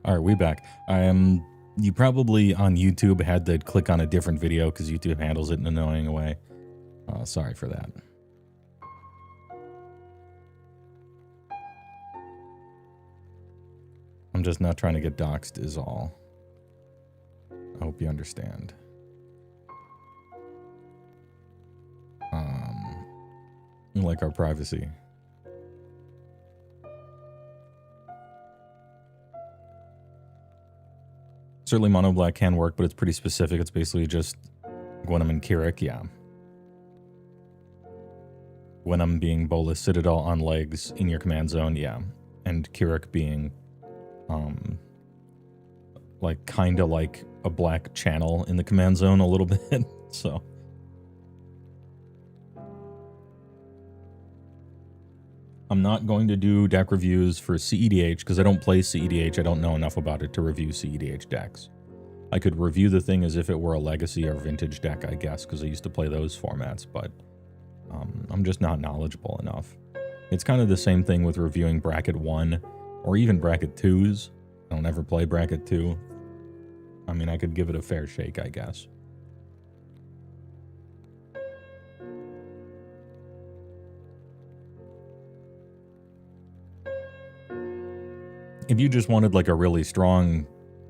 All right, we back. You probably on YouTube had to click on a different video because YouTube handles it in an annoying way. Sorry for that. I'm just not trying to get doxxed is all. I hope you understand. We like our privacy. Certainly mono black can work, but it's pretty specific. It's basically just Gwenum and Kirik, yeah. Gwenum being Bolas Citadel on legs in your command zone, yeah. And Kirik being like kinda like a black channel in the command zone a little bit. So I'm not going to do deck reviews for CEDH because I don't play CEDH. I don't know enough about it to review CEDH decks. I could review the thing as if it were a legacy or vintage deck, I guess, because I used to play those formats, but I'm just not knowledgeable enough. It's kind of the same thing with reviewing Bracket 1 or even Bracket 2s. I don't ever play Bracket 2. I mean, I could give it a fair shake, I guess. If you just wanted like a really strong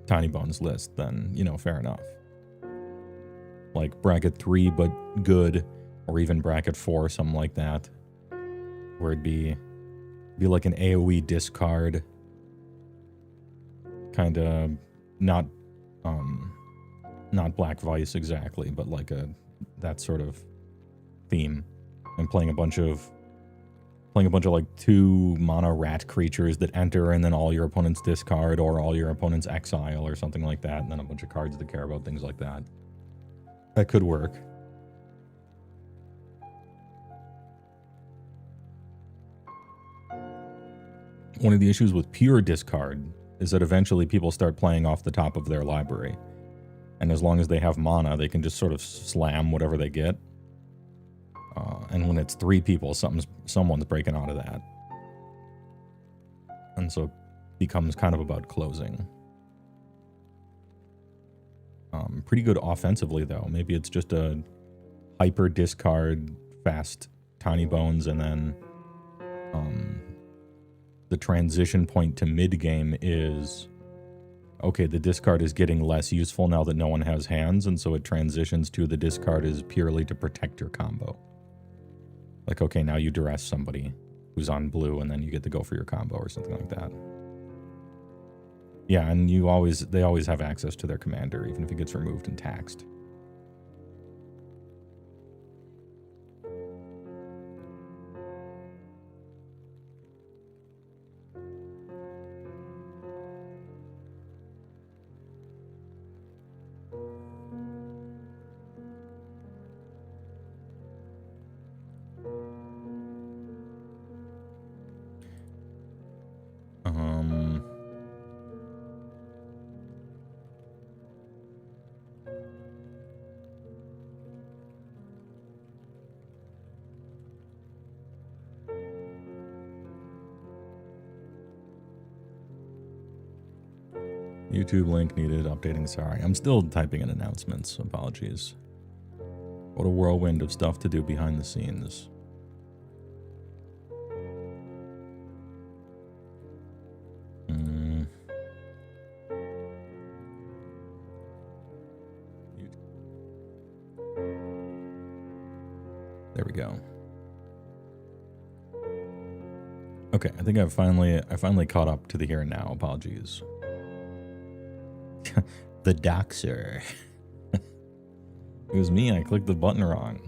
Tiny Bones list, then, you know, fair enough. Like Bracket 3, but good, or even Bracket 4, something like that. Where it'd be like an AoE discard. Kind of not Black Vice exactly, but like that sort of theme. And playing a bunch of like 2 mono rat creatures that enter and then all your opponents discard or all your opponents exile or something like that, and then a bunch of cards that care about things like that. That could work. One of the issues with pure discard is that eventually people start playing off the top of their library. And as long as they have mana, they can just sort of slam whatever they get. And when it's 3 people, someone's breaking out of that. And so it becomes kind of about closing. Pretty good offensively, though. Maybe it's just a hyper discard, fast Tiny Bones, and then the transition point to mid-game is, okay, the discard is getting less useful now that no one has hands, and so it transitions to the discard is purely to protect your combo. Like, okay, now you duress somebody who's on blue, and then you get to go for your combo or something like that. Yeah, and they always have access to their commander, even if it gets removed and taxed. YouTube link needed updating. Sorry, I'm still typing in announcements. Apologies. What a whirlwind of stuff to do behind the scenes. There we go. Okay, I think I finally caught up to the here and now. Apologies. The doxer. It was me, I clicked the button wrong.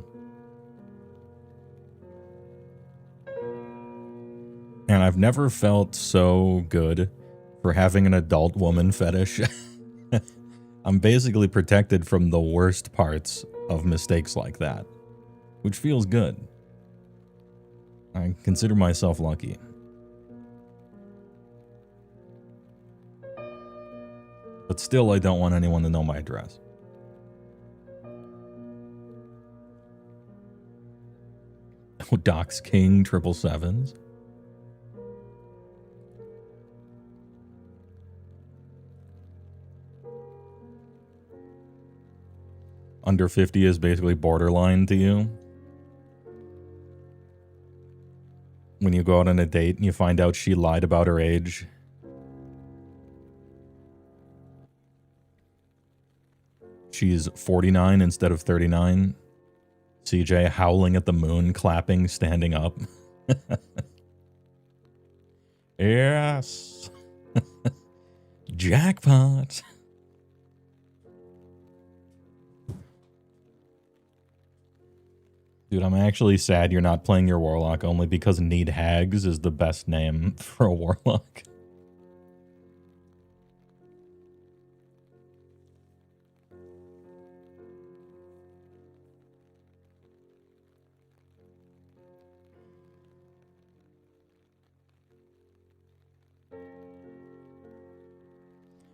And I've never felt so good for having an adult woman fetish. I'm basically protected from the worst parts of mistakes like that, which feels good. I consider myself lucky. But still, I don't want anyone to know my address. Oh, Docs King 777s. under 50 is basically borderline to you. When you go out on a date and you find out she lied about her age. She's 49 instead of 39. CJ howling at the moon, clapping, standing up. Yes. Jackpot. Dude, I'm actually sad you're not playing your Warlock only because Need Hags is the best name for a Warlock.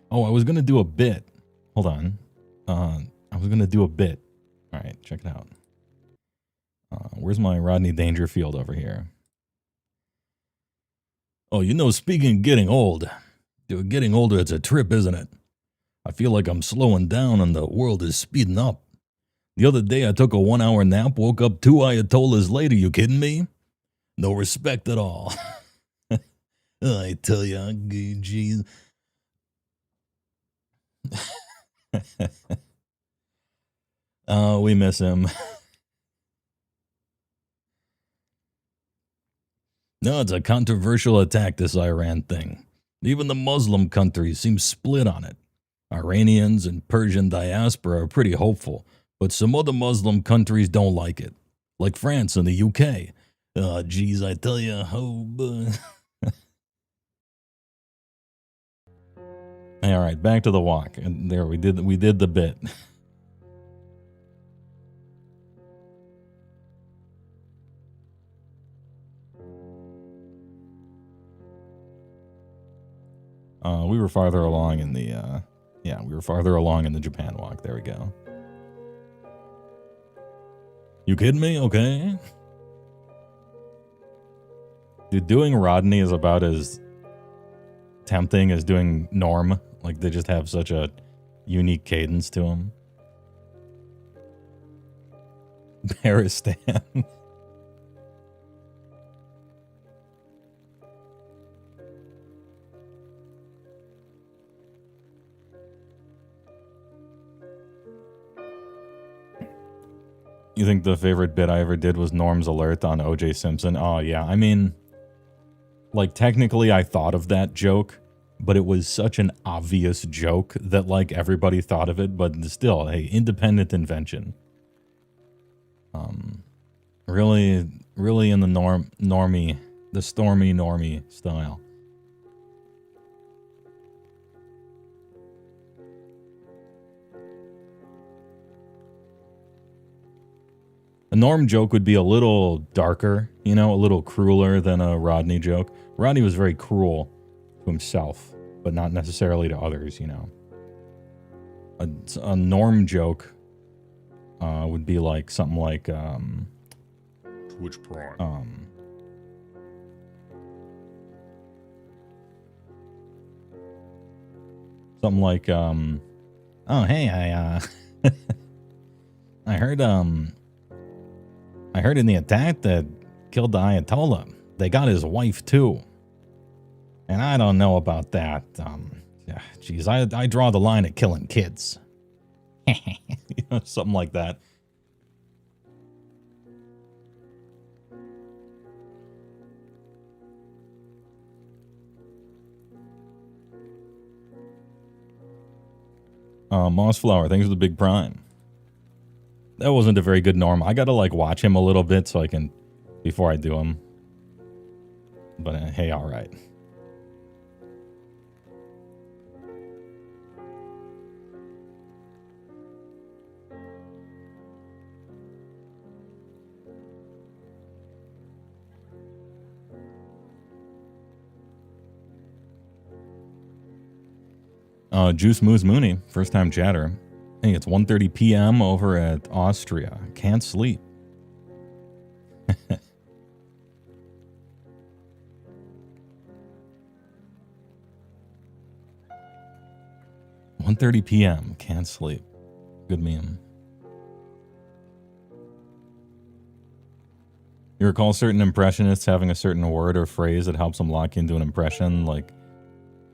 Oh, I was going to do a bit. Hold on. I was going to do a bit. All right, check it out. Where's my Rodney Dangerfield over here? Oh, you know, speaking of getting old, dude, getting older, it's a trip, isn't it? I feel like I'm slowing down and the world is speeding up. The other day I took a 1-hour nap, woke up 2 Ayatollahs later. You kidding me? No respect at all. I tell ya, geez. We miss him. No, it's a controversial attack, this Iran thing. Even the Muslim countries seem split on it. Iranians and Persian diaspora are pretty hopeful, but some other Muslim countries don't like it, like France and the UK. Geez, I tell you, All right, back to the walk, and there we did the bit. We were farther along in the we were farther along in the Japan walk. There we go. You kidding me? Okay. Dude, doing Rodney is about as tempting as doing Norm. Like, they just have such a unique cadence to them. Baristan. You think the favorite bit I ever did was Norm's alert on O.J. Simpson? Oh, yeah. I mean, like, technically I thought of that joke, but it was such an obvious joke that, like, everybody thought of it, but still, hey, independent invention. Really in the the stormy normie style. A Norm joke would be a little darker, you know, a little crueler than a Rodney joke. Rodney was very cruel to himself, but not necessarily to others, you know. A Norm joke would be like something like Twitch Prime. Something like oh hey, I heard in the attack that killed the Ayatollah, they got his wife too. And I don't know about that. Geez, I draw the line at killing kids. You know, something like that. Mossflower, thanks for the big prime. That wasn't a very good Norm. I gotta like watch him a little bit so I can, before I do him. But hey, all right. Juice Moose Mooney, first time chatter. I think it's 1:30 p.m. over at Austria. Can't sleep. 1:30 p.m. Can't sleep. Good meme. You recall certain impressionists having a certain word or phrase that helps them lock into an impression, like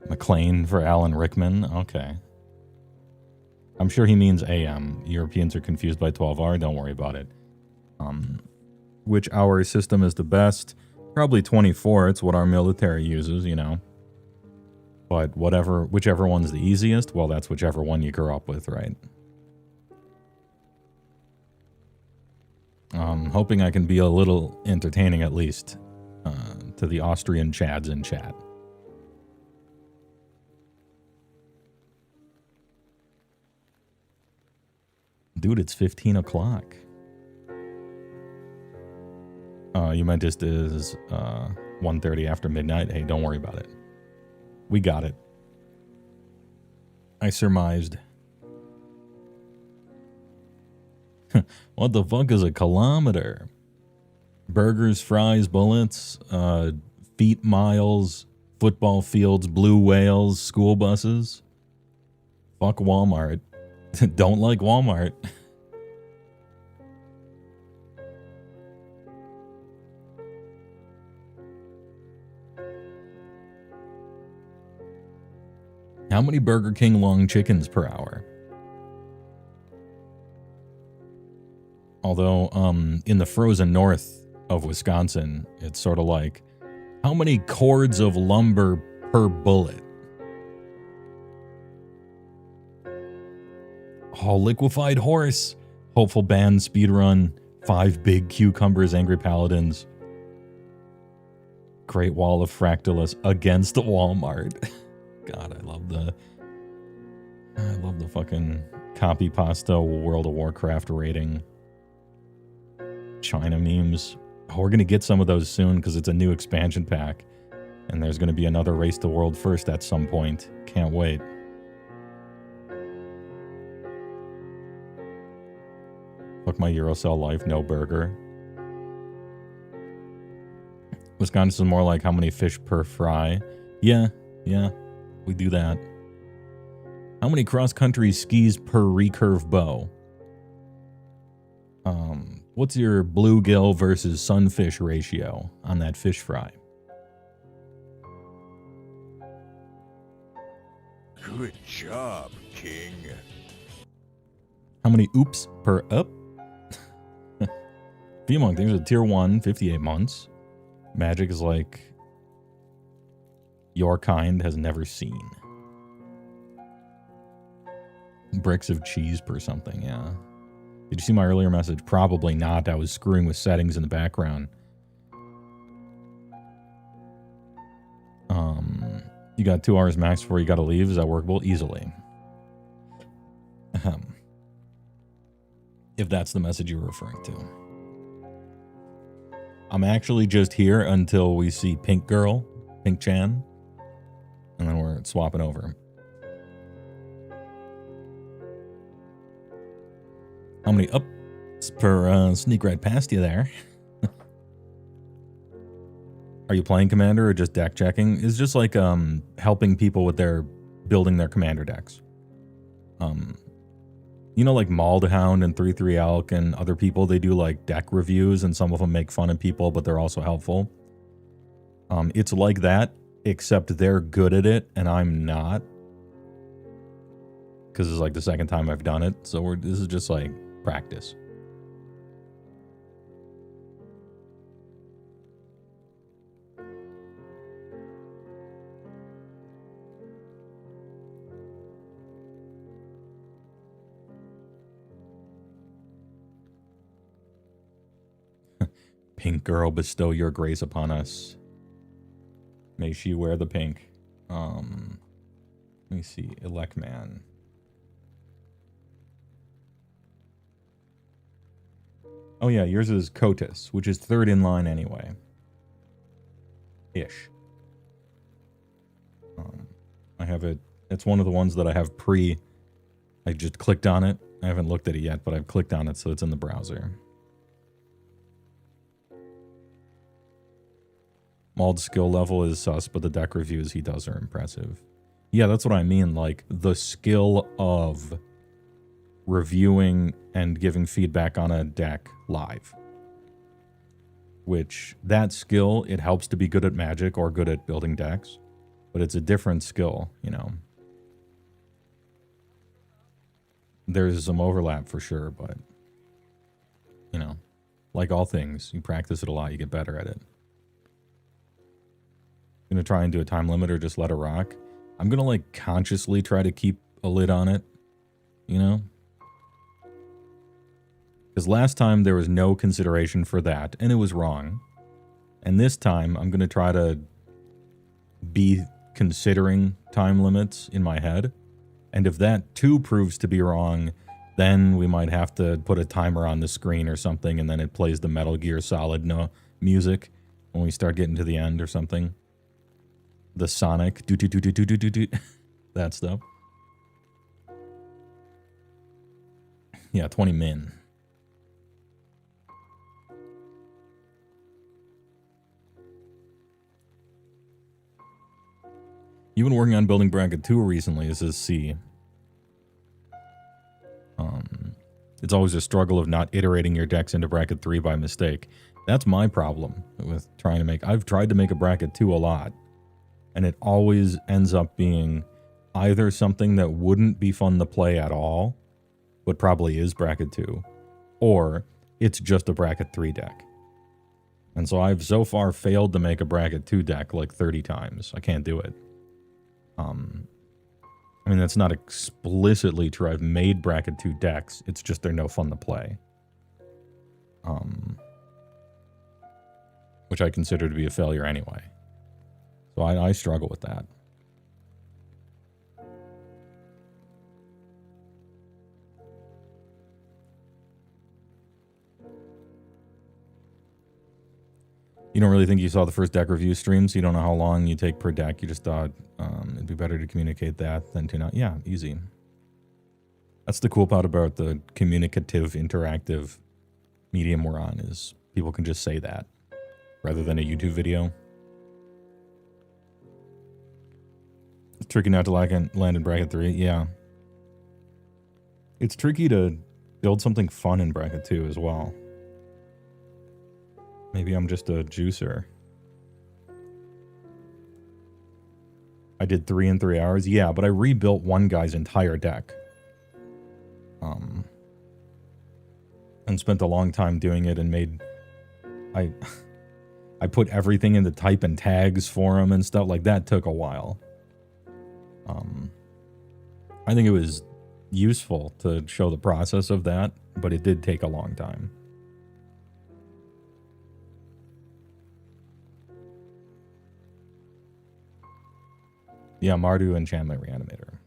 McLean for Alan Rickman? Okay. I'm sure he means AM. Europeans are confused by 12-hour. Don't worry about it. Which hour system is the best? Probably 24. It's what our military uses, you know. But whichever one's the easiest, well, that's whichever one you grew up with, right? Hoping I can be a little entertaining at least to the Austrian Chads in chat. Dude, it's 15 o'clock. You meant just is 1:30 after midnight? Hey, don't worry about it. We got it. I surmised. What the fuck is a kilometer? Burgers, fries, bullets, feet miles, football fields, blue whales, school buses. Fuck Walmart. Don't like Walmart. How many Burger King long chickens per hour? Although, in the frozen north of Wisconsin, it's sort of like, how many cords of lumber per bullet? Oh, liquefied horse. Hopeful band speedrun. 5 big cucumbers, angry paladins. Great wall of fractalus against Walmart. God, I love the fucking copy pasta World of Warcraft rating. China memes. Oh, we're gonna get some of those soon because it's a new expansion pack. And there's gonna be another Race to World First at some point. Can't wait. Fuck my Eurocell life, no burger. Wisconsin's more like how many fish per fry. Yeah, we do that. How many cross-country skis per recurve bow? What's your bluegill versus sunfish ratio on that fish fry? Good job, King. How many oops per up? V-Monk, things are tier 1, 58 months. Magic is like your kind has never seen. Bricks of cheese per something, yeah. Did you see my earlier message? Probably not. I was screwing with settings in the background. You got 2 hours max before you gotta leave. Is that workable? Easily. If that's the message you're referring to. I'm actually just here until we see Pink Girl, Pink Chan, and then we're swapping over. How many ups per sneak right past you there? Are you playing Commander or just deck checking? It's just like helping people with building their Commander decks. You know, like Maldhound and 3-3 Elk and other people, they do like deck reviews and some of them make fun of people, but they're also helpful. It's like that, except they're good at it and I'm not. Because it's like the second time I've done it. So this is just like practice. Pink girl, bestow your grace upon us. May she wear the pink. Let me see. Elect man. Oh yeah, yours is Cotus, which is 3rd in line anyway. Ish. I have it. It's one of the ones that I have I just clicked on it. I haven't looked at it yet, but I've clicked on it, so it's in the browser. Mald's skill level is sus, but the deck reviews he does are impressive. Yeah, that's what I mean. Like, the skill of reviewing and giving feedback on a deck live. which that skill, it helps to be good at Magic or good at building decks, but it's a different skill, you know. There's some overlap for sure, but, you know, like all things, you practice it a lot, you get better at it. I'm going to try and do a time limit or just let it rock. I'm going to, like, consciously try to keep a lid on it, you know? Because last time there was no consideration for that, and it was wrong. And this time, I'm going to try to be considering time limits in my head. And if that too proves to be wrong, then we might have to put a timer on the screen or something, and then it plays the Metal Gear Solid music when we start getting to the end or something. The Sonic, do that stuff. Yeah, 20 min. You've been working on building bracket 2 recently, it says C. It's always a struggle of not iterating your decks into bracket 3 by mistake. That's my problem with trying to make... I've tried to make a bracket 2 a lot, and it always ends up being either something that wouldn't be fun to play at all, but probably is bracket 2, or it's just a bracket 3 deck. And so I've so far failed to make a bracket 2 deck like 30 times. I can't do it. I mean, that's not explicitly true. I've made bracket 2 decks. It's just they're no fun to play. Which I consider to be a failure anyway. So I struggle with that. You don't really think you saw the first deck review streams? You don't know how long you take per deck? You just thought it'd be better to communicate that than to not? Yeah, easy. That's the cool part about the communicative, interactive medium we're on, is people can just say that rather than a YouTube video. It's tricky not to land in bracket 3. Yeah. It's tricky to build something fun in bracket 2 as well. Maybe I'm just a juicer. I did 3 in 3 hours. Yeah, but I rebuilt one guy's entire deck. And spent a long time doing it and made... I put everything into type and tags for him and stuff. Like, that took a while. I think it was useful to show the process of that, but it did take a long time. Yeah, Mardu Enchantment Reanimator.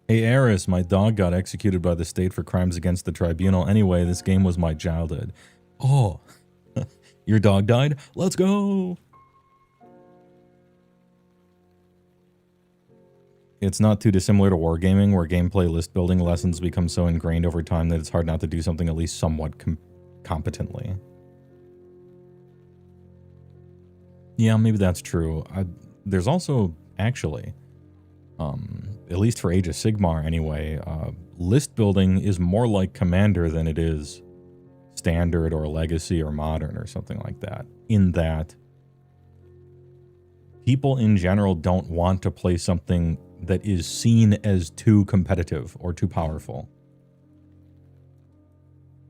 Hey Eris, my dog got executed by the state for crimes against the tribunal. Anyway, this game was my childhood. Oh, your dog died? Let's go! It's not too dissimilar to wargaming, where gameplay list building lessons become so ingrained over time that it's hard not to do something at least somewhat competently. Yeah, maybe that's true. There's also, actually, at least for Age of Sigmar anyway, list building is more like Commander than it is Standard or Legacy or Modern or something like that. In that, people in general don't want to play something that is seen as too competitive or too powerful.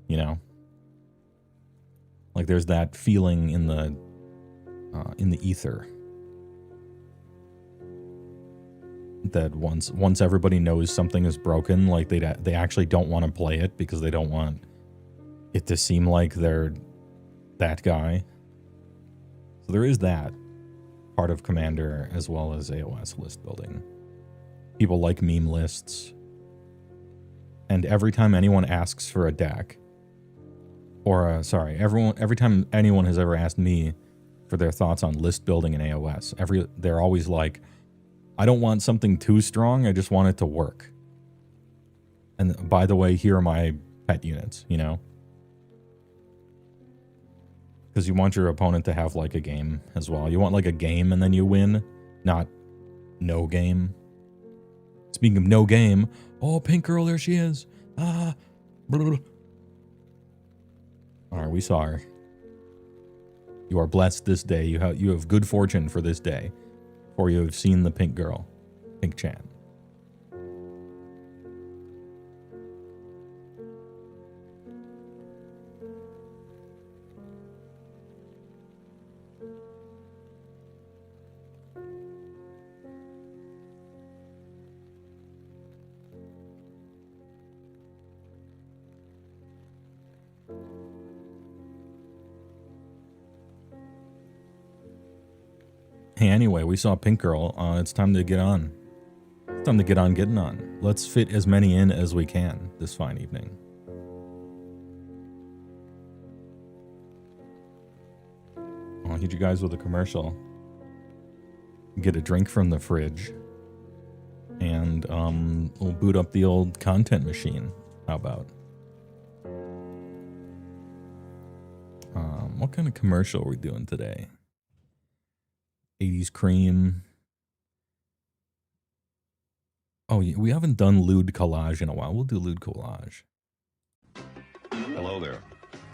You know? Like there's that feeling in the ether that once everybody knows something is broken, like they actually don't want to play it because they don't want it to seem like they're that guy. So there is that part of Commander as well as AOS list building. People like meme lists. And every time anyone asks for a deck, or every time anyone has ever asked me for their thoughts on list building in AOS, they're always like, I don't want something too strong, I just want it to work. And by the way, here are my pet units, you know? Because you want your opponent to have like a game as well. You want like a game and then you win, not no game. Speaking of no game, oh, pink girl, there she is. Ah. All right, we saw her. You are blessed this day. You have good fortune for this day, for you have seen the pink girl, pink Chan. Hey, anyway, we saw Pink Girl. It's time to get on. It's time to get on getting on. Let's fit as many in as we can this fine evening. I'll hit you guys with a commercial. Get a drink from the fridge. And we'll boot up the old content machine. How about? What kind of commercial are we doing today? 80s cream. Oh, we haven't done lewd collage in a while. We'll do lewd collage. Hello there.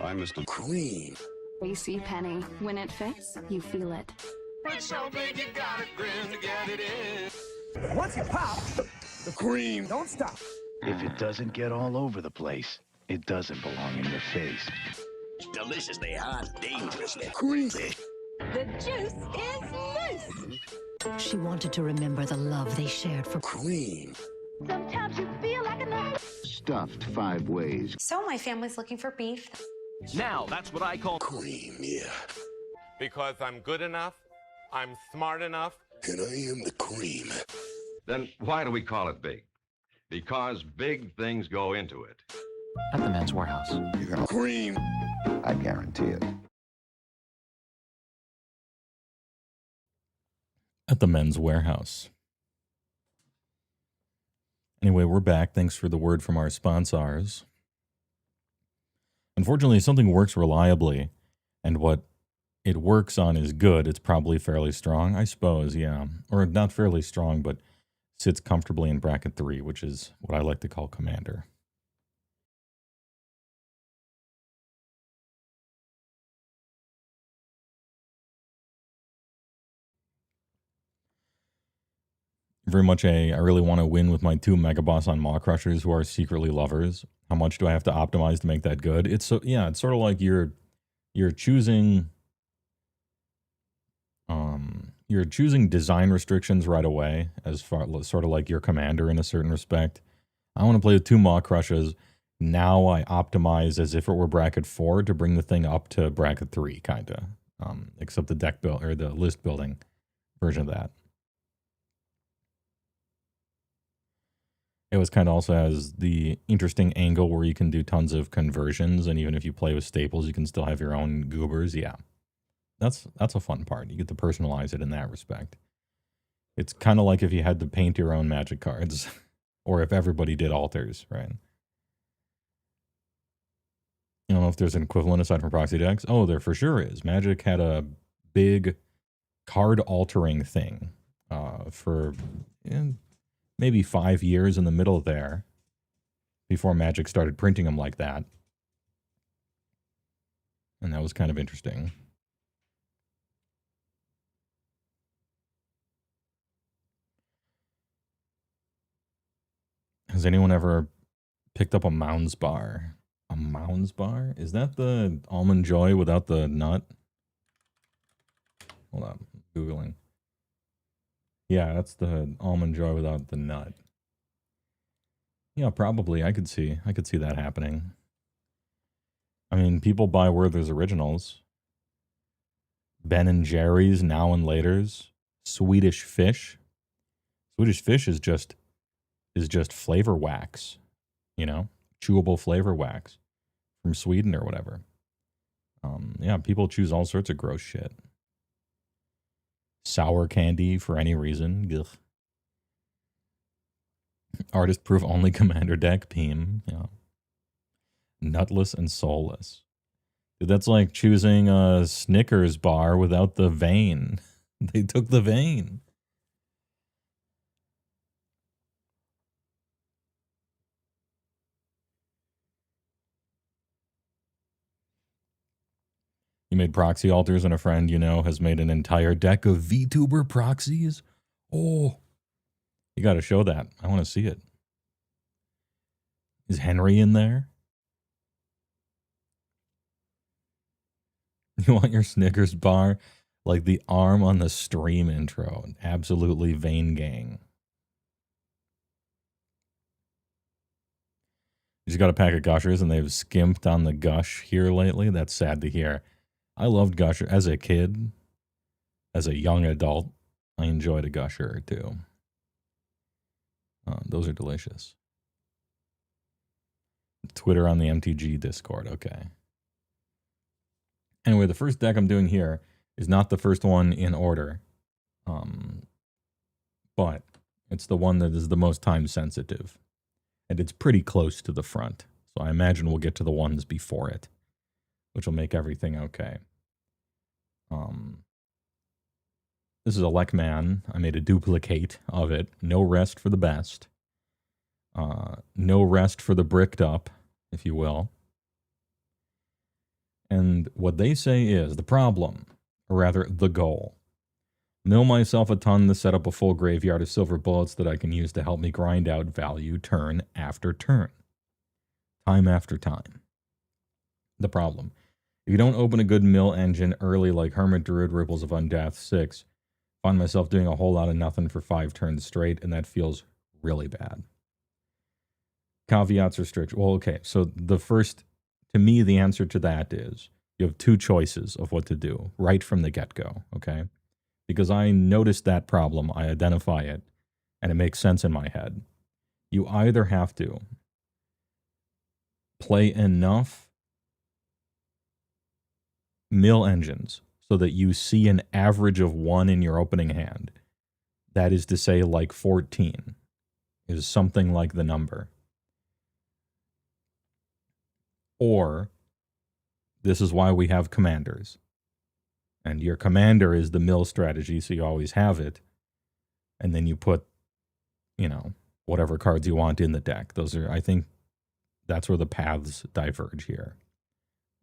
I'm Mr. Cream. AC Penny. When it fits, you feel it. It's so big you gotta grin to get it in. Once you pop, The cream. don't stop. If it doesn't get all over the place, it doesn't belong in your face. Deliciously hot, dangerously creamy. The juice is loose. She wanted to remember the love they shared for Cream. Sometimes you feel like a nut. Stuffed 5 ways. So my family's looking for beef. Now, that's what I call Cream, yeah. Because I'm good enough, I'm smart enough. And I am the cream. Then why do we call it big? Because big things go into it. at the Men's Warehouse. You're gonna cream. I guarantee it. At the Men's Warehouse. Anyway, we're back. Thanks for the word from our sponsors. Unfortunately, something works reliably, and what it works on is good. It's probably fairly strong, I suppose, yeah. Or not fairly strong, but sits comfortably in bracket 3, which is what I like to call Commander. Very much I really want to win with my 2 Mega Boss on Maw Crushers who are secretly lovers. How much do I have to optimize to make that good? It's so, yeah, it's sort of like you're choosing design restrictions right away, as far sort of like your commander in a certain respect. I want to play with 2 Maw Crushers. Now I optimize as if it were bracket 4 to bring the thing up to bracket 3, kind of. Except the deck build or the list building version of that. It was kind of also has the interesting angle where you can do tons of conversions, and even if you play with staples, you can still have your own goobers. Yeah, that's a fun part. You get to personalize it in that respect. It's kind of like if you had to paint your own Magic cards, or if everybody did altars, right? I don't know if there's an equivalent aside from proxy decks. Oh, there for sure is. Magic had a big card altering thing for maybe 5 years in the middle there before Magic started printing them like that. And that was kind of interesting. Has anyone ever picked up a Mounds bar? A Mounds bar? Is that the Almond Joy without the nut? Hold on, Googling. Yeah, that's the Almond Joy without the nut. Yeah, probably. I could see that happening. I mean, people buy Werther's Originals. Ben and Jerry's, Now and Later's. Swedish Fish. Swedish Fish is just flavor wax, you know? Chewable flavor wax from Sweden or whatever. Yeah, people choose all sorts of gross shit. Sour candy for any reason. Ugh. Artist proof only commander deck. Peem. Yeah. Nutless and soulless. Dude, that's like choosing a Snickers bar without the vein. They took the vein. You made proxy altars and a friend you know has made an entire deck of VTuber proxies? Oh, you got to show that. I want to see it. Is Henry in there? You want your Snickers bar like the arm on the stream intro. Absolutely vein gang. You just got a pack of gushers and they've skimped on the gush here lately. That's sad to hear. I loved gusher as a kid, as a young adult. I enjoyed a gusher or two. Those are delicious. Twitter on the MTG Discord. Okay. Anyway, the first deck I'm doing here is not the first one in order, but it's the one that is the most time sensitive, and it's pretty close to the front. So I imagine we'll get to the ones before it, which will make everything okay. This is a Lekman. I made a duplicate of it. No rest for the best. No rest for the bricked up, if you will. And what they say is the problem, or rather the goal. Mill myself a ton to set up a full graveyard of silver bullets that I can use to help me grind out value turn after turn. Time after time. The problem. If you don't open a good mill engine early like Hermit Druid Ripples of Undeath 6, find myself doing a whole lot of nothing for 5 turns straight, and that feels really bad. Caveats, restrictions. Well, okay, so the first, to me, the answer to that is you have 2 choices of what to do right from the get-go, okay? Because I noticed that problem, I identify it, and it makes sense in my head. You either have to play enough mill engines so that you see an average of 1 in your opening hand. That is to say, like 14 is something like the number. Or, this is why we have commanders. And your commander is the mill strategy, so you always have it. And then you put, you know, whatever cards you want in the deck. Those are, I think, that's where the paths diverge here.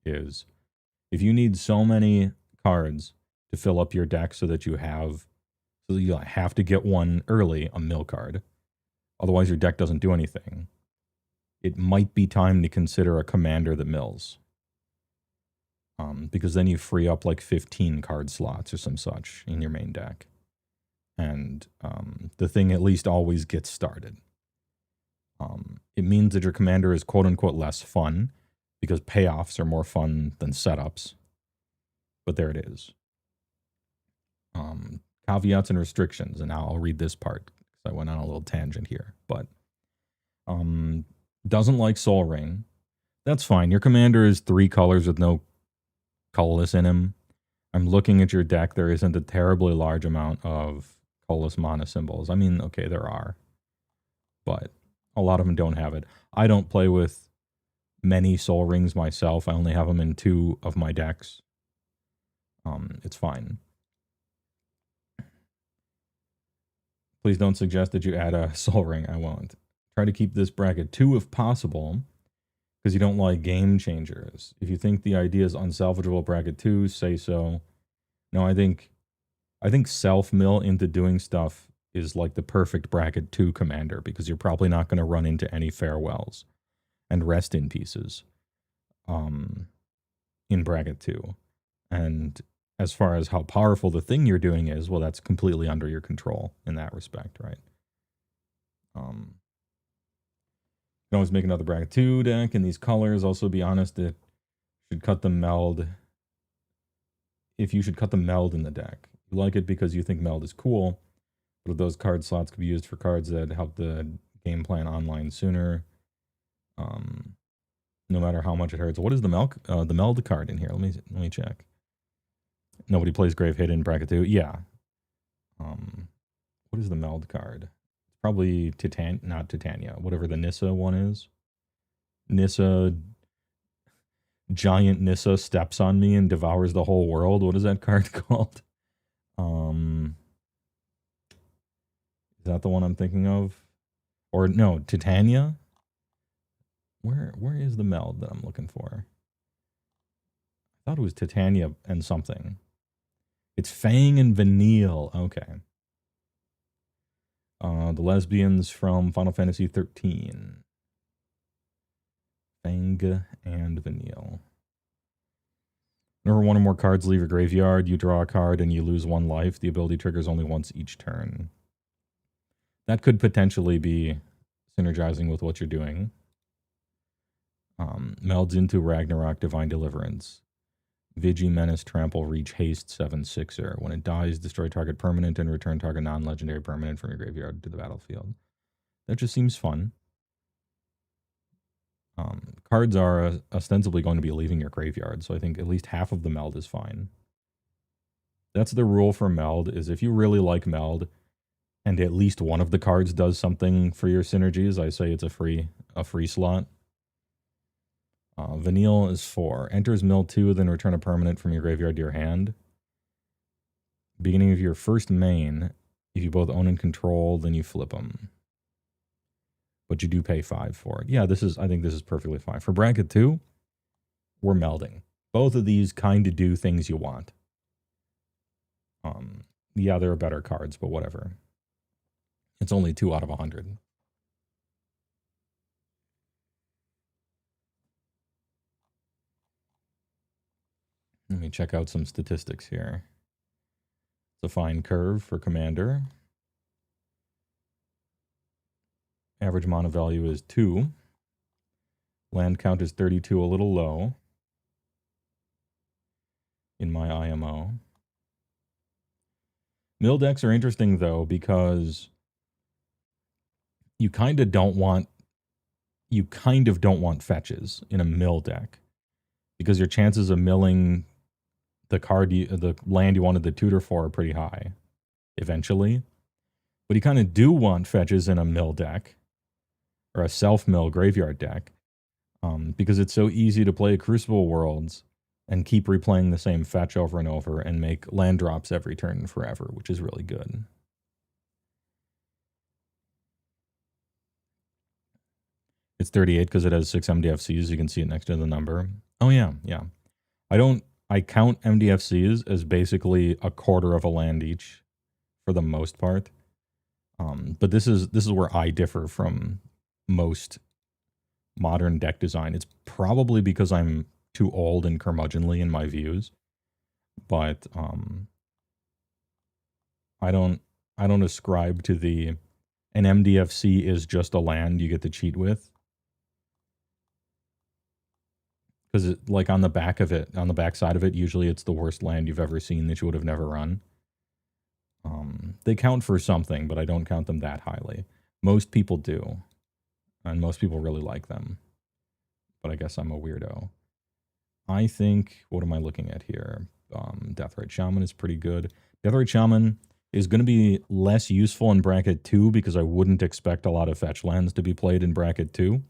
Is if you need so many cards to fill up your deck so that you have to get 1 early, a mill card. Otherwise, your deck doesn't do anything. It might be time to consider a commander that mills. Because then you free up like 15 card slots or some such in your main deck. And the thing at least always gets started. It means that your commander is quote-unquote less fun, because payoffs are more fun than setups. But there it is. Caveats and restrictions, and now I'll read this part, because I went on a little tangent here. But doesn't like Soul Ring. That's fine. Your commander is 3 colors with no colorless in him. I'm looking at your deck. There isn't a terribly large amount of colorless mana symbols. I mean, okay, there are. But a lot of them don't have it. I don't play with many Soul Rings myself. I only have them in 2 of my decks. It's fine. Please don't suggest that you add a Soul Ring. I won't. Try to keep this bracket 2 if possible, because you don't like game changers. If you think the idea is unsalvageable bracket 2, say so. No, I think self-mill into doing stuff is like the perfect bracket 2 commander, because you're probably not going to run into any farewells and rest in pieces in bracket 2. And as far as how powerful the thing you're doing is, well, that's completely under your control in that respect, right? You can always make another bracket 2 deck in these colors. Also, be honest, it should cut the meld. If you should cut the meld in the deck, you like it because you think meld is cool, but those card slots could be used for cards that help the game plan online sooner. No matter how much it hurts. What is the meld card in here? Let me check. Nobody plays Grave Hidden bracket 2. Yeah. What is the meld card? It's probably not Titania. Whatever the Nissa one is. Nissa Giant Nissa steps on me and devours the whole world. What is that card called? Is that the one I'm thinking of? Or no, Titania? Where is the Meld that I'm looking for? I thought it was Titania and something. It's Fang and Vanille. Okay. The lesbians from Final Fantasy 13. Fang and Vanille. Whenever one or more cards leave your graveyard, you draw a card and you lose 1 life. The ability triggers only once each turn. That could potentially be synergizing with what you're doing. Melds into Ragnarok, Divine Deliverance. Vigi, Menace, Trample, Reach, Haste, 7/6er. When it dies, destroy target permanent and return target non-legendary permanent from your graveyard to the battlefield. That just seems fun. Cards are ostensibly going to be leaving your graveyard, so I think at least half of the Meld is fine. That's the rule for Meld, is if you really like Meld, and at least one of the cards does something for your synergies, I say it's a free slot. Vanille is 4. Enters mill 2, then return a permanent from your graveyard to your hand. Beginning of your first main, if you both own and control, then you flip them. But you do pay 5 for it. Yeah, I think this is perfectly fine. For bracket 2, we're melding. Both of these kind of do things you want. Yeah, there are better cards, but whatever. It's only 2 out of 100. Let me check out some statistics here. It's a fine curve for Commander. Average mana value is 2. Land count is 32, a little low in my IMO. Mill decks are interesting, though, because you kind of don't want fetches in a mill deck, because your chances of milling the land you wanted the tutor for are pretty high eventually. But you kind of do want fetches in a mill deck or a self-mill graveyard deck, because it's so easy to play Crucible Worlds and keep replaying the same fetch over and over and make land drops every turn forever, which is really good. It's 38 because it has 6 MDFCs. You can see it next to the number. Oh yeah. I count MDFCs as basically a quarter of a land each for the most part. But this is where I differ from most modern deck design. It's probably because I'm too old and curmudgeonly in my views, but I don't ascribe to an MDFC is just a land you get to cheat with. Because like on the back side of it, usually it's the worst land you've ever seen that you would have never run. They count for something, but I don't count them that highly. Most people do, and most people really like them. But I guess I'm a weirdo. I think, what am I looking at here? Deathrite Shaman is pretty good. Deathrite Shaman is going to be less useful in bracket 2 because I wouldn't expect a lot of fetch lands to be played in bracket 2.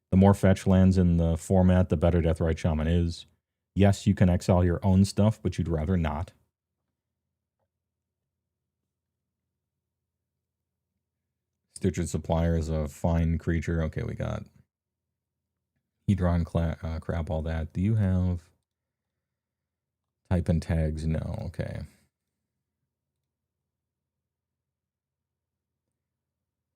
The more fetch lands in the format, the better Deathrite Shaman is. Yes, you can exile your own stuff, but you'd rather not. Stitchered Supplier is a fine creature. Okay, we got Hedron, crap, all that. Do you have type and tags? No, okay.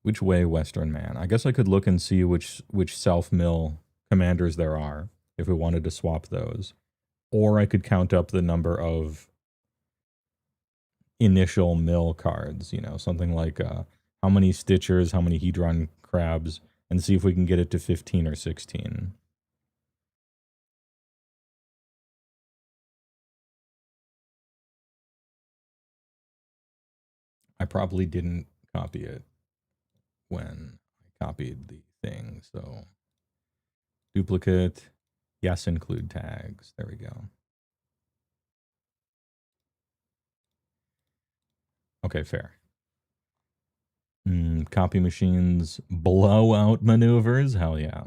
Which way, Western Man? I guess I could look and see which self-mill commanders there are if we wanted to swap those. Or I could count up the number of initial mill cards, you know, something like how many Stitchers, how many Hedron Crabs, and see if we can get it to 15 or 16. I probably didn't copy it when I copied the thing, so duplicate, yes, include tags. There we go. Okay, fair. Copy machines, blowout maneuvers, hell yeah.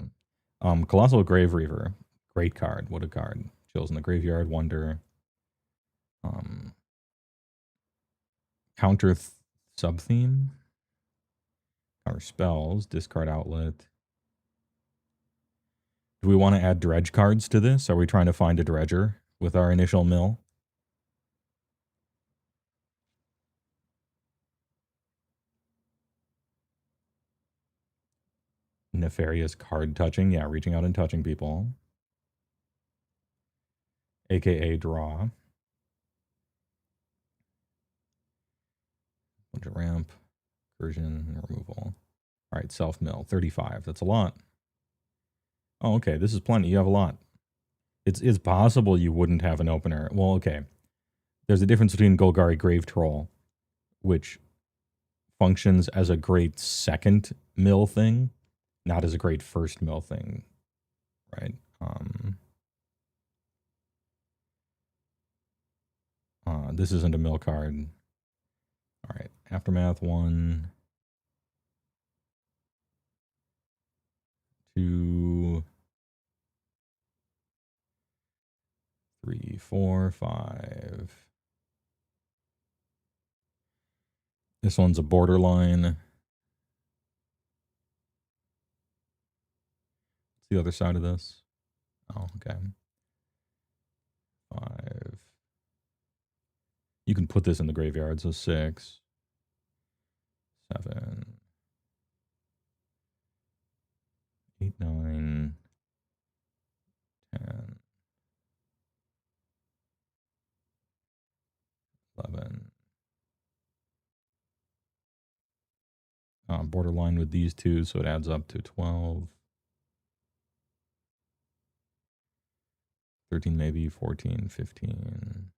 Colossal Grave Reaver, Great card. What a card. Chills in the Graveyard. Wonder. Counter sub-theme. Counter spells. Discard outlet. Do we want to add dredge cards to this? Are we trying to find a dredger with our initial mill? Nefarious card touching. Yeah, reaching out and touching people. AKA draw. Bunch of ramp. Version removal. All right, self-mill. 35. That's a lot. Oh, okay. This is plenty. You have a lot. It's possible you wouldn't have an opener. Well, okay. There's a difference between Golgari Grave Troll, which functions as a great second mill thing, not as a great first mill thing, right? This isn't a mill card. All right, Aftermath 1, 2, 3, 4, 5. This one's a borderline. What's the other side of this? Oh, okay. 5. You can put this in the graveyard, so 6, 7, 8, 9, 10, 11. Borderline with these two, so it adds up to 12. 13 maybe, 14, 15.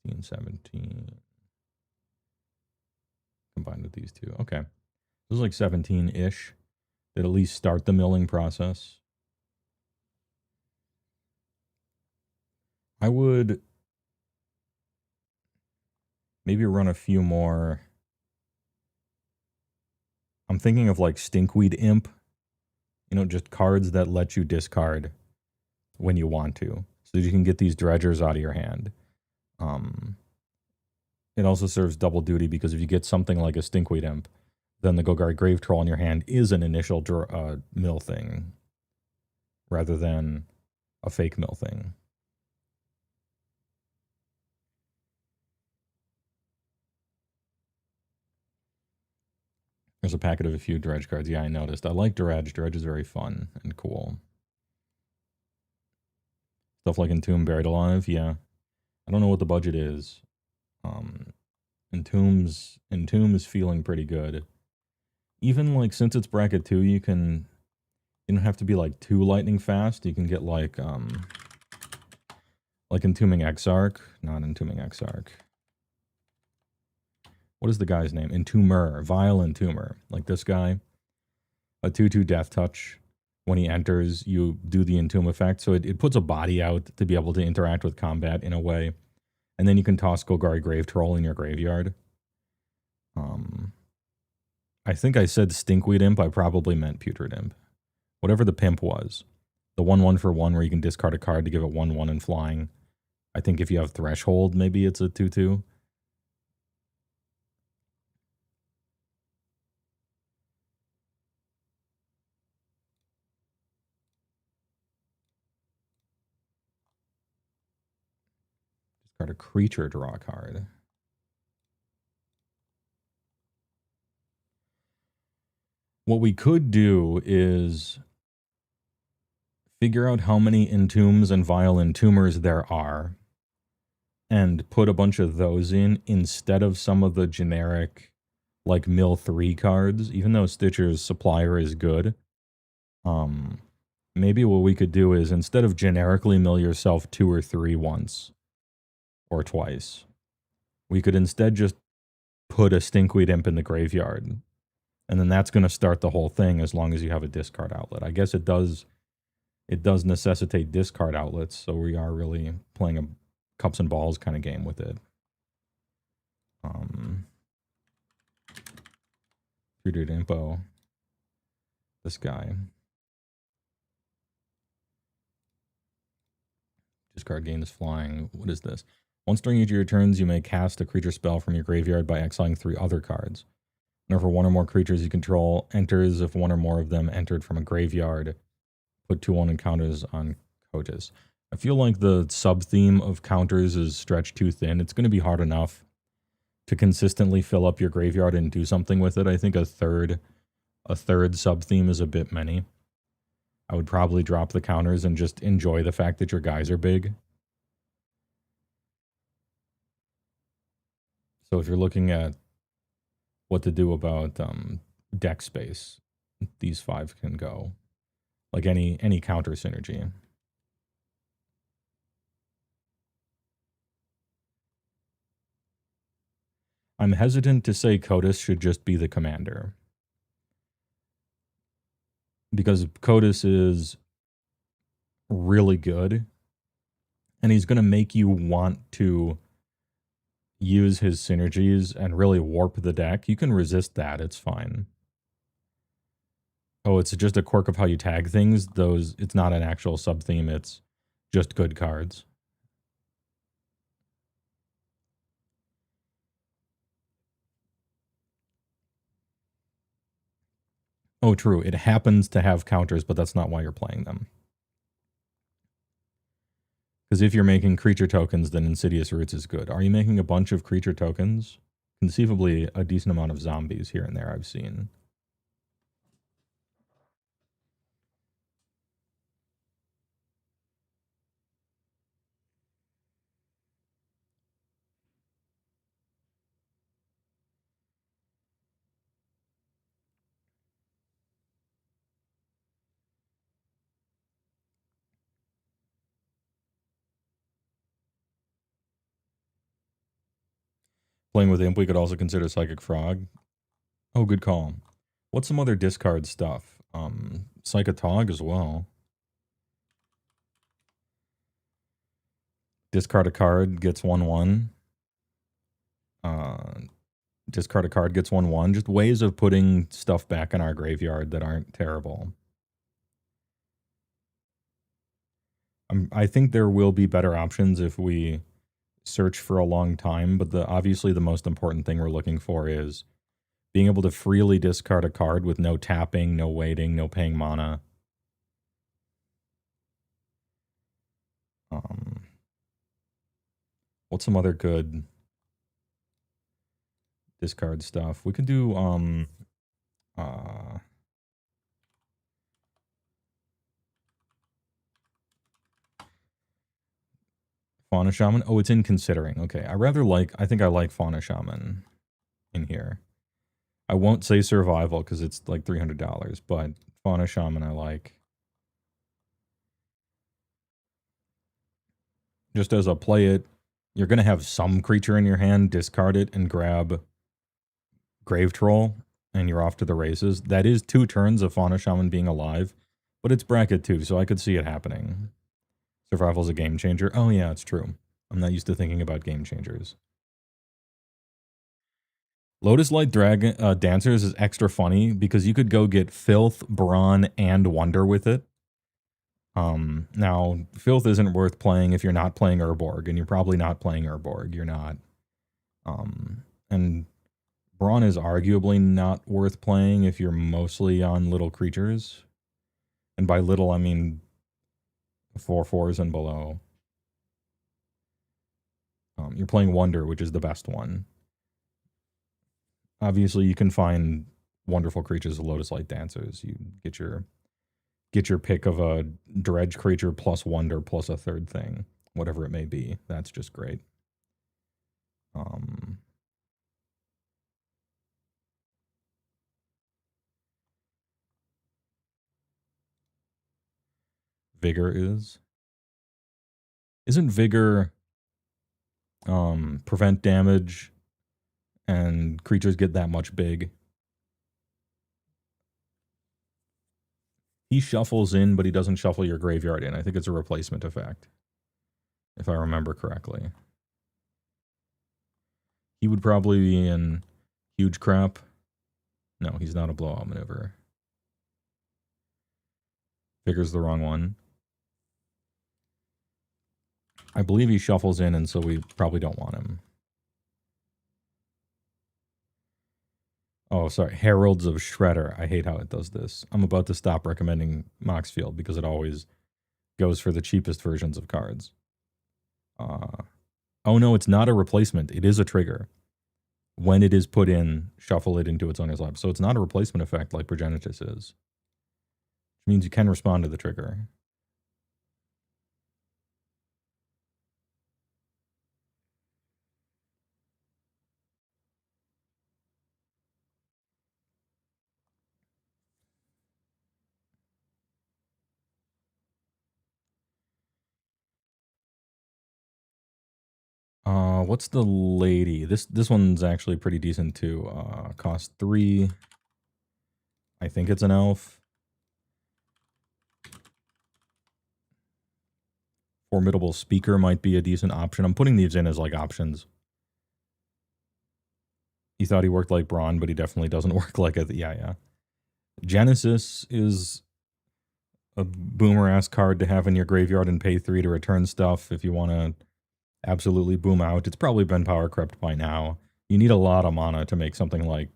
16, 17. Combined with these two. Okay. This is like 17-ish. That at least start the milling process. I would maybe run a few more. I'm thinking of like Stinkweed Imp. You know, just cards that let you discard when you want to. So that you can get these dredgers out of your hand. It also serves double duty because if you get something like a Stinkweed Imp, then the Golgari Grave Troll in your hand is an initial mill thing rather than a fake mill thing. There's a packet of a few dredge cards. Yeah, I noticed. I like dredge. Dredge is very fun and cool. Stuff like Entomb, Buried Alive. Yeah. I don't know what the budget is. Entomb is feeling pretty good. Even like since it's bracket 2, you don't have to be like too lightning fast. You can get like Entombing Exarch, not Entombing Exarch. What is the guy's name? Entomber, Vile Entomber. Like this guy. A 2/2 Death Touch. When he enters, you do the Entomb effect. So it puts a body out to be able to interact with combat in a way. And then you can toss Golgari Grave Troll in your graveyard. I think I said Stinkweed Imp. I probably meant Putrid Imp. Whatever the pimp was. The 1/1 for 1 where you can discard a card to give it 1/1 and flying. I think if you have Threshold, maybe it's a 2/2. Discard a creature, draw a card. What we could do is figure out how many Entombs and Vile Entombers there are and put a bunch of those in instead of some of the generic like mill 3 cards, even though Stitcher's Supplier is good. Maybe what we could do is instead of generically mill yourself 2 or 3 once or twice, we could instead just put a Stinkweed Imp in the graveyard. And then that's going to start the whole thing as long as you have a discard outlet. I guess it does necessitate discard outlets, so we are really playing a cups and balls kind of game with it. Putrid Impo. This guy. Discard gains flying. What is this? Once during each of your turns, you may cast a creature spell from your graveyard by exiling 3 other cards. Whenever one or more creatures you control enters, if one or more of them entered from a graveyard, put 2/1 encounters on Cotis. I feel like the sub-theme of counters is stretched too thin. It's going to be hard enough to consistently fill up your graveyard and do something with it. I think a third sub-theme is a bit many. I would probably drop the counters and just enjoy the fact that your guys are big. So if you're looking at what to do about deck space, these 5 can go. Like any counter synergy. I'm hesitant to say Cotis should just be the commander. Because Cotis is really good. And he's going to make you want to use his synergies and really warp the deck. You can resist that. It's fine. Oh, it's just a quirk of how you tag things. It's not an actual sub-theme. It's just good cards. Oh, true. It happens to have counters, but that's not why you're playing them. Because if you're making creature tokens, then Insidious Roots is good. Are you making a bunch of creature tokens? Conceivably, a decent amount of zombies here and there I've seen. Playing with Imp, we could also consider Psychic Frog. Oh, good call. What's some other discard stuff? Psychotog as well. Discard a card, gets 1/1. Discard a card, gets 1/1. Just ways of putting stuff back in our graveyard that aren't terrible. I think there will be better options if we search for a long time, but obviously the most important thing we're looking for is being able to freely discard a card with no tapping, no waiting, no paying mana. What's some other good discard stuff? We could do Fauna Shaman. Oh, it's in considering. Okay, I think I like Fauna Shaman in here. I won't say Survival because it's like $300, but Fauna Shaman I like. Just as a play it, you're going to have some creature in your hand, discard it, and grab Grave Troll, and you're off to the races. That is 2 turns of Fauna Shaman being alive, but it's bracket 2, so I could see it happening. Survival's a game changer. Oh yeah, it's true. I'm not used to thinking about game changers. Lotus Light Dragon Dancers is extra funny because you could go get Filth, Brawn, and Wonder with it. Now, Filth isn't worth playing if you're not playing Urborg, and you're probably not playing Urborg. You're not. And Brawn is arguably not worth playing if you're mostly on little creatures. And by little, I mean 4/4s and below. You're playing Wonder, which is the best one. Obviously, you can find wonderful creatures of Lotus Light Dancers. You get your pick of a dredge creature plus Wonder plus a third thing, whatever it may be. That's just great. Vigor isn't Vigor prevent damage and creatures get that much big? He shuffles in, but he doesn't shuffle your graveyard in. I think it's a replacement effect, if I remember correctly. He would probably be in Huge Crap. No, he's not a blowout maneuver. Pickers the wrong one. I believe he shuffles in, and so we probably don't want him. Oh, sorry. Heralds of Shredder. I hate how it does this. I'm about to stop recommending Moxfield because it always goes for the cheapest versions of cards. Oh no, it's not a replacement. It is a trigger. When it is put in, shuffle it into its owner's lap. So it's not a replacement effect like Progenitus is. Which means you can respond to the trigger. What's the lady? This one's actually pretty decent too. Cost 3. I think it's an elf. Formidable Speaker might be a decent option. I'm putting these in as like options. He thought he worked like Braun, but he definitely doesn't work like a... Yeah. Genesis is a boomer-ass card to have in your graveyard and pay 3 to return stuff if you want to absolutely boom out. It's probably been power crept by now. You need a lot of mana to make something like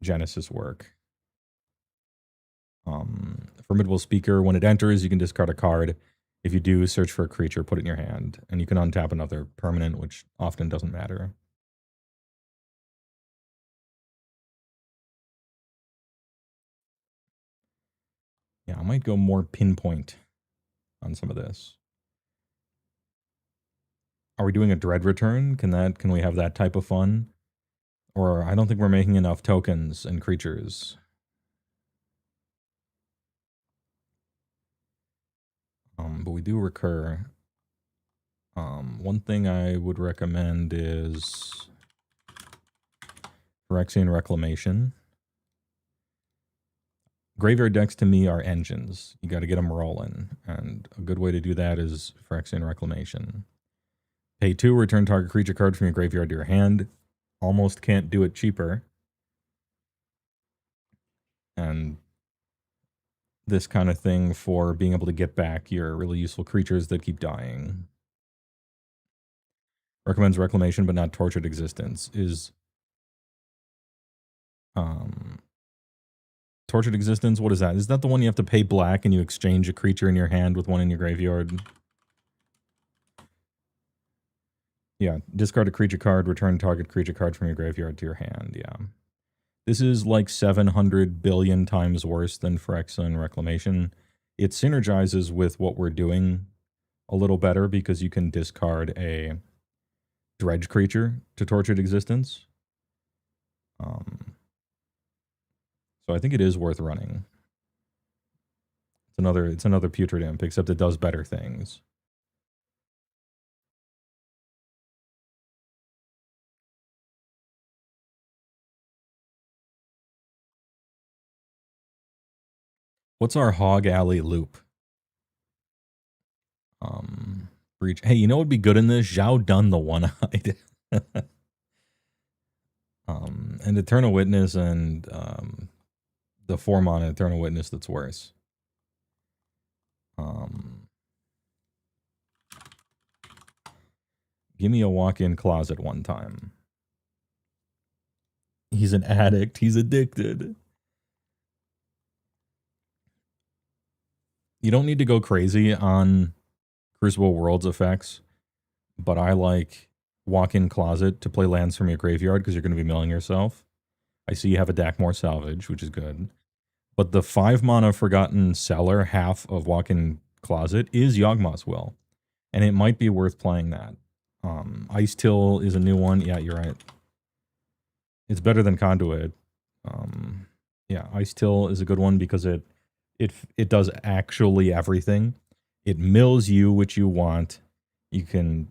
Genesis work. Formidable Speaker, when it enters, you can discard a card. If you do, search for a creature, put it in your hand, and you can untap another permanent, which often doesn't matter. Yeah, I might go more pinpoint on some of this. Are we doing a Dread return? Can we have that type of fun? Or I don't think we're making enough tokens and creatures. But we do recur. One thing I would recommend is Phyrexian Reclamation. Graveyard decks to me are engines. You got to get them rolling. And a good way to do that is Phyrexian Reclamation. Pay 2, return target creature card from your graveyard to your hand. Almost can't do it cheaper. And this kind of thing for being able to get back your really useful creatures that keep dying. Recommends Reclamation, but not Tortured Existence. Is Tortured Existence, what is that? Is that the one you have to pay black and you exchange a creature in your hand with one in your graveyard? Yeah, discard a creature card, return target creature card from your graveyard to your hand, yeah. This is like 700 billion times worse than Phyrexian Reclamation. It synergizes with what we're doing a little better because you can discard a dredge creature to Tortured Existence. So I think it is worth running. It's another Putrid Imp, except it does better things. What's our Hog Alley loop? Breach. Hey, you know what would be good in this? Zhao Dun the One-Eyed. And Eternal Witness and the 4-mana Eternal Witness that's worse. Give me a walk-in closet one time. He's an addict. He's addicted. You don't need to go crazy on Crucible Worlds effects, but I like walk-in closet to play lands from your graveyard because you're going to be milling yourself. I see you have a Dakmor Salvage, which is good. But the 5-mana Forgotten Cellar, half of walk-in closet, is Yawgmoth's Will. And it might be worth playing that. Ice Till is a new one. Yeah, you're right. It's better than Conduit. Yeah, Ice Till is a good one because it does actually everything. It mills you, which you want. You can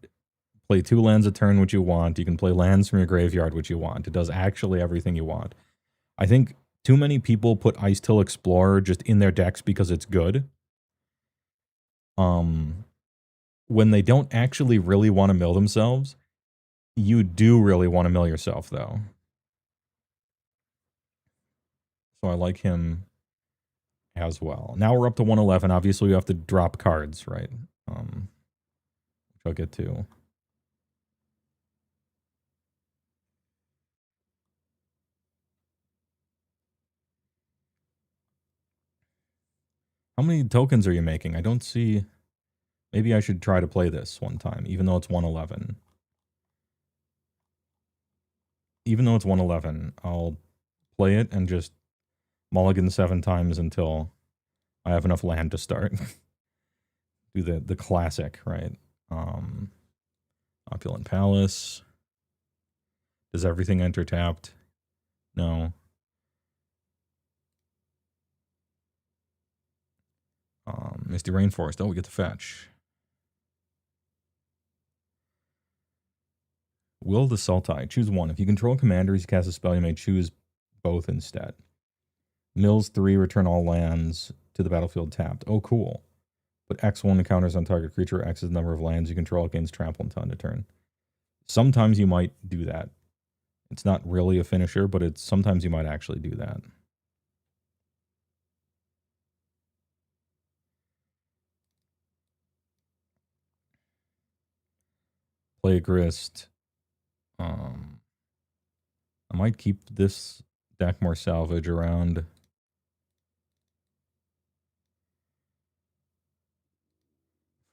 play 2 lands a turn, which you want. You can play lands from your graveyard, which you want. It does actually everything you want. I think too many people put Ice Till Explorer just in their decks because it's good. When they don't actually really want to mill themselves, you do really want to mill yourself, though. So I like him as well. Now we're up to 111. Obviously, we have to drop cards, right? Which I'll get to. How many tokens are you making? I don't see... Maybe I should try to play this one time, even though it's 111. Even though it's 111, I'll play it and just mulligan 7 times until I have enough land to start. Do the classic, right? Opulent Palace. Does everything enter tapped? No. Misty Rainforest. Oh, we get to fetch. Will the Sultai. Choose one. If you control commanders, you cast a spell, you may choose both instead. Mills 3, return all lands to the battlefield tapped. Oh, cool. Put X1 counters on target creature. X is the number of lands you control against trample until end of turn. Sometimes you might do that. It's not really a finisher, but it's sometimes you might actually do that. Plagueist. I might keep this deck more salvage around.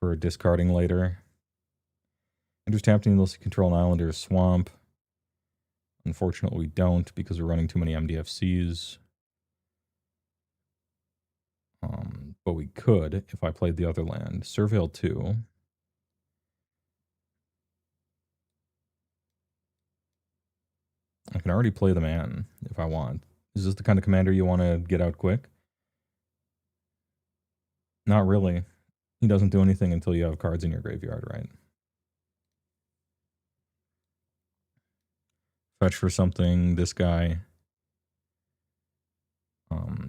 For discarding later. Enters tapped and you'll control an island or a swamp. Unfortunately, we don't because we're running too many MDFCs. But we could if I played the other land. Surveil 2. I can already play the man if I want. Is this the kind of commander you want to get out quick? Not really. He doesn't do anything until you have cards in your graveyard, right? Fetch for something, this guy.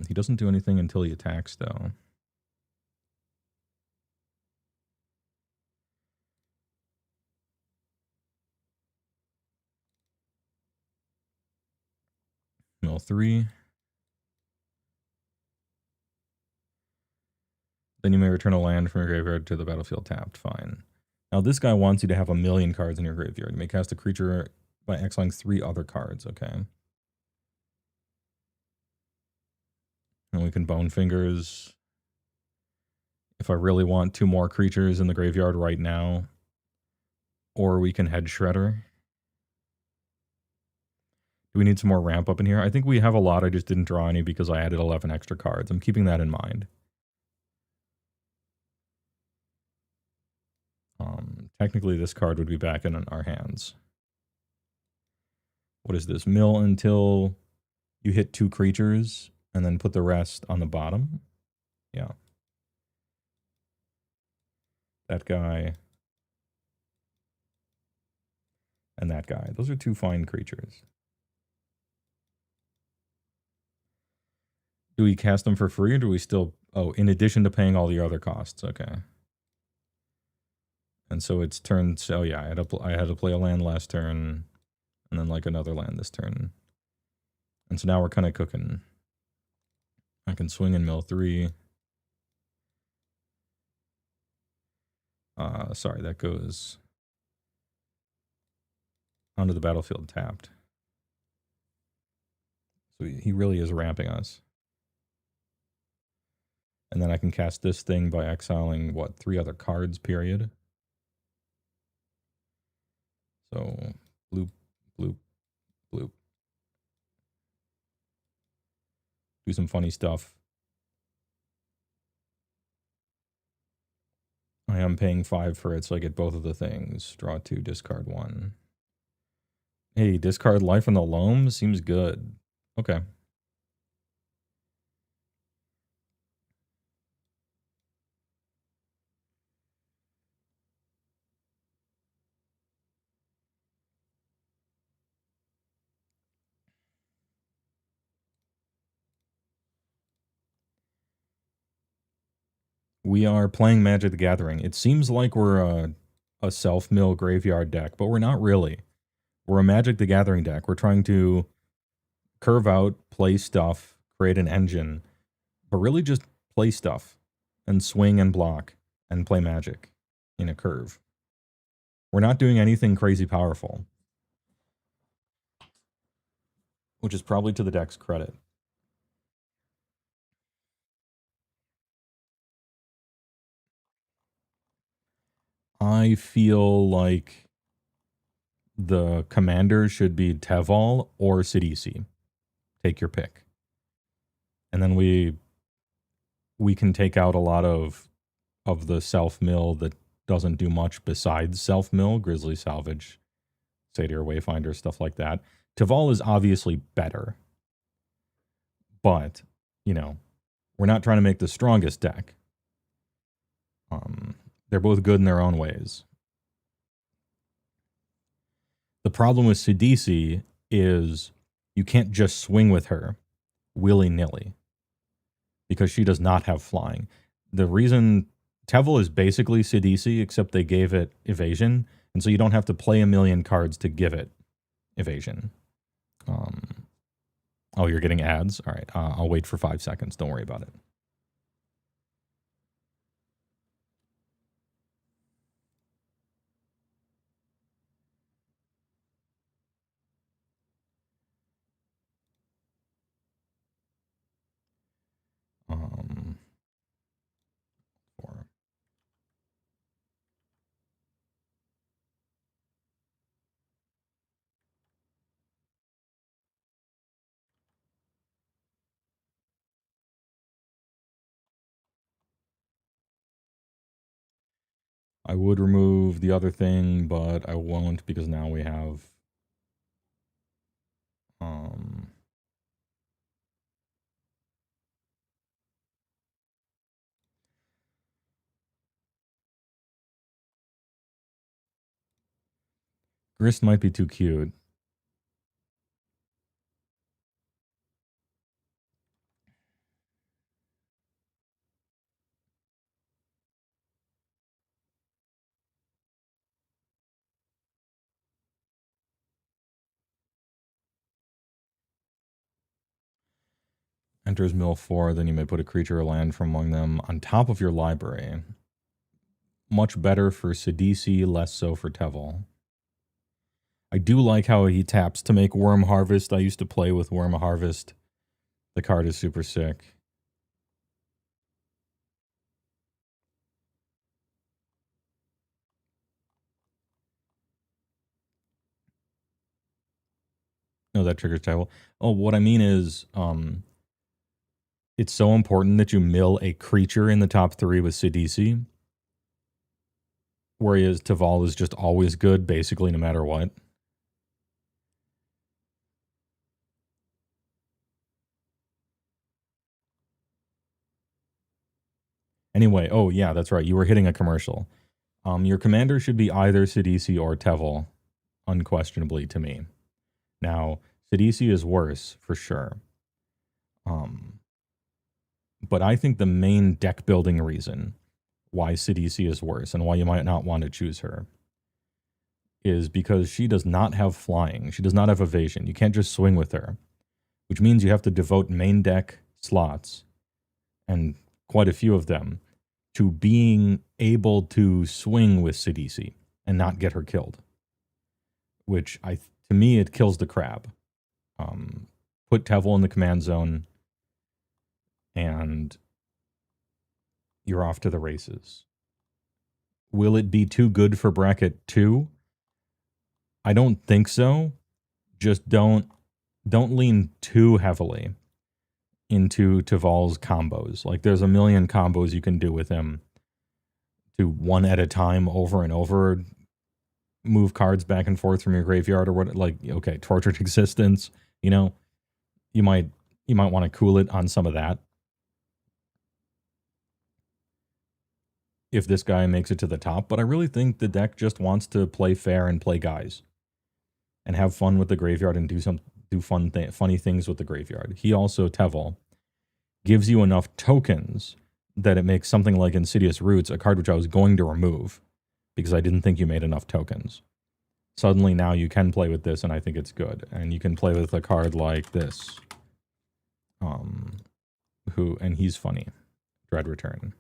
He doesn't do anything until he attacks, though. Mill 3. Then you may return a land from your graveyard to the battlefield tapped. Fine. Now this guy wants you to have 1,000,000 cards in your graveyard. You may cast a creature by exiling 3 other cards, okay? And we can Bone Fingers. If I really want 2 more creatures in the graveyard right now. Or we can Head Shredder. Do we need some more ramp up in here? I think we have a lot. I just didn't draw any because I added 11 extra cards. I'm keeping that in mind. Technically, this card would be back in our hands. What is this? Mill until you hit 2 creatures and then put the rest on the bottom. Yeah. That guy. And that guy. Those are 2 fine creatures. Do we cast them for free or do we still... Oh, in addition to paying all the other costs. Okay. And so it's turned... Oh yeah, I had to play a land last turn. And then like another land this turn. And so now we're kind of cooking. I can swing in Mill 3. Sorry, that goes onto the battlefield tapped. So he really is ramping us. And then I can cast this thing by exiling, what, 3 other cards, period. So, bloop, bloop, bloop. Do some funny stuff. I am paying 5 for it, so I get both of the things. Draw 2, discard 1. Hey, discard Life in the Loam? Seems good. Okay. We are playing Magic the Gathering. It seems like we're a self-mill graveyard deck, but we're not really. We're a Magic the Gathering deck. We're trying to curve out, play stuff, create an engine, But really just play stuff and swing and block and play magic in a curve. We're not doing anything crazy powerful, which is probably to the deck's credit. I feel like the commander should be Teval or Sidisi. Take your pick. And then we can take out a lot of the self-mill that doesn't do much besides self-mill, Grizzly Salvage, Satyr Wayfinder, stuff like that. Teval is obviously better. But, you know, we're not trying to make the strongest deck. They're both good in their own ways. The problem with Sidisi is you can't just swing with her willy-nilly because she does not have flying. The reason Tevel is basically Sidisi, except they gave it evasion, and so you don't have to play a million cards to give it evasion. Oh, you're getting ads? All right, I'll wait for 5 seconds. Don't worry about it. Four. I would remove the other thing, but I won't because now we have Grist might be too cute. Enters mill 4, then you may put a creature or land from among them on top of your library. Much better for Sidisi, less so for Tevel. I do like how he taps to make Worm Harvest. I used to play with Worm Harvest. The card is super sick. No, that triggers Tevel. Oh, what I mean is, it's so important that you mill a creature in the top 3 with Sidisi. Whereas Teval is just always good, basically, no matter what. Anyway, oh yeah, that's right. You were hitting a commercial. Your commander should be either Sidisi or Tevel, unquestionably to me. Now, Sidisi is worse, for sure. But I think the main deck building reason why Sidisi is worse and why you might not want to choose her is because she does not have flying. She does not have evasion. You can't just swing with her, which means you have to devote main deck slots, and quite a few of them, to being able to swing with Sidisi and not get her killed. Which, to me, it kills the crab. Put Tevel in the command zone, and you're off to the races. Will it be too good for bracket 2? I don't think so. Just don't lean too heavily into Teval's combos. Like, there's a million combos you can do with him to one at a time over and over. Move cards back and forth from your graveyard or what, like, okay, Tortured Existence, you know, you might want to cool it on some of that. If this guy makes it to the top, but I really think the deck just wants to play fair and play guys and have fun with the graveyard and do funny things with the graveyard. He also, Tevel, gives you enough tokens that it makes something like Insidious Roots, a card which I was going to remove because I didn't think you made enough tokens. Suddenly now you can play with this, and I think it's good. And you can play with a card like this. and he's funny. Dread Return.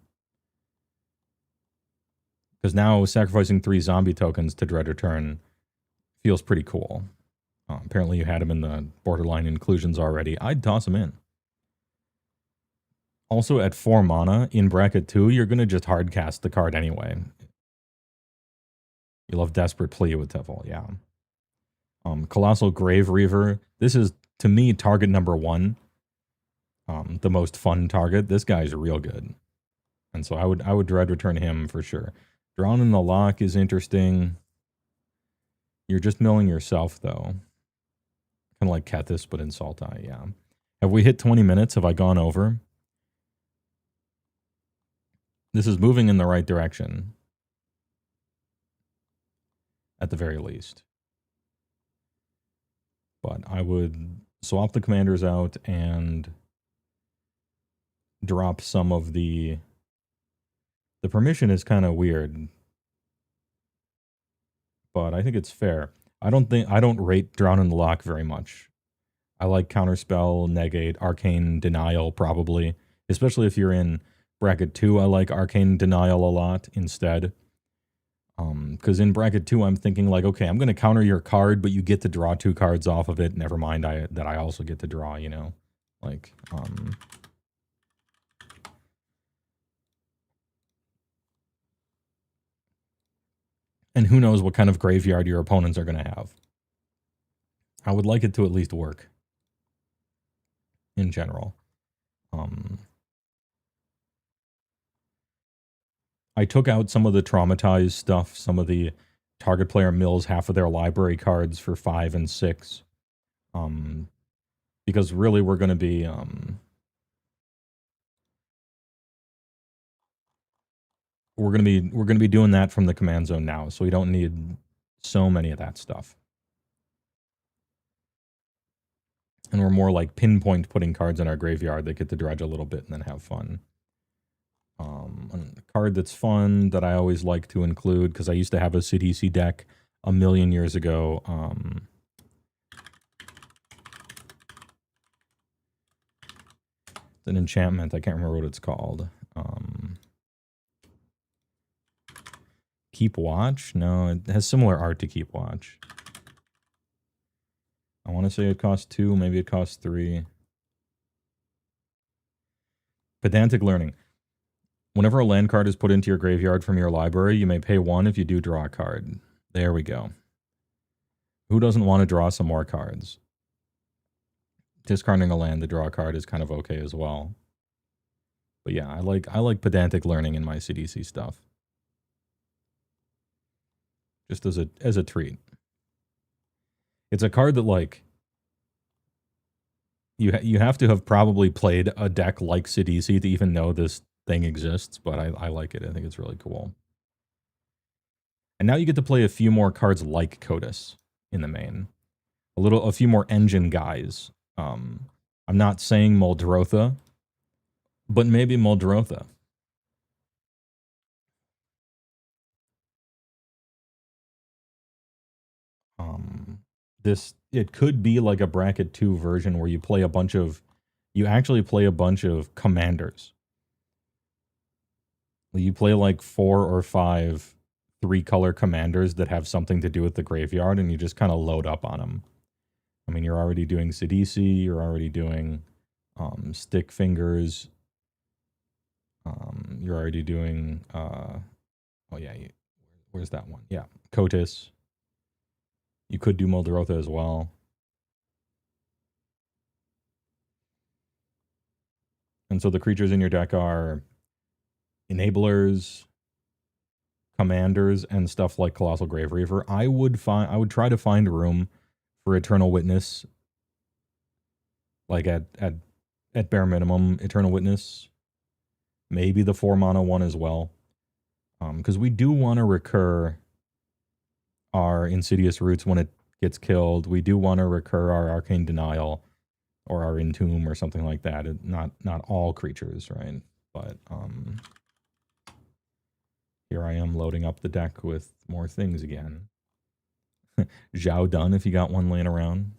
Because now sacrificing 3 zombie tokens to Dread Return feels pretty cool. Apparently you had him in the borderline inclusions already. I'd toss him in. Also at 4 mana, in bracket 2, you're going to just hardcast the card anyway. You'll have Desperate Plea with Tiffle, yeah. Colossal Grave Reaver. This is, to me, target number 1. The most fun target. This guy's real good. And so I would Dread Return him for sure. Drown in the Lock is interesting. You're just milling yourself, though. Kind of like Kethis, but in Sultai, yeah. Have we hit 20 minutes? Have I gone over? This is moving in the right direction. At the very least. But I would swap the commanders out and drop some of the... The permission is kind of weird. But I think it's fair. I don't rate Drown in the Lock very much. I like Counterspell, Negate, Arcane Denial probably. Especially if you're in bracket 2, I like Arcane Denial a lot instead. Because in bracket 2, I'm thinking like, okay, I'm going to counter your card, but you get to draw 2 cards off of it. Never mind that I also get to draw, you know? Like, and who knows what kind of graveyard your opponents are going to have. I would like it to at least work. In general. I took out some of the traumatized stuff, some of the target player mills half of their library cards for 5 and 6. Because really we're going to be we're going to be doing that from the command zone now, so we don't need so many of that stuff. And we're more like pinpoint putting cards in our graveyard that get to dredge a little bit and then have fun. A card that's fun that I always like to include, because I used to have a CDC deck a million years ago. It's an enchantment. I can't remember what it's called. Keep Watch? No, it has similar art to Keep Watch. I want to say it costs 2, maybe it costs 3. Pedantic Learning. Whenever a land card is put into your graveyard from your library, you may pay 1 if you do draw a card. There we go. Who doesn't want to draw some more cards? Discarding a land to draw a card is kind of okay as well. But yeah, I like Pedantic Learning in my CDC stuff. Just as a treat. It's a card that, like, you have to have probably played a deck like CDC to even know this thing exists, but I like it. I think it's really cool. And now you get to play a few more cards like Codas in the main. A few more engine guys. I'm not saying Muldrotha, but maybe Muldrotha. It could be like a bracket 2 version where you actually play a bunch of commanders. You play like 4 or 5 3-color commanders that have something to do with the graveyard, and you just kind of load up on them. I mean, you're already doing Sidisi, you're already doing Stick Fingers, you're already doing, where's that one? Yeah, Cotis. You could do Muldrotha as well. And so the creatures in your deck are enablers, commanders, and stuff like Colossal Grave Reaver. I would try to find room for Eternal Witness. Like at bare minimum, Eternal Witness. Maybe the 4-mana one as well. Because we do want to recur our Insidious Roots when it gets killed. We do want to recur our Arcane Denial or our Entomb or something like that. Not all creatures, right? But here I am loading up the deck with more things again. Zhao Dun if you got one laying around.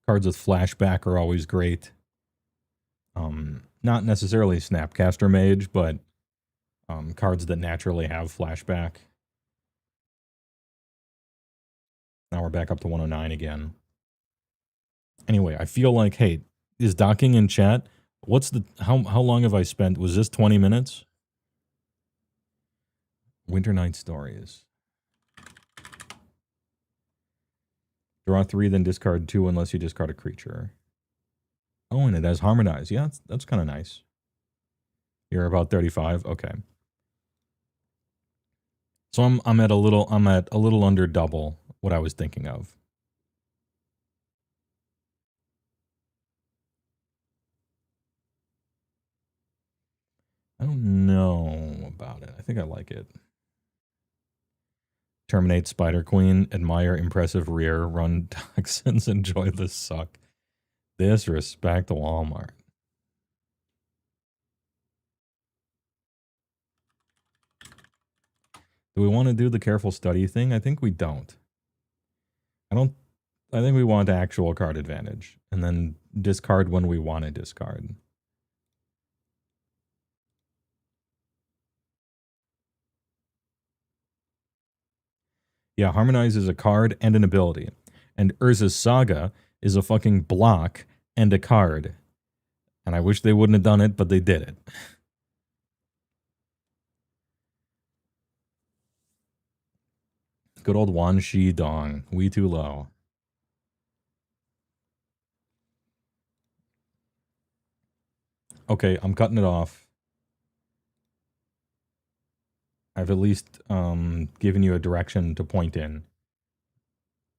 Cards with flashback are always great. Not necessarily Snapcaster Mage, but cards that naturally have flashback. Now we're back up to 109 again. Anyway, I feel like, hey, is docking in chat? What's the how long have I spent? Was this 20 minutes? Winter Night Stories. Draw 3, then discard 2 unless you discard a creature. Oh, and it has Harmonize. Yeah, that's kind of nice. You're about 35. Okay. So I'm at a little under double what I was thinking of. I don't know about it. I think I like it. Terminate Spider Queen. Admire impressive rear. Run toxins. Enjoy the suck. Disrespect Walmart. Do we want to do the careful study thing? I think we don't. I think we want actual card advantage. And then discard when we want to discard. Yeah, Harmonize is a card and an ability. And Urza's Saga is a fucking block and a card. And I wish they wouldn't have done it, but they did it. Good old Wan Shi Dong. We too low. Okay, I'm cutting it off. I've at least given you a direction to point in.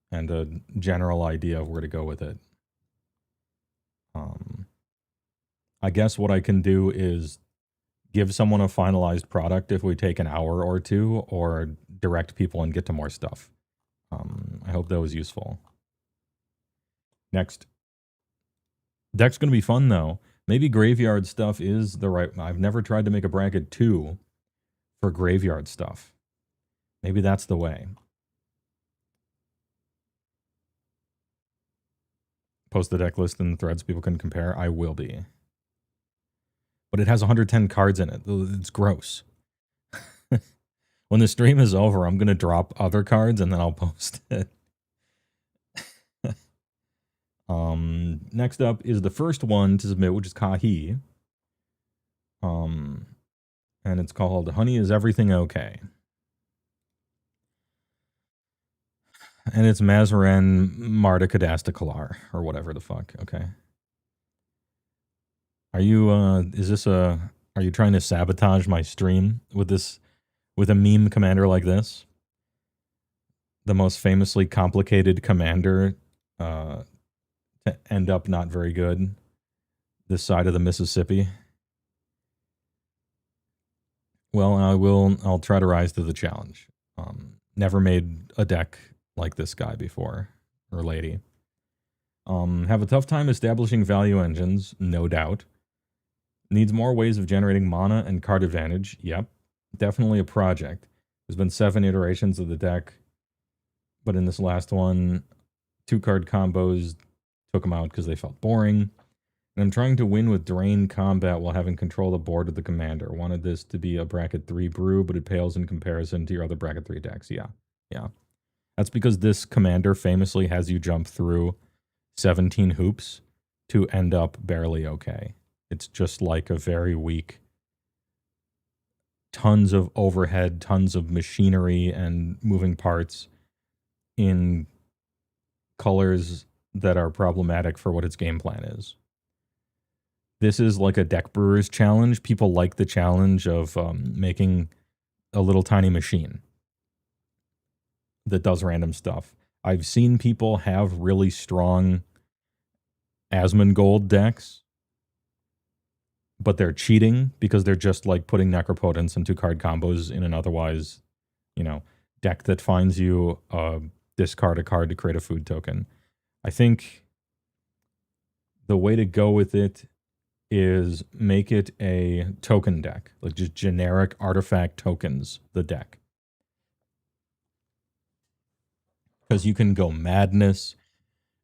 And a general idea of where to go with it. I guess what I can do is give someone a finalized product if we take an hour or two, or direct people and get to more stuff. I hope that was useful. Next. Deck's going to be fun, though. Maybe graveyard stuff is the right... I've never tried to make a bracket 2 for graveyard stuff. Maybe that's the way. Post the deck list in the threads people can compare. I will be. But it has 110 cards in it. It's gross. When the stream is over, I'm going to drop other cards and then I'll post it. Next up is the first one to submit, which is Kahi. And it's called Honey, Is Everything Okay? And it's Mazarin Marta Cadasta Kalar, or whatever the fuck, okay. Are you, are you trying to sabotage my stream with a meme commander like this? The most famously complicated commander to end up not very good this side of the Mississippi. Well, I'll try to rise to the challenge. Never made a deck like this guy before, or lady. Have a tough time establishing value engines, no doubt. Needs more ways of generating mana and card advantage. Yep. Definitely a project. There's been 7 iterations of the deck, but in this last one, 2 card combos took them out because they felt boring. And I'm trying to win with Drain Combat while having control of the board of the commander. Wanted this to be a bracket 3 brew, but it pales in comparison to your other bracket 3 decks. Yeah. That's because this commander famously has you jump through 17 hoops to end up barely okay. It's just like a very weak, tons of overhead, tons of machinery and moving parts in colors that are problematic for what its game plan is. This is like a deck brewer's challenge. People like the challenge of making a little tiny machine that does random stuff. I've seen people have really strong Asmongold decks, but they're cheating because they're just like putting Necropotence and 2 card combos in an otherwise, deck that finds you discard a card to create a food token. I think the way to go with it is make it a token deck, like just generic artifact tokens, the deck. Because you can go Madness,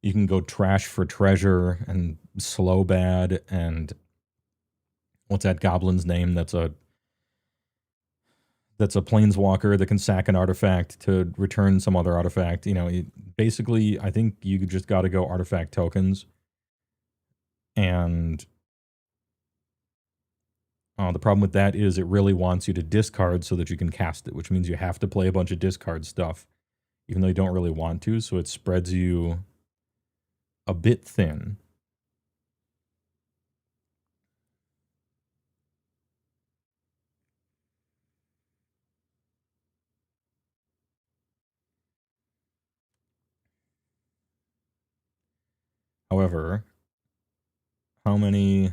You can go trash for treasure and slow bad and what's that goblin's name? That's a planeswalker that can sack an artifact to return some other artifact. You know, basically, I think you just got to go artifact tokens. And the problem with that is it really wants you to discard so that you can cast it, which means you have to play a bunch of discard stuff, even though you don't really want to. So it spreads you a bit thin. However, how many...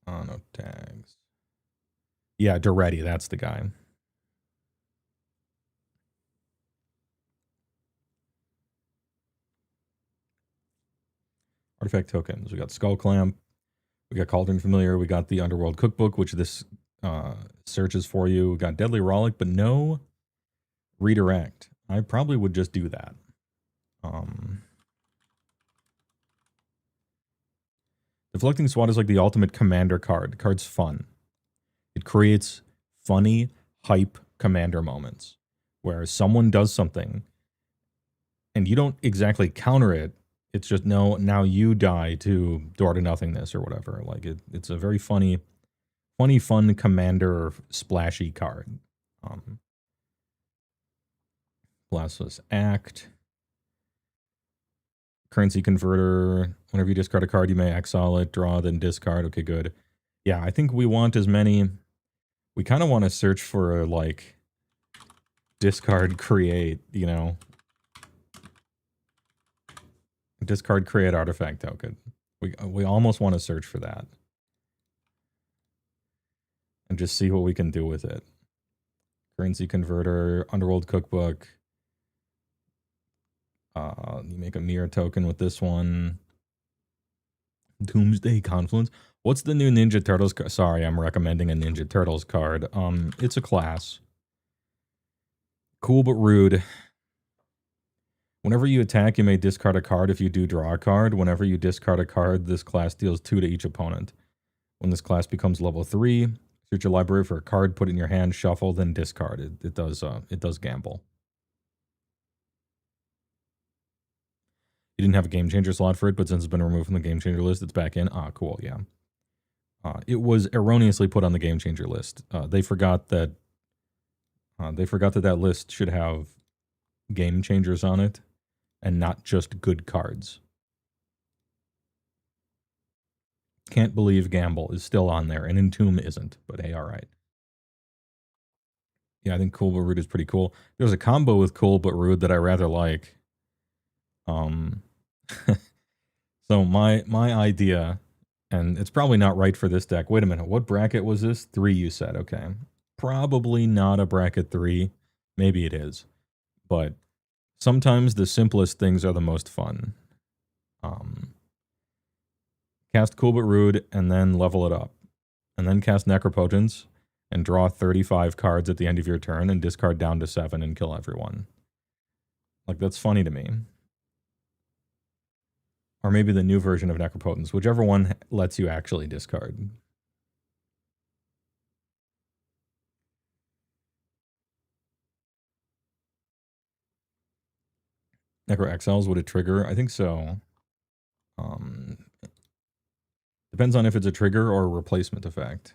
Oh, no tags. Yeah, Duretti, that's the guy. Artifact tokens. We got Skull Clamp. We got Cauldron Familiar. We got the Underworld Cookbook, which this searches for you. We got Deadly Rollick, but no redirect. I probably would just do that. Deflecting Swat is like the ultimate commander card. The card's fun. It creates funny, hype commander moments where someone does something and you don't exactly counter it. It's just, no, now you die to door to nothingness or whatever. Like it's a very funny, fun commander splashy card. Blasphemous Act. Currency Converter. Whenever you discard a card, you may exile it, draw, then discard. Okay, good. Yeah, I think we want as many... We kind of want to search for, like, discard, create, you know. Discard, create artifact token. We almost want to search for that. And just see what we can do with it. Currency Converter, Underworld Cookbook. You make a mirror token with this one. Doomsday Confluence. What's the new Ninja Turtles card? Sorry, I'm recommending a Ninja Turtles card. It's a class. Cool but rude. Whenever you attack, you may discard a card. If you do, draw a card. Whenever you discard a card, this class deals 2 to each opponent. When this class becomes level 3, search your library for a card, put it in your hand, shuffle, then discard it. It does gamble. You didn't have a game changer slot for it, but since it's been removed from the game changer list, it's back in. Ah, cool, yeah. It was erroneously put on the game changer list. They forgot that that list should have game changers on it and not just good cards. Can't believe Gamble is still on there and Entomb isn't, but hey, all right. Yeah, I think Cool but Rude is pretty cool. There's a combo with Cool but Rude that I rather like. So my idea, and it's probably not right for this deck. Wait a minute, what bracket was this? 3 you said, okay. Probably not a bracket 3. Maybe it is. But sometimes the simplest things are the most fun. Cast Cool but Rude and then level it up. And then cast Necropotence and draw 35 cards at the end of your turn and discard down to 7 and kill everyone. Like, that's funny to me. Or maybe the new version of Necropotence, whichever one lets you actually discard. Necro Exiles, would it trigger? I think so. Depends on if it's a trigger or a replacement effect.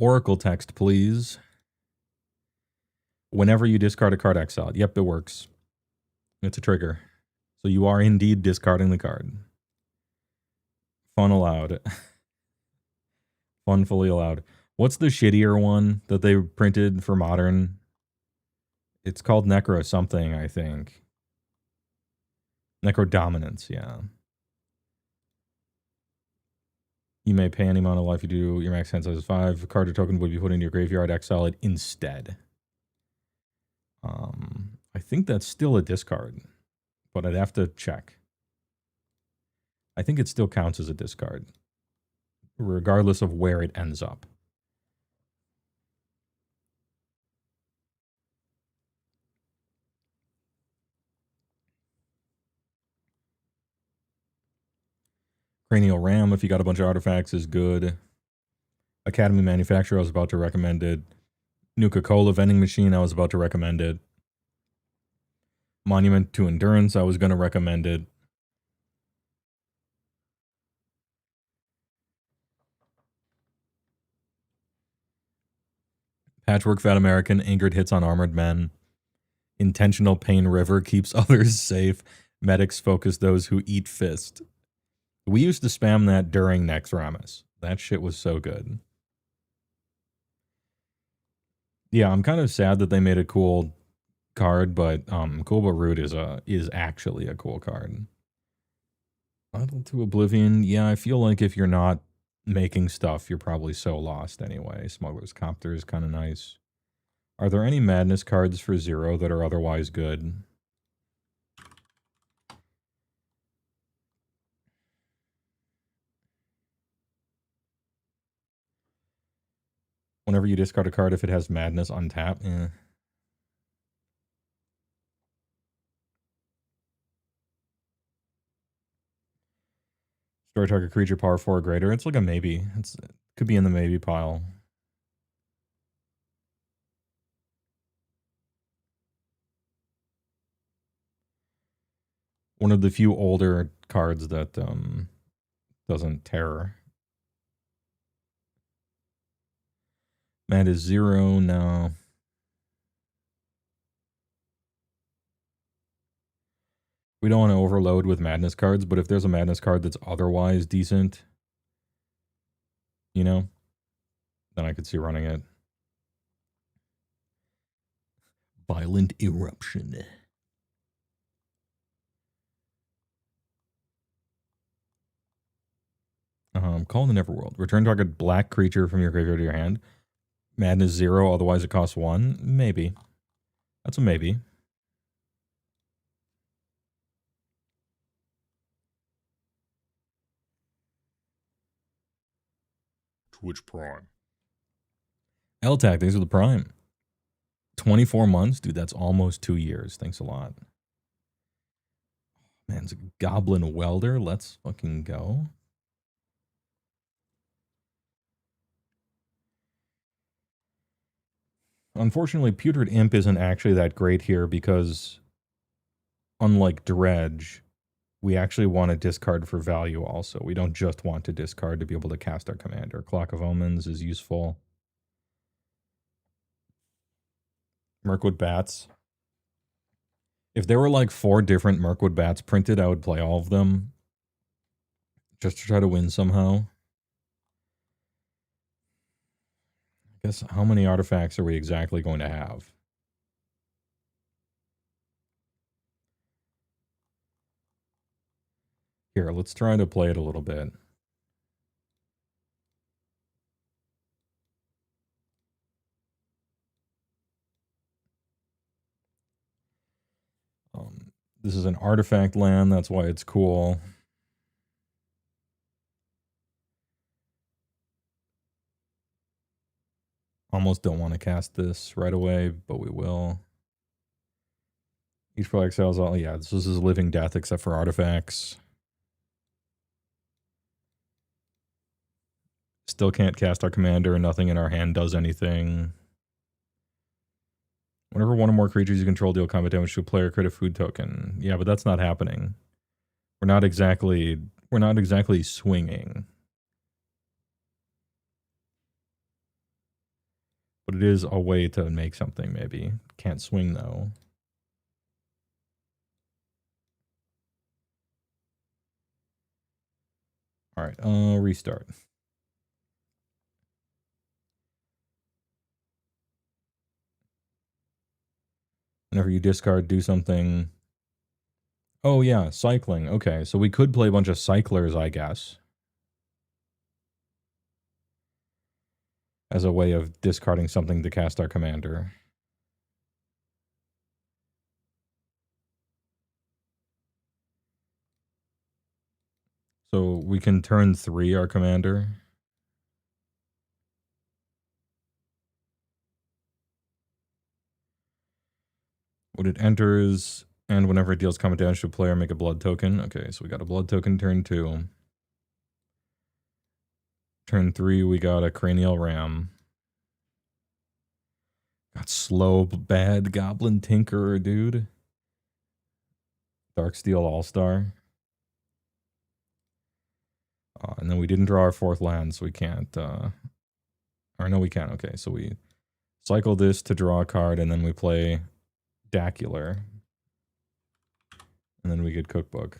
Oracle text, please. Whenever you discard a card, exiled. Yep, it works. It's a trigger. So you are indeed discarding the card. Fun allowed. Fun fully allowed. What's the shittier one that they printed for Modern? It's called Necro something, I think. Necro Dominance, yeah. You may pay any amount of life you do. Your max hand size is 5. A card or token would be put in your graveyard. Exile it instead. I think that's still a discard, but I'd have to check. I think it still counts as a discard, regardless of where it ends up. Cranial Ram, if you got a bunch of artifacts, is good. Academy Manufacturer, I was about to recommend it. Nuka-Cola Vending Machine, I was about to recommend it. Monument to Endurance, I was going to recommend it. Patchwork Fat American, Angered Hits on Armored Men. Intentional Pain River, keeps others safe. Medics focus those who eat fist. We used to spam that during Nexramas. That shit was so good. Yeah, I'm kind of sad that they made a cool card, but Cool But Rude is actually a cool card. Idle to Oblivion, yeah, I feel like if you're not making stuff, you're probably so lost anyway. Smuggler's Copter is kind of nice. Are there any Madness cards for 0 that are otherwise good? Whenever you discard a card, if it has Madness untap, Destroy target creature power 4 or greater. It's like a maybe. It could be in the maybe pile. One of the few older cards that doesn't terror. Mad is 0 now. We don't want to overload with Madness cards, but if there's a Madness card that's otherwise decent, you know, then I could see running it. Violent Eruption. Call the Neverworld. Return target black creature from your graveyard to your hand. Madness 0, otherwise it costs 1. Maybe. That's a maybe. Twitch Prime. LTAC, thanks for the Prime. 24 months? Dude, that's almost 2 years. Thanks a lot. Man, it's a Goblin Welder. Let's fucking go. Unfortunately, Putrid Imp isn't actually that great here because, unlike Dredge, we actually want to discard for value also. We don't just want to discard to be able to cast our commander. Clock of Omens is useful. Mirkwood Bats. If there were like 4 different Mirkwood Bats printed, I would play all of them. Just to try to win somehow. I guess how many artifacts are we exactly going to have? Here, let's try to play it a little bit. This is an artifact land, that's why it's cool. Almost don't want to cast this right away, but we will. Each player exiles all. Yeah, this is living death except for artifacts. Still can't cast our commander. Nothing in our hand does anything. Whenever one or more creatures you control deal combat damage to a player, create a food token. Yeah, but that's not happening. We're not exactly swinging. But it is a way to make something, maybe. Can't swing, though. Alright, restart. Whenever you discard, do something. Oh, yeah, cycling. Okay, so we could play a bunch of cyclers, I guess. As a way of discarding something to cast our commander. So we can turn 3 our commander. When it enters, and whenever it deals combat damage to a player, make a blood token. Okay, so we got a blood token turn 2. Turn 3, we got a cranial ram. Got slow, bad goblin tinkerer, dude. Darksteel All-Star. And then we didn't draw our 4th land, so we can't... or no, we can. Okay, so we cycle this to draw a card, and then we play Dacular. And then we get Cookbook.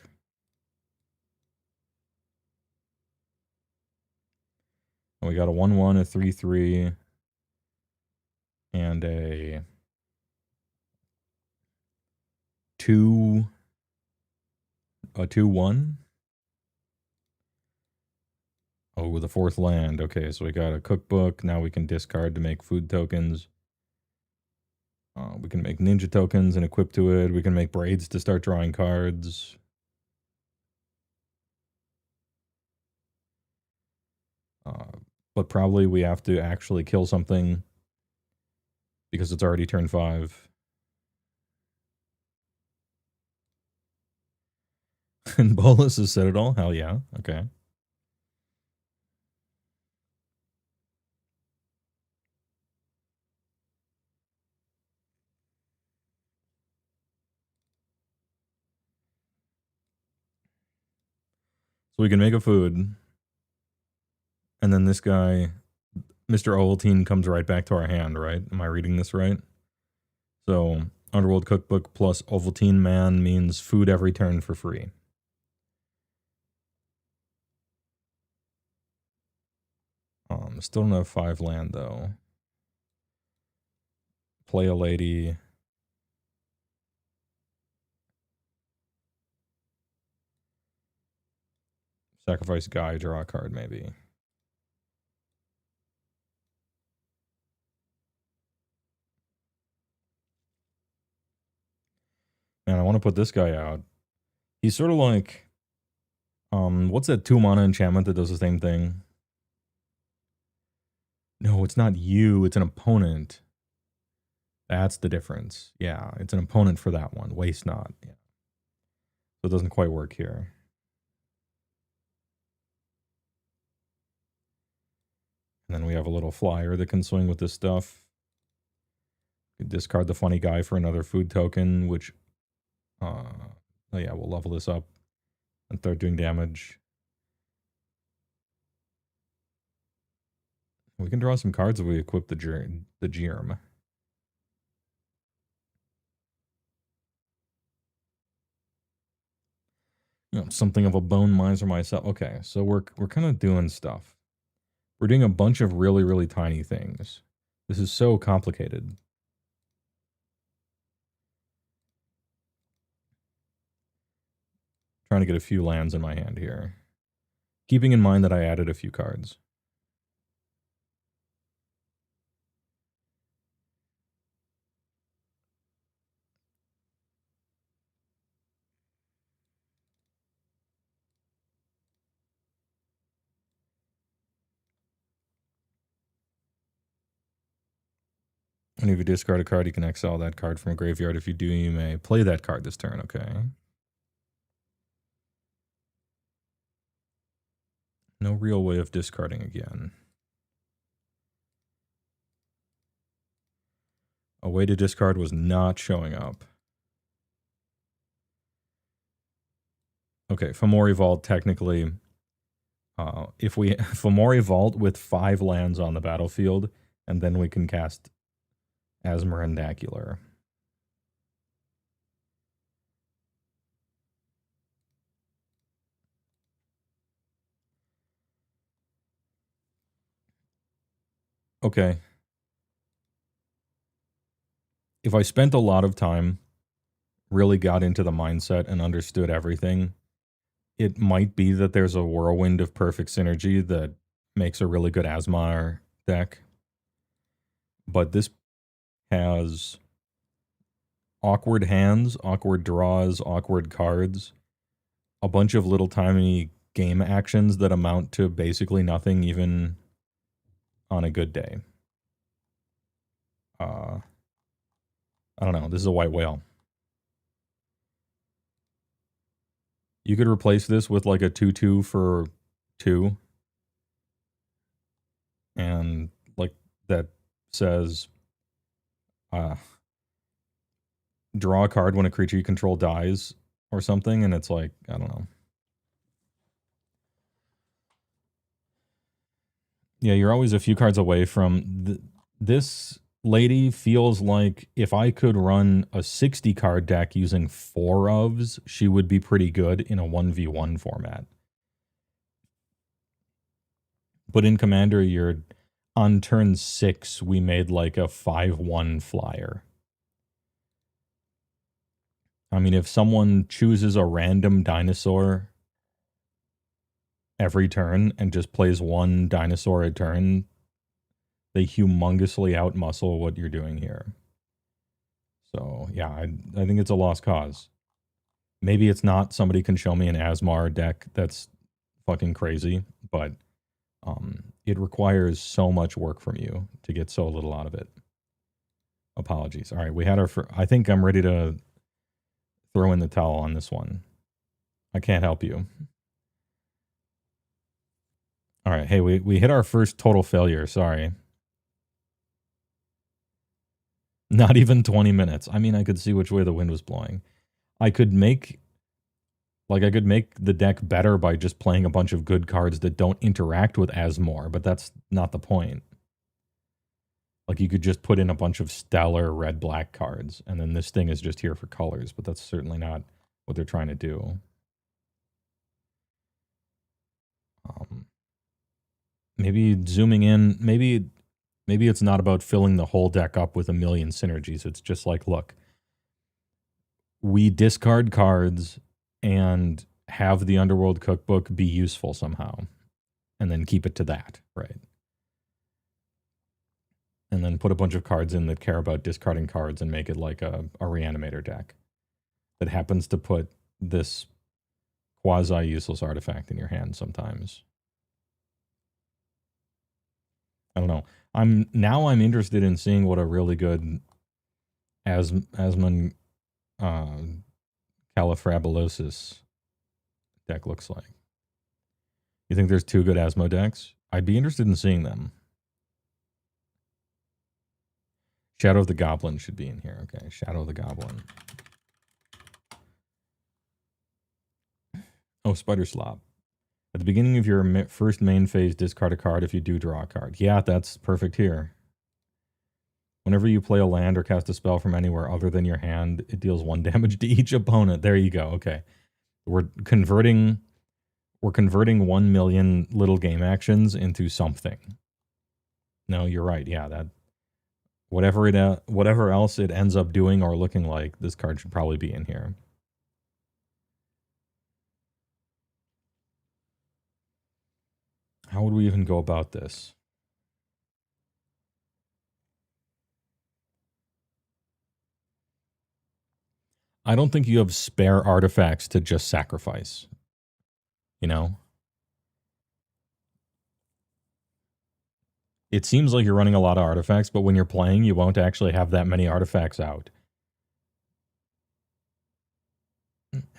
And we got a 1/1, a 3/3, and a 2... a 2/1. Oh, the 4th land. Okay, so we got a Cookbook. Now we can discard to make food tokens. We can make ninja tokens and equip to it. We can make braids to start drawing cards. But probably we have to actually kill something because it's already turn 5. And Bolus has said it all? Hell yeah. Okay. So we can make a food. And then this guy, Mr. Ovaltine, comes right back to our hand, right? Am I reading this right? So Underworld Cookbook plus Ovaltine Man means food every turn for free. Still don't have 5 land though. Play a lady. Sacrifice guy, draw a card maybe. Man, I want to put this guy out. He's sort of like, what's that 2 mana enchantment that does the same thing? No, it's not you, it's an opponent. That's the difference. Yeah, it's an opponent for that one. Waste not. Yeah. So it doesn't quite work here. And then we have a little flyer that can swing with this stuff. We can discard the funny guy for another food token, which, oh yeah, we'll level this up and start doing damage. We can draw some cards if we equip the Germ. You know, something of a bone miser myself. Okay, so we're kind of doing stuff. We're doing a bunch of really, really tiny things. This is so complicated. Trying to get a few lands in my hand here. Keeping in mind that I added a few cards. And if you discard a card, you can exile that card from a graveyard. If you do, you may play that card this turn, okay? No real way of discarding again. A way to discard was not showing up. Okay, Fomori Vault technically... if we Fomori Vault with 5 lands on the battlefield, and then we can cast Asmer and Dacular. Okay. If I spent a lot of time, really got into the mindset and understood everything, it might be that there's a whirlwind of perfect synergy that makes a really good Asmar deck. But this has awkward hands, awkward draws, awkward cards, a bunch of little tiny game actions that amount to basically nothing even on a good day. I don't know. This is a white whale. You could replace this with like a 2/2 for 2. And like that says draw a card when a creature you control dies or something, and it's like, I don't know. Yeah, you're always a few cards away from this lady feels like if I could run a 60 card deck using 4 ofs, she would be pretty good in a 1v1 format. But in Commander, you're on turn 6, we made like a 5/1 flyer. I mean, if someone chooses a random dinosaur every turn and just plays one dinosaur a turn, they humongously outmuscle what you're doing here. So, yeah, I think it's a lost cause. Maybe it's not. Somebody can show me an Asmar deck that's fucking crazy, but it requires so much work from you to get so little out of it. Apologies. All right, we had our... I think I'm ready to throw in the towel on this one. I can't help you. All right, hey, we hit our first total failure. Sorry. Not even 20 minutes. I mean, I could see which way the wind was blowing. I could make the deck better by just playing a bunch of good cards that don't interact with Asmore, but that's not the point. Like, you could just put in a bunch of stellar red-black cards, and then this thing is just here for colors, but that's certainly not what they're trying to do. Maybe zooming in, maybe it's not about filling the whole deck up with a million synergies. It's just like, look, we discard cards and have the Underworld Cookbook be useful somehow, and then keep it to that, right? And then put a bunch of cards in that care about discarding cards and make it like a Reanimator deck that happens to put this quasi-useless artifact in your hand sometimes. I don't know. I'm interested in seeing what a really good Asmon Califrabulosis deck looks like. You think there's 2 good Asmo decks? I'd be interested in seeing them. Shadow of the Goblin should be in here. Okay, Shadow of the Goblin. Oh, Spider Slop. At the beginning of your first main phase, discard a card if you do draw a card. Yeah, that's perfect here. Whenever you play a land or cast a spell from anywhere other than your hand, it deals 1 damage to each opponent. There you go. Okay. We're converting 1 million little game actions into something. No, you're right. Yeah, that whatever else it ends up doing or looking like, this card should probably be in here. How would we even go about this? I don't think you have spare artifacts to just sacrifice. You know? It seems like you're running a lot of artifacts, but when you're playing, you won't actually have that many artifacts out.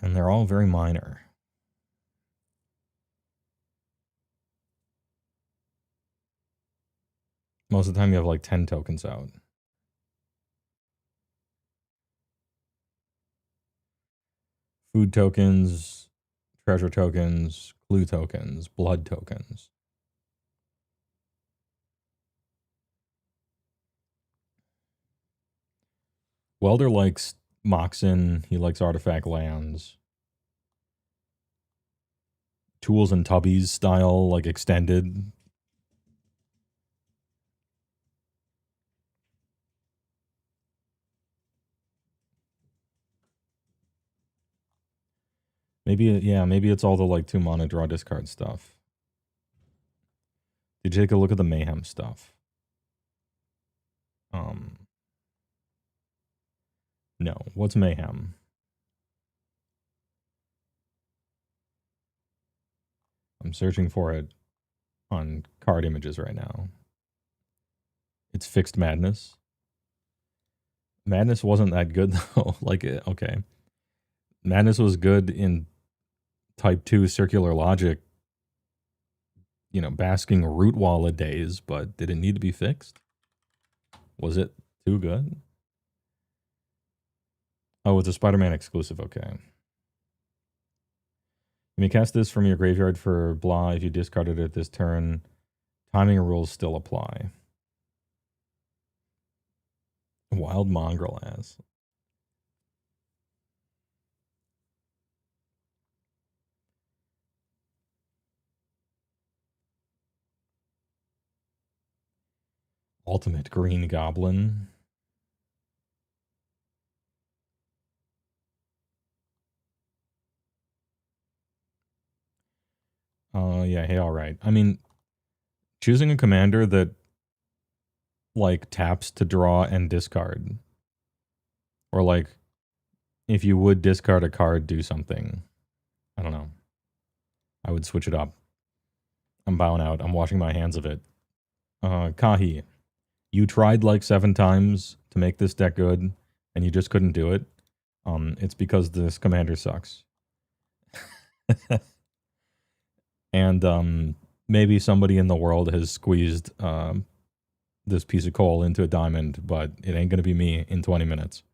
And they're all very minor. Most of the time you have like 10 tokens out. Food tokens, treasure tokens, clue tokens, blood tokens. Welder likes Moxen. He likes artifact lands. Tools and Tubbies style, like extended. Maybe, yeah, maybe it's all the like 2 mana draw discard stuff. Did you take a look at the Mayhem stuff? No. What's Mayhem? I'm searching for it on card images right now. It's Fixed Madness. Madness wasn't that good though. Like, okay. Madness was good in Type 2 circular logic, you know, basking root wallet days, but did it need to be fixed? Was it too good? Oh, it's a Spider-Man exclusive, okay. You may cast this from your graveyard for blah if you discarded it this turn. Timing rules still apply. Wild mongrel ass. Ultimate Green Goblin. Yeah, hey, all right. I mean, choosing a commander that like taps to draw and discard, or like if you would discard a card, do something. I don't know. I would switch it up. I'm bowing out. I'm washing my hands of it. Kahi, you tried like 7 times to make this deck good, and you just couldn't do it. It's because this commander sucks. And maybe somebody in the world has squeezed this piece of coal into a diamond, but it ain't gonna be me in 20 minutes.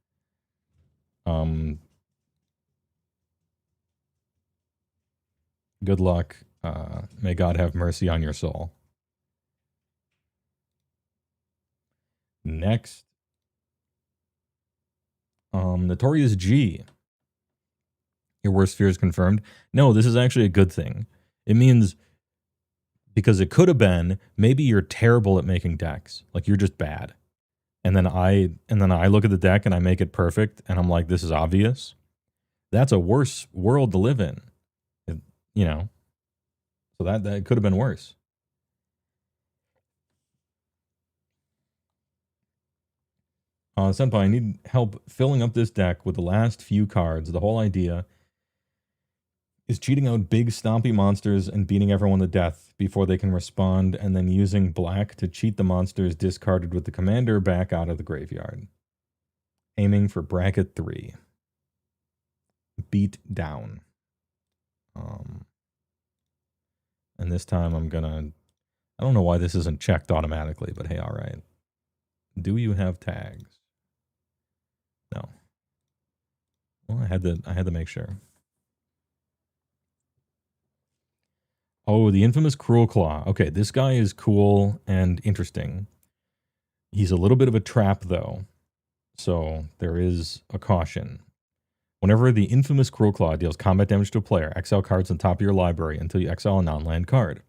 Good luck. May God have mercy on your soul. Next. Notorious G. Your worst fear is confirmed. No, this is actually a good thing. It means, because it could have been, maybe you're terrible at making decks. Like, you're just bad. And then I look at the deck and I make it perfect, and I'm like, this is obvious. That's a worse world to live in. You know. So that could have been worse. Senpai, I need help filling up this deck with the last few cards. The whole idea is cheating out big stompy monsters and beating everyone to death before they can respond, and then using black to cheat the monsters discarded with the commander back out of the graveyard. Aiming for bracket 3. Beat down. And this time I'm gonna... I don't know why this isn't checked automatically, but hey, alright. Do you have tags? No. Well, I had to make sure. Oh, the infamous Cruel Claw. Okay, this guy is cool and interesting. He's a little bit of a trap, though. So there is a caution. Whenever the infamous Cruel Claw deals combat damage to a player, exile cards on top of your library until you exile a non-land card.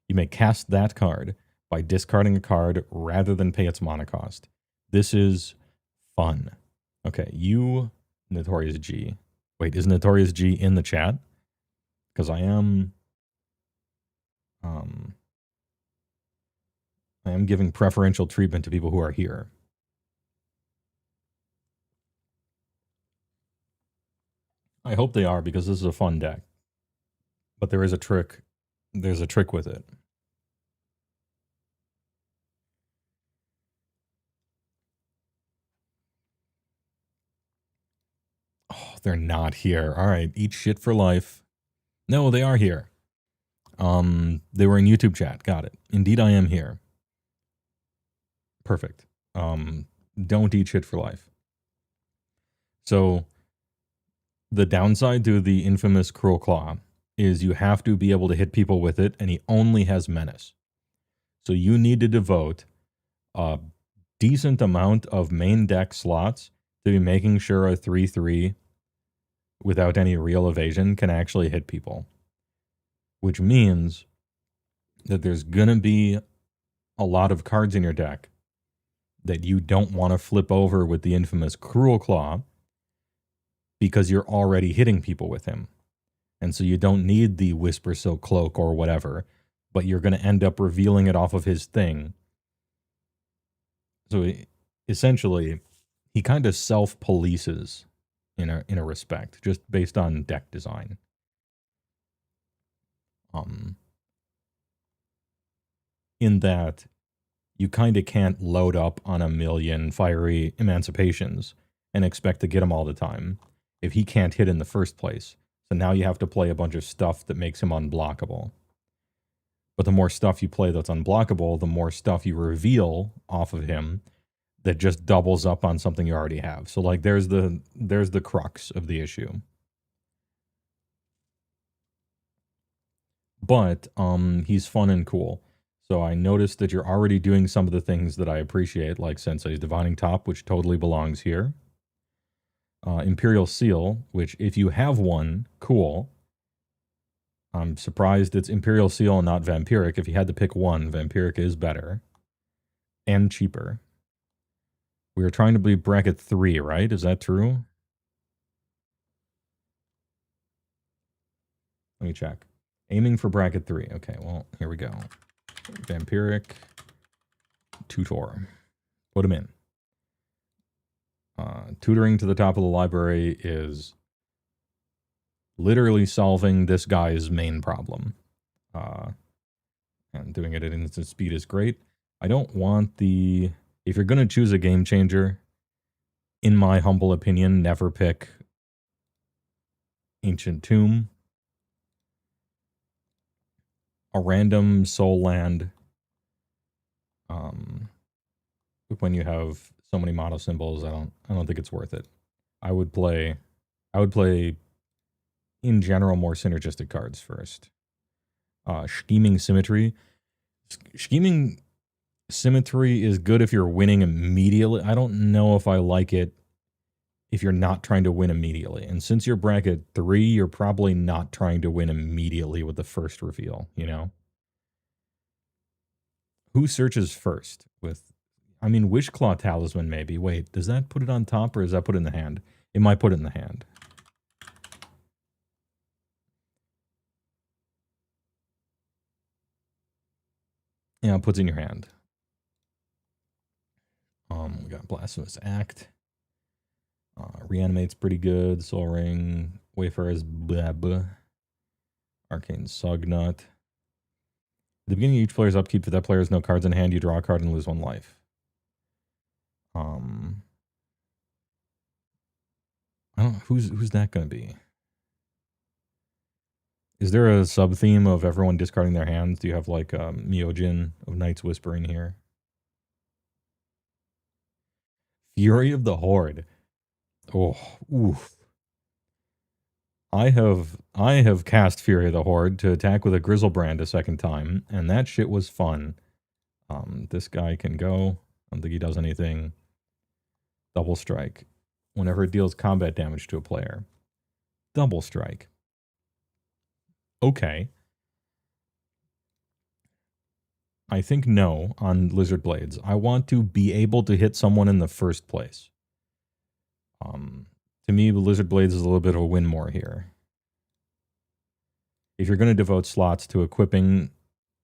You may cast that card by discarding a card rather than pay its mana cost. This is fun. Okay, you, Notorious G. Wait, is Notorious G in the chat? Because I am giving preferential treatment to people who are here. I hope they are, because this is a fun deck. But there is a trick. There's a trick with it. Oh, they're not here. All right, eat shit for life. No, they are here. They were in YouTube chat. Got it. Indeed, I am here. Perfect. Don't eat shit for life. So, the downside to the infamous Cruel Claw is you have to be able to hit people with it, and he only has Menace. So you need to devote a decent amount of main deck slots to be making sure a 3/3 without any real evasion can actually hit people. Which means that there's gonna be a lot of cards in your deck that you don't want to flip over with the infamous Cruel Claw because you're already hitting people with him. And so you don't need the Whisper Silk Cloak or whatever, but you're going to end up revealing it off of his thing. So essentially, he kind of self-polices in a respect, just based on deck design. In that you kind of can't load up on a million fiery emancipations and expect to get them all the time if he can't hit in the first place. So now you have to play a bunch of stuff that makes him unblockable. But the more stuff you play that's unblockable, the more stuff you reveal off of him that just doubles up on something you already have. So like there's the crux of the issue. But he's fun and cool. So I noticed that you're already doing some of the things that I appreciate, like Sensei's Divining Top, which totally belongs here. Imperial Seal, which if you have one, cool. I'm surprised it's Imperial Seal and not Vampiric. If you had to pick one, Vampiric is better. And cheaper. We were trying to be bracket 3, right? Is that true? Let me check. Aiming for bracket 3. Okay, well, here we go. Vampiric. Tutor. Put him in. Tutoring to the top of the library is literally solving this guy's main problem. And doing it at instant speed is great. I don't want the... If you're going to choose a game changer, in my humble opinion, never pick Ancient Tomb. A random soul land. When you have so many mono symbols, I don't think it's worth it. I would play in general more synergistic cards first. Scheming Symmetry. Scheming Symmetry is good if you're winning immediately. I don't know if I like it if you're not trying to win immediately. And since you're bracket 3, you're probably not trying to win immediately with the first reveal, you know? Who searches first with... I mean, Wishclaw Talisman maybe. Wait, does that put it on top or does that put it in the hand? It might put it in the hand. Yeah, it puts it in your hand. We got Blasphemous Act. Reanimate's pretty good. Soul Ring. Wayfarer's Blab. Arcane Sugnut. At the beginning of each player's upkeep, if that player has no cards in hand, you draw a card and lose 1 life. I don't know, who's that going to be? Is there a sub-theme of everyone discarding their hands? Do you have like Myojin of Night's Whispering here? Fury of the Horde. Oh, oof. I have cast Fury of the Horde to attack with a Grizzlebrand a second time, and that shit was fun. This guy can go. I don't think he does anything. Double Strike. Whenever it deals combat damage to a player. Double Strike. Okay. I think no on Lizard Blades. I want to be able to hit someone in the first place. To me, the Lizard Blades is a little bit of a win more here. If you're going to devote slots to equipping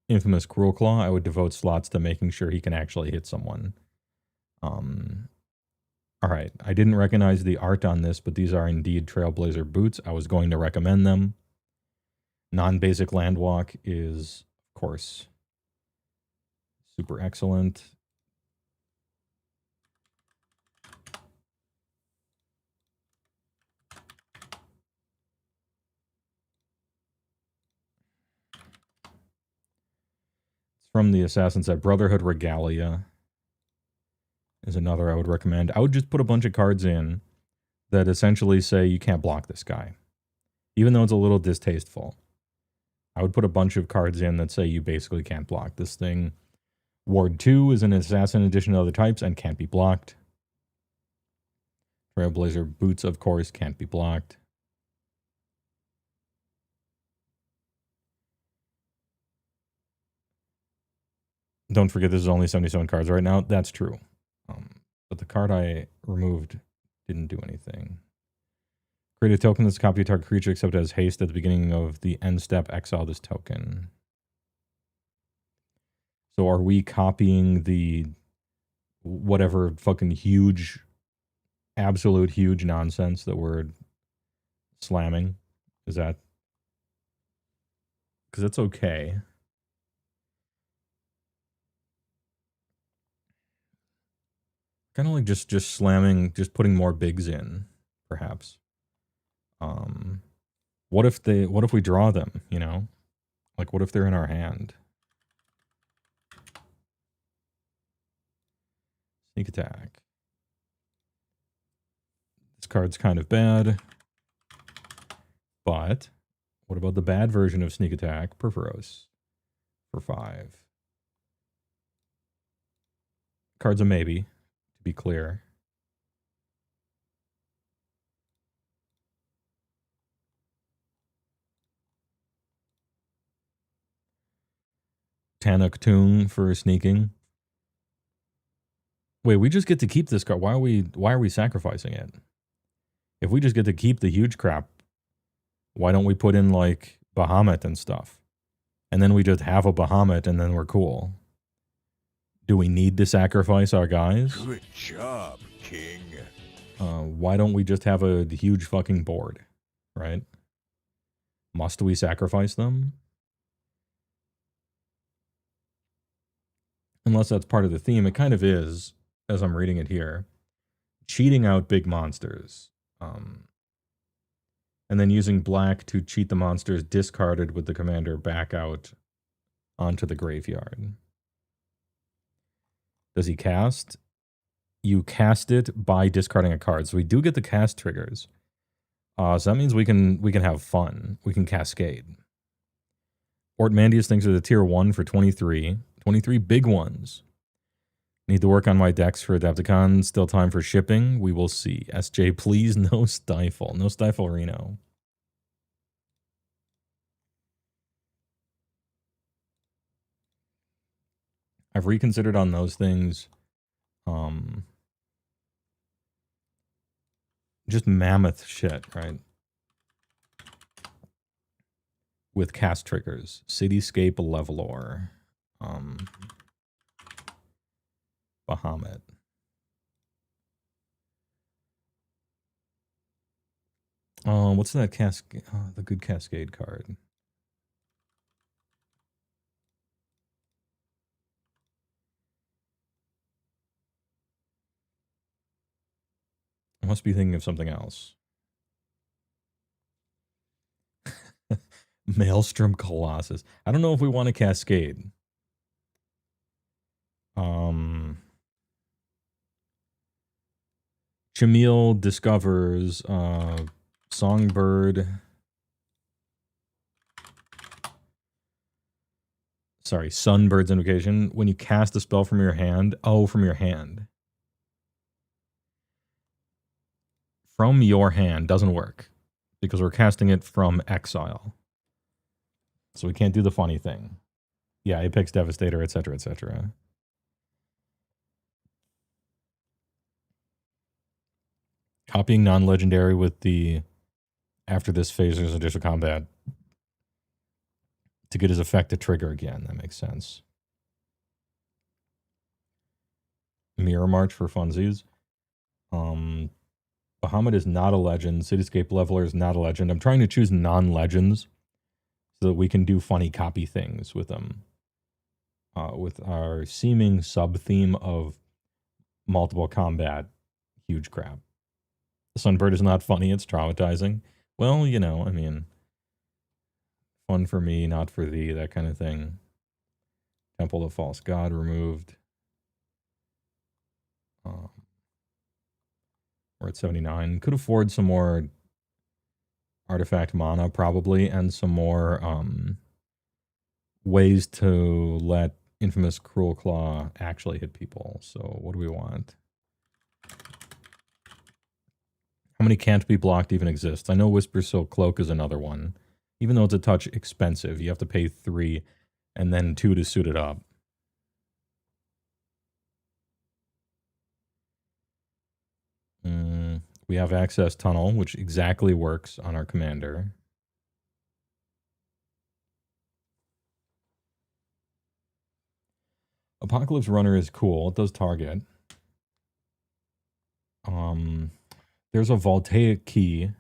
Infamous Cruel Claw, I would devote slots to making sure he can actually hit someone. Alright, I didn't recognize the art on this, but these are indeed Trailblazer boots. I was going to recommend them. Non-basic Landwalk is, of course, super excellent. It's from the Assassin's Set. Brotherhood Regalia is another I would recommend. I would just put a bunch of cards in that essentially say you can't block this guy. Even though it's a little distasteful. I would put a bunch of cards in that say you basically can't block this thing. Ward 2 is an assassin addition to other types and can't be blocked. Trailblazer boots, of course, can't be blocked. Don't forget this is only 77 cards right now. That's true. But the card I removed didn't do anything. Create a token that's a copy of target creature except as haste at the beginning of the end step. Exile this token. So are we copying the whatever fucking huge, absolute huge nonsense that we're slamming? Is that... because it's okay. Kind of like just slamming, just putting more bigs in, perhaps. What if we draw them, you know? Like, what if they're in our hand? Sneak attack. This card's kind of bad. But what about the bad version of sneak attack? Perforos for 5. Card's a maybe, to be clear. Tanuk Tung for sneaking. Wait, we just get to keep this card. Why are we sacrificing it? If we just get to keep the huge crap, why don't we put in like Bahamut and stuff? And then we just have a Bahamut and then we're cool. Do we need to sacrifice our guys? Good job, King. Why don't we just have a huge fucking board, right? Must we sacrifice them? Unless that's part of the theme. It kind of is, as I'm reading it here. Cheating out big monsters. And then using black to cheat the monsters discarded with the commander back out onto the graveyard. Does he cast? You cast it by discarding a card. So we do get the cast triggers. So that means we can have fun. We can cascade. Ortmandius thinks of the tier 1 for 23. 23 big ones. Need to work on my decks for Adepticon. Still time for shipping. We will see. SJ, please, no stifle. No stifle Reno. I've reconsidered on those things. Just mammoth shit, right? With cast triggers. Cityscape Levelor. Bahamut. What's that cascade? The good cascade card. I must be thinking of something else. Maelstrom Colossus. I don't know if we want to cascade. Chamil discovers Songbird. Sorry, Sunbird's Invocation. When you cast a spell from your hand. Oh, from your hand. From your hand doesn't work because we're casting it from exile. So we can't do the funny thing. Yeah, Apex Devastator, etc., etc. Copying non-legendary with the after this phase there's additional combat to get his effect to trigger again. That makes sense. Mirror March for funsies. Bahamut is not a legend. Cityscape Leveler is not a legend. I'm trying to choose non-legends so that we can do funny copy things with them. With our seeming sub-theme of multiple combat, huge crap. Sunbird is not funny, it's traumatizing. Well, you know, I mean, fun for me, not for thee, that kind of thing. Temple of False God removed. We're at 79. Could afford some more artifact mana, probably, and some more ways to let Infamous Cruel Claw actually hit people. So what do we want? How many can't be blocked even exist? I know Whisper Silk Cloak is another one. Even though it's a touch expensive, you have to pay 3 and then 2 to suit it up. We have Access Tunnel, which exactly works on our commander. Apocalypse Runner is cool. It does target. There's a Voltaic Key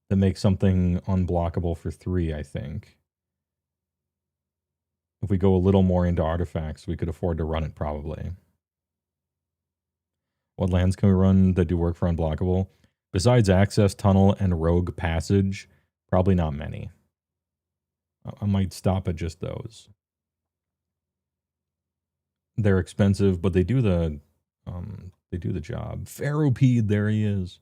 that makes something unblockable for 3, I think. If we go a little more into artifacts, we could afford to run it probably. What lands can we run that do work for unblockable? Besides Access Tunnel and Rogue Passage, probably not many. I might stop at just those. They're expensive, but they do the job. Pharopede, there he is.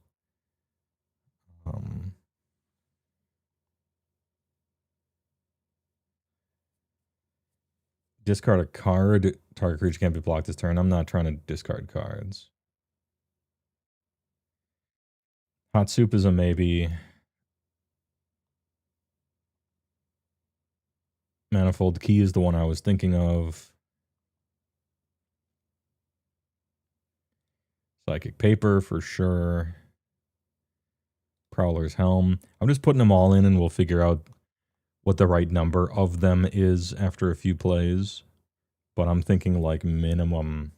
Discard a card. Target creature can't be blocked this turn. I'm not trying to discard cards. Hot Soup is a maybe. Manifold Key is the one I was thinking of. Psychic Paper for sure. Prowler's Helm. I'm just putting them all in and we'll figure out what the right number of them is after a few plays. But I'm thinking like minimum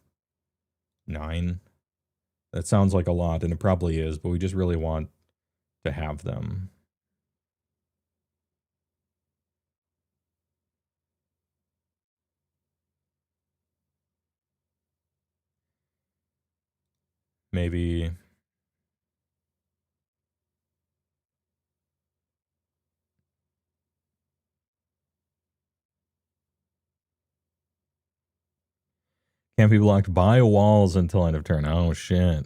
9. That sounds like a lot, and it probably is, but we just really want to have them. Maybe can't be blocked by walls until end of turn. Oh shit.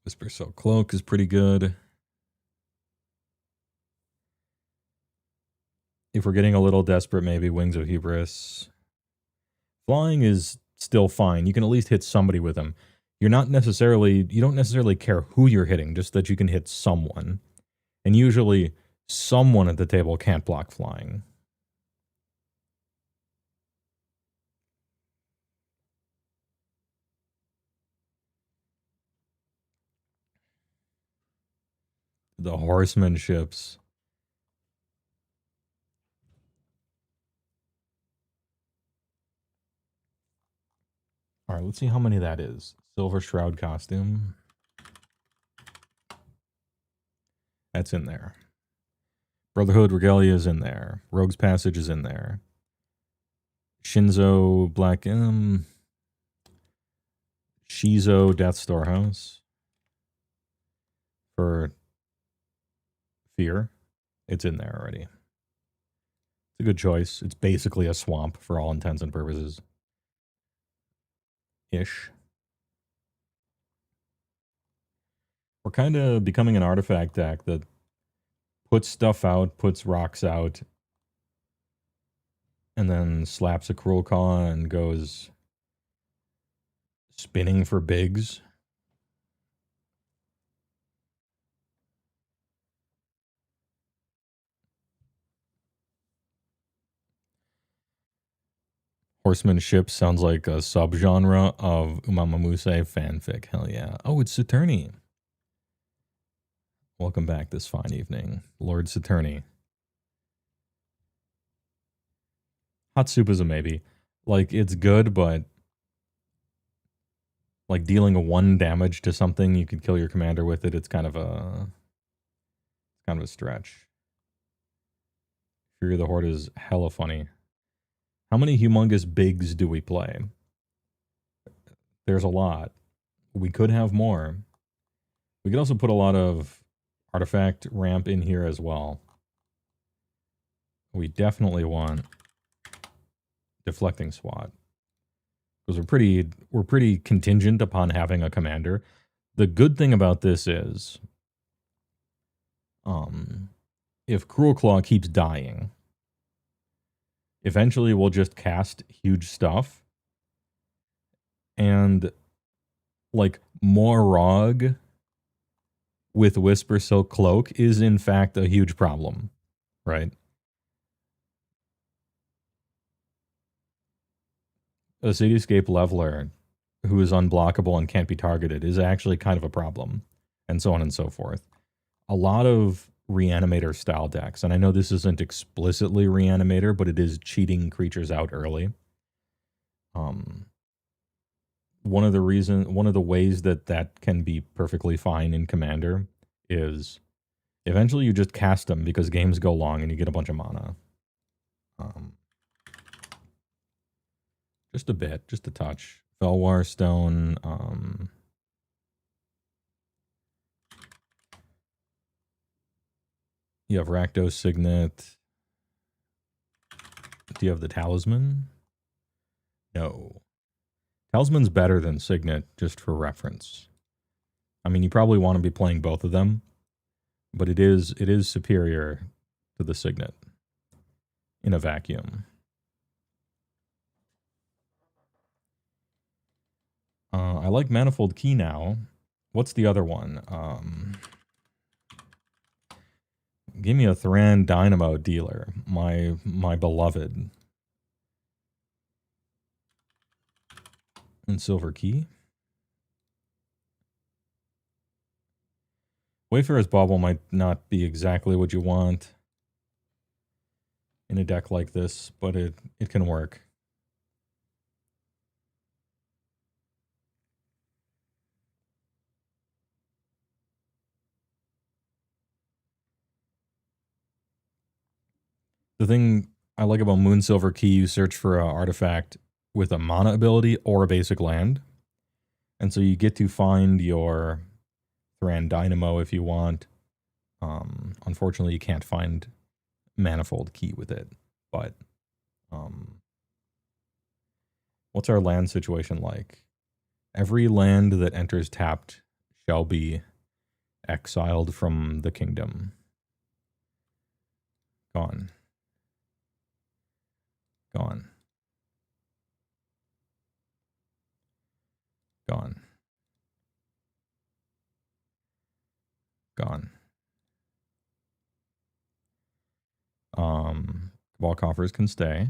Whisper Silk Cloak is pretty good. If we're getting a little desperate, maybe Wings of Hubris. Flying is still fine. You can at least hit somebody with them. You don't necessarily care who you're hitting, just that you can hit someone. And usually someone at the table can't block flying. The horseman ships. All right, let's see how many that is. Silver Shroud costume. That's in there. Brotherhood Regalia is in there. Rogue's Passage is in there. Shinzo Black Shizo Death Storehouse. For Fear. It's in there already. It's a good choice. It's basically a swamp for all intents and purposes. Ish. We're kind of becoming an artifact deck that puts stuff out, puts rocks out, and then slaps a Cruel Claw and goes spinning for bigs. Horseman Ship sounds like a subgenre of Umamamuse fanfic. Hell yeah. Oh, it's Saturni. Welcome back this fine evening. Lord Saturni. Hot Soup is a maybe. Like, it's good, but like dealing a 1 damage to something, you could kill your commander with it. It's kind of a stretch. Fury of the Horde is hella funny. How many humongous bigs do we play? There's a lot. We could have more. We could also put a lot of artifact ramp in here as well. We definitely want deflecting SWAT. Because we're pretty contingent upon having a commander. The good thing about this is if Cruel Claw keeps dying, eventually we'll just cast huge stuff. And like Morog with Whisper Silk Cloak is in fact a huge problem, right? A Cityscape Leveler who is unblockable and can't be targeted is actually kind of a problem, and so on and so forth. A lot of Reanimator style decks, and I know this isn't explicitly Reanimator, but it is cheating creatures out early. one of the ways that can be perfectly fine in Commander is eventually you just cast them because games go long and you get a bunch of mana. Just a bit, just a touch. Felwar Stone. You have Rakdos Signet. Do you have the Talisman? No. Talisman's better than Signet, just for reference. I mean, you probably want to be playing both of them, but it is superior to the Signet in a vacuum. I like Manifold Key now. What's the other one? Give me a Thran Dynamo dealer, my beloved. And Silver Key. Wayfarer's Bauble might not be exactly what you want in a deck like this, but it can work. The thing I like about Moonsilver Key, you search for an artifact with a mana ability or a basic land. And so you get to find your Thran Dynamo if you want. Unfortunately, you can't find Manifold Key with it. But what's our land situation like? Every land that enters tapped shall be exiled from the kingdom. Gone. Gone. Gone. Gone. Cabal Coffers can stay.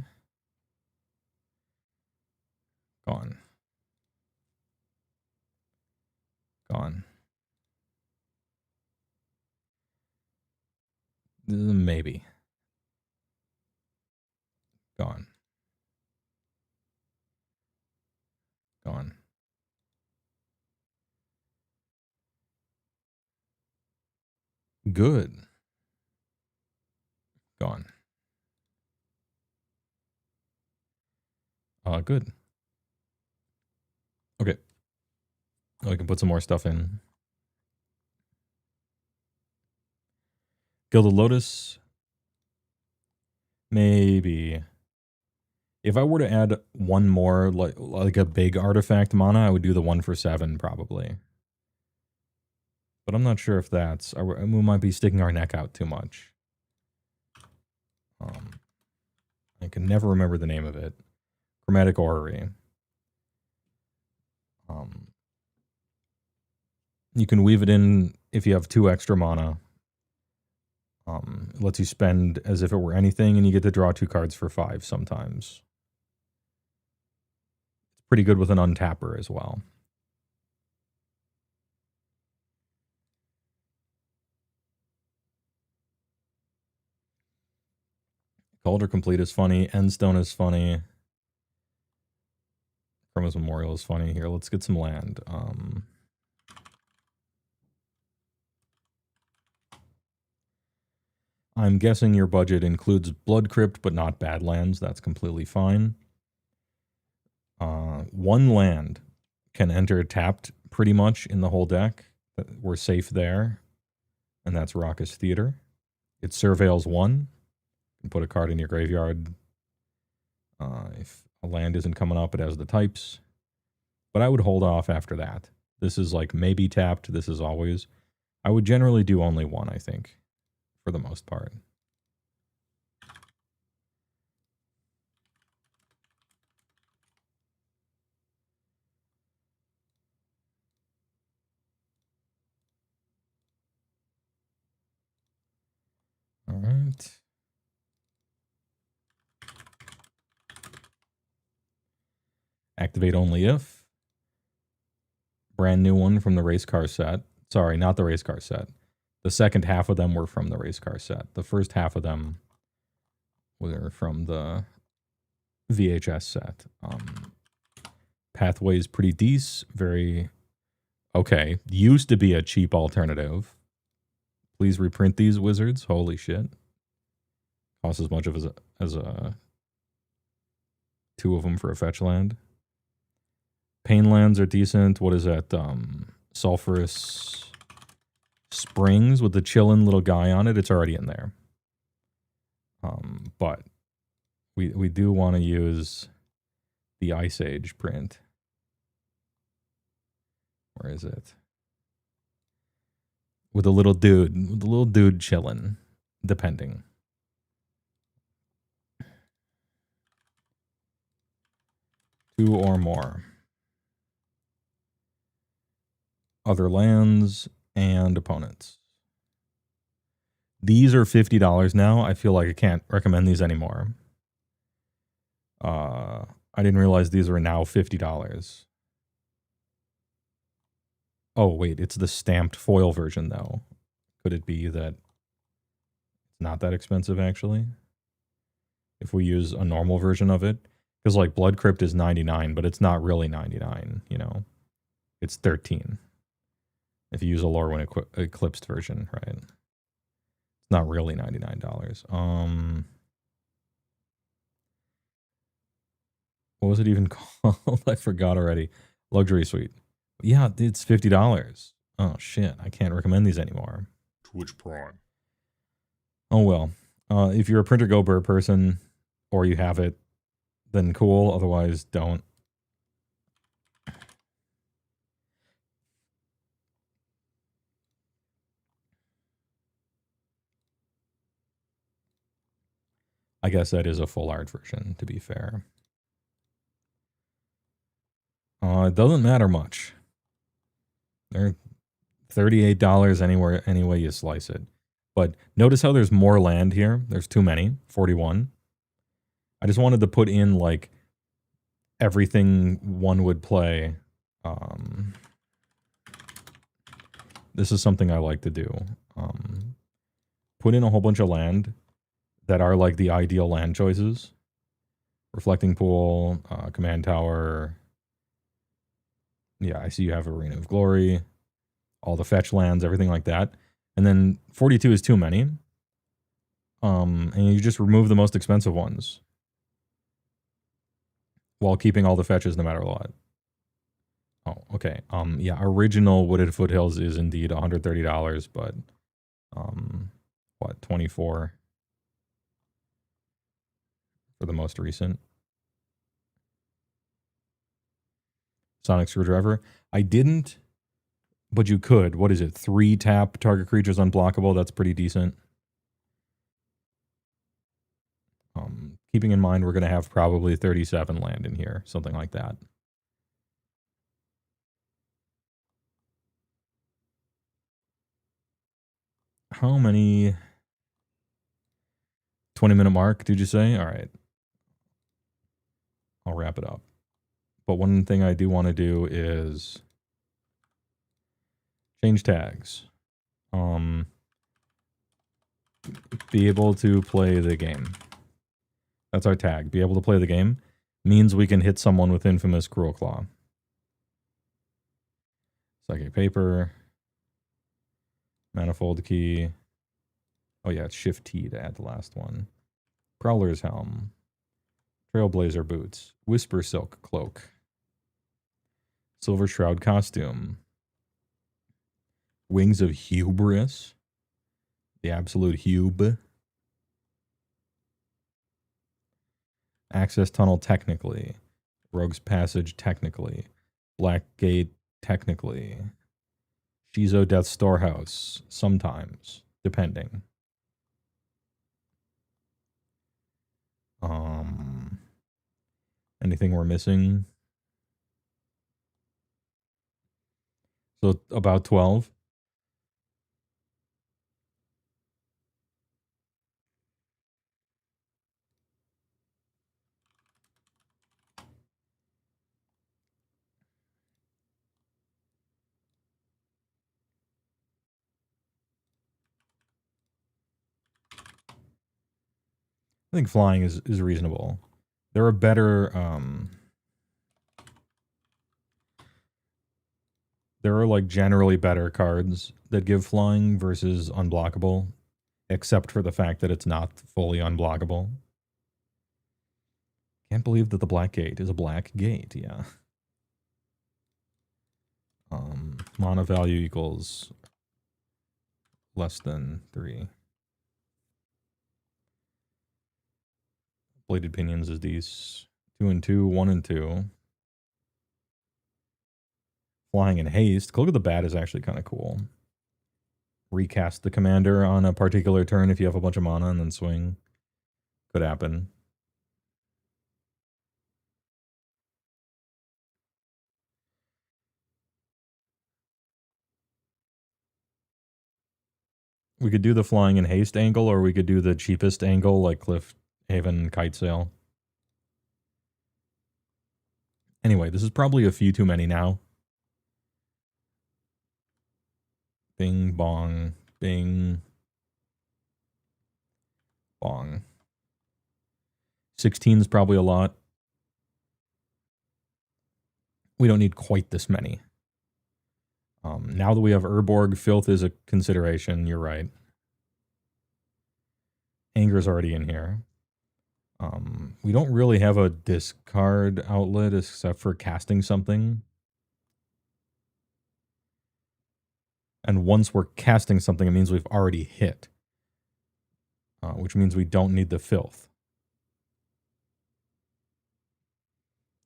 Gone. Gone. Maybe. Gone. Gone. Good. Gone. Good. Okay. We can put some more stuff in. Gilded Lotus. Maybe. If I were to add one more, like a big artifact mana, I would do the 1 for 7 probably. But I'm not sure if that's... we might be sticking our neck out too much. I can never remember the name of it. Chromatic Orrery. You can weave it in if you have 2 extra mana. It lets you spend as if it were anything, and you get to draw 2 cards for 5 sometimes. It's pretty good with an untapper as well. Calder Complete is funny. Endstone is funny. Chroma's Memorial is funny. Here, let's get some land. I'm guessing your budget includes Blood Crypt, but not Badlands. That's completely fine. 1 land can enter tapped pretty much in the whole deck. We're safe there. And that's Raucous Theater. It surveils 1. You can put a card in your graveyard. If a land isn't coming up, it has the types. But I would hold off after that. This is like maybe tapped. This is always. I would generally do only 1, I think, for the most part. All right. Activate only if. Brand new one from the race car set. Sorry, not the race car set. The second half of them were from the race car set. The first half of them were from the VHS set. Pathway is pretty decent. Very okay. Used to be a cheap alternative. Please reprint these wizards. Holy shit. Costs as much of as a 2 of them for a fetch land. Pain lands are decent. What is that? Sulphurous Springs with the chillin' little guy on it. It's already in there. But we do want to use the Ice Age print. Where is it? With a little dude chillin', depending. Two or more. Other lands and opponents. These are $50 now. I feel like I can't recommend these anymore. I didn't realize these were now $50. Oh, wait, it's the stamped foil version, though. Could it be that it's not that expensive, actually? If we use a normal version of it? Because, like, Blood Crypt is $99, but it's not really $99, you know? It's $13. If you use a Lorwyn Eclipsed version, right? It's not really $99. What was it even called? I forgot already. Luxury Suite. Yeah, it's $50. Oh, shit. I can't recommend these anymore. Twitch Prime. Oh, well. If you're a Printer Go Burr person, or you have it, then cool. Otherwise, don't. I guess that is a full art version, to be fair. It doesn't matter much. They're $38 anywhere, any way you slice it. But notice how there's more land here. There's too many, 41. I just wanted to put in like everything one would play. This is something I like to do. Put in a whole bunch of land that are like the ideal land choices. Reflecting Pool, Command Tower. Yeah, I see you have Arena of Glory. All the fetch lands, everything like that. And then 42 is too many. And you just remove the most expensive ones. While keeping all the fetches no matter what. Oh, okay. Yeah, original Wooded Foothills is indeed $130, but what, 24 for the most recent. Sonic Screwdriver. I didn't, but you could. What is it? 3 tap, target creatures unblockable. That's pretty decent. Keeping in mind we're going to have probably 37 land in here, something like that. How many? 20-minute mark, did you say? All right. I'll wrap it up. But one thing I do want to do is change tags. Be able to play the game. That's our tag. Be able to play the game means we can hit someone with Infamous Cruel Claw. Psychic Paper. Manifold Key. Oh yeah, it's Shift T to add the last one. Prowler's Helm. Trailblazer Boots. Whisper Silk Cloak. Silver Shroud Costume. Wings of Hubris. The Absolute Hube. Access Tunnel technically. Rogue's Passage technically. Black Gate technically. Shizo Death Storehouse sometimes, depending. Anything we're missing? So about 12. I think flying is reasonable. There are better There are like generally better cards that give flying versus unblockable, except for the fact that it's not fully unblockable. Can't believe that the black gate is a black gate, yeah. Mana value equals less than 3. Bladed Pinions is these 2 and 2, 1 and 2. Flying in haste. Cloak of the Bat is actually kind of cool. Recast the commander on a particular turn if you have a bunch of mana and then swing. Could happen. We could do the flying in haste angle, or we could do the cheapest angle like Cliff Haven Kite Sail. Anyway, this is probably a few too many now. Bing, bong, bing, bong. 16 is probably a lot. We don't need quite this many. Now that we have Urborg, Filth is a consideration. You're right. Anger's already in here. We don't really have a discard outlet except for casting something. And once we're casting something, it means we've already hit. Which means we don't need the Filth.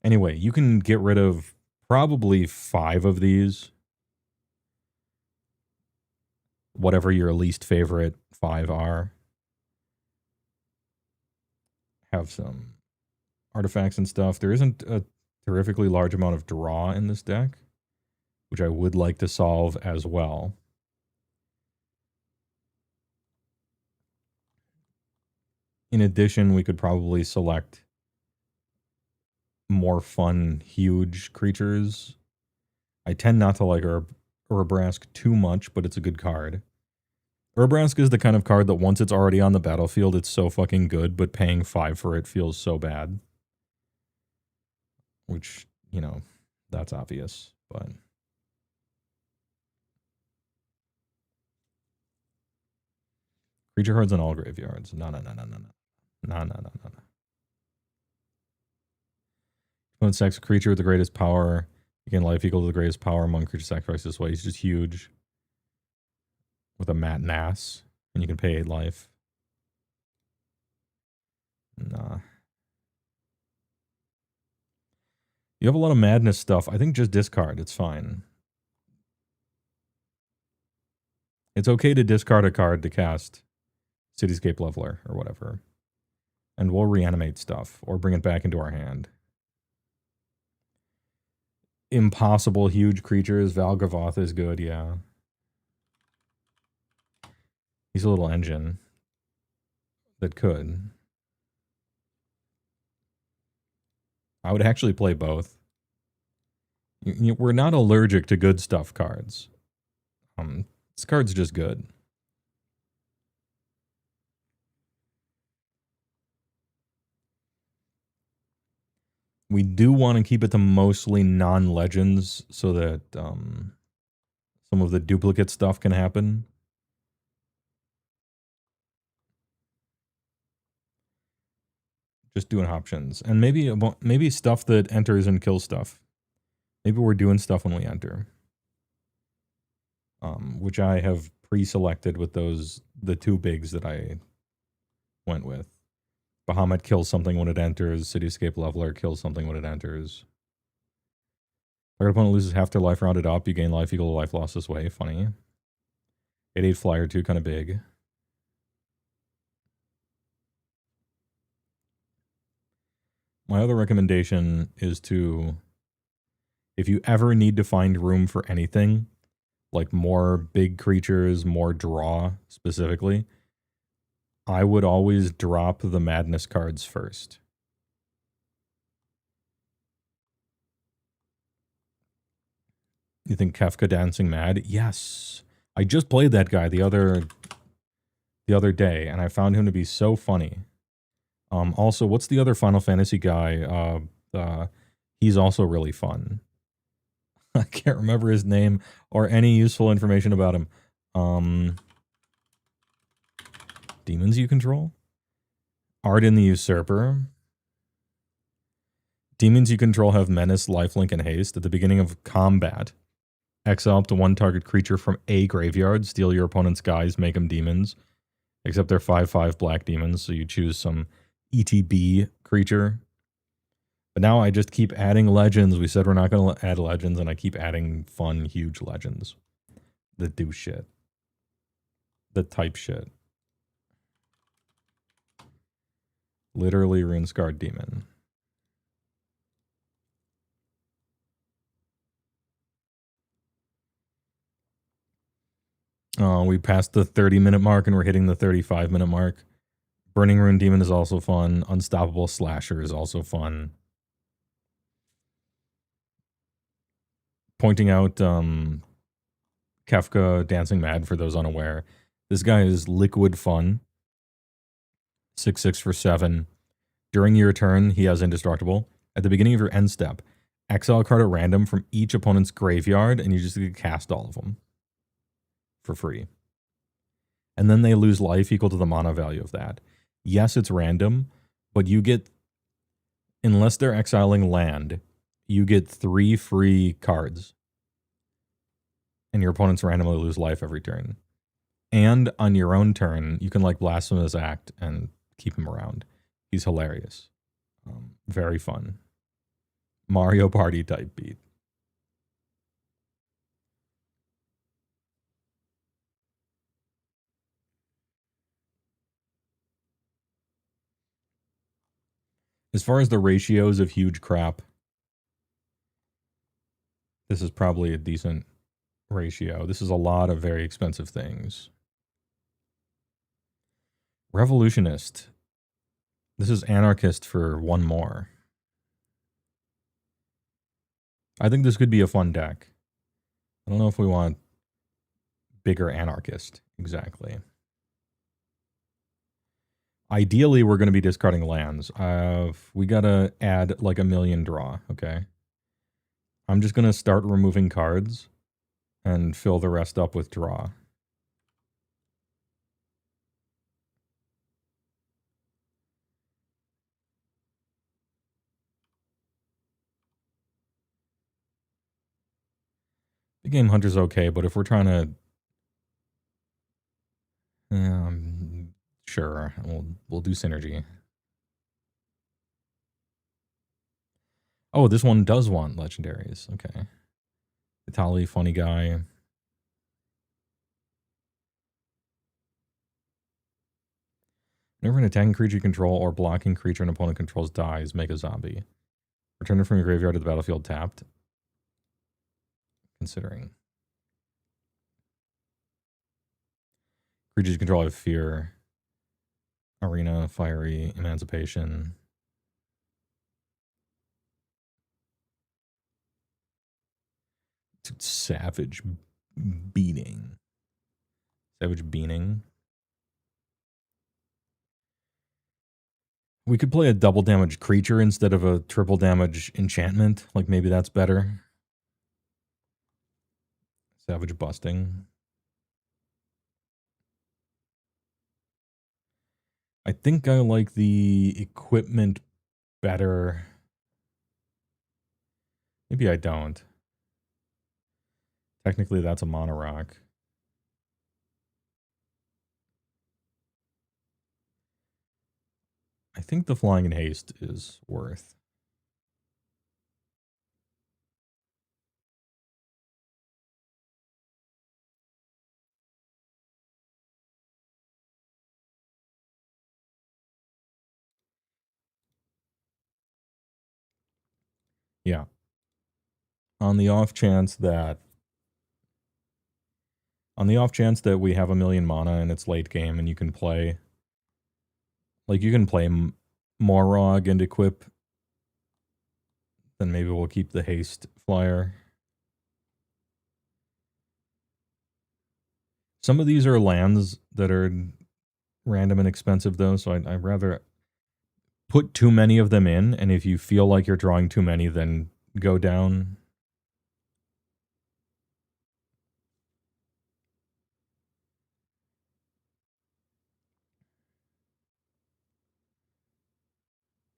Anyway, you can get rid of probably 5 of these. Whatever your least favorite 5 are. Have some artifacts and stuff. There isn't a terrifically large amount of draw in this deck, which I would like to solve as well. In addition, we could probably select more fun, huge creatures. I tend not to like Urabrask too much, but it's a good card. Urabrask is the kind of card that once it's already on the battlefield, it's so fucking good, but paying 5 for it feels so bad. Which, you know, that's obvious, but... Creature cards in all graveyards. No. When sex a creature with the greatest power, you gain life equal to the greatest power among creature sacrifices this way. He's just huge. With a Matt Nass, and you can pay 8 life. Nah. You have a lot of madness stuff. I think just discard. It's fine. It's okay to discard a card to cast Cityscape Leveler or whatever. And we'll reanimate stuff or bring it back into our hand. Impossible huge creatures. Valgavoth is good, yeah. He's a little engine that could. I would actually play both. We're not allergic to good stuff cards. This card's just good. We do want to keep it to mostly non-legends so that some of the duplicate stuff can happen. Just doing options. And maybe stuff that enters and kills stuff. Maybe we're doing stuff when we enter. Which I have pre-selected with the 2 bigs that I went with. Bahamut kills something when it enters. Cityscape Leveler kills something when it enters. Target opponent loses half their life rounded up. You gain life equal to life lost this way. Funny. 8/8 flyer 2, kind of big. My other recommendation is to, if you ever need to find room for anything, like more big creatures, more draw specifically, I would always drop the madness cards first. You think Kefka Dancing Mad? Yes. I just played that guy the other day, and I found him to be so funny. Also, what's the other Final Fantasy guy? He's also really fun. I can't remember his name or any useful information about him. Demons you control? Arden the Usurper. Demons you control have Menace, Lifelink, and Haste. At the beginning of combat, exile up to one target creature from a graveyard. Steal your opponent's guys, make them demons. Except they're 5/5 black demons, so you choose some ETB creature. But now I just keep adding legends. We said we're not going to add legends, and I keep adding fun, huge legends that do shit. That type shit. Literally Runescarred Demon. We passed the 30-minute mark and we're hitting the 35-minute mark. Burning Rune Demon is also fun. Unstoppable Slasher is also fun. Pointing out Kefka Dancing Mad for those unaware. This guy is liquid fun. 6/6 for 7. During your turn, he has Indestructible. At the beginning of your end step, exile a card at random from each opponent's graveyard, and you just get to cast all of them for free. And then they lose life equal to the mana value of that. Yes, it's random, but you get, unless they're exiling land, you get 3 free cards. And your opponents randomly lose life every turn. And on your own turn, you can like Blasphemous Act and keep him around. He's hilarious. Very fun. Mario Party type beat. As far as the ratios of huge crap, this is probably a decent ratio. This is a lot of very expensive things. Revolutionist. This is Anarchist for 1 more. I think this could be a fun deck. I don't know if we want bigger Anarchist, exactly. Ideally, we're going to be discarding lands. We got to add like 1 million draw, okay? I'm just going to start removing cards and fill the rest up with draw. The Game Hunter's okay, but if we're trying to... sure, we'll do Synergy. Oh, this one does want legendaries. Okay. Vitali, funny guy. Whenever an attacking creature you control or blocking creature an opponent controls dies, make a zombie. Return it from your graveyard to the battlefield tapped. Considering. Creatures you control have Fear. Arena, Fiery, Emancipation. Savage Beating. Savage Beating. We could play a double damage creature instead of a triple damage enchantment. Like maybe that's better. Savage Busting. I think I like the equipment better. Maybe I don't. Technically, that's a mono rock. I think the Flying and Haste is worth. Yeah. On the off chance that we have 1 million mana and it's late game and you can play, like you can play Morog and equip, then maybe we'll keep the haste flyer. Some of these are lands that are random and expensive though, so I'd rather put too many of them in, and if you feel like you're drawing too many, then go down.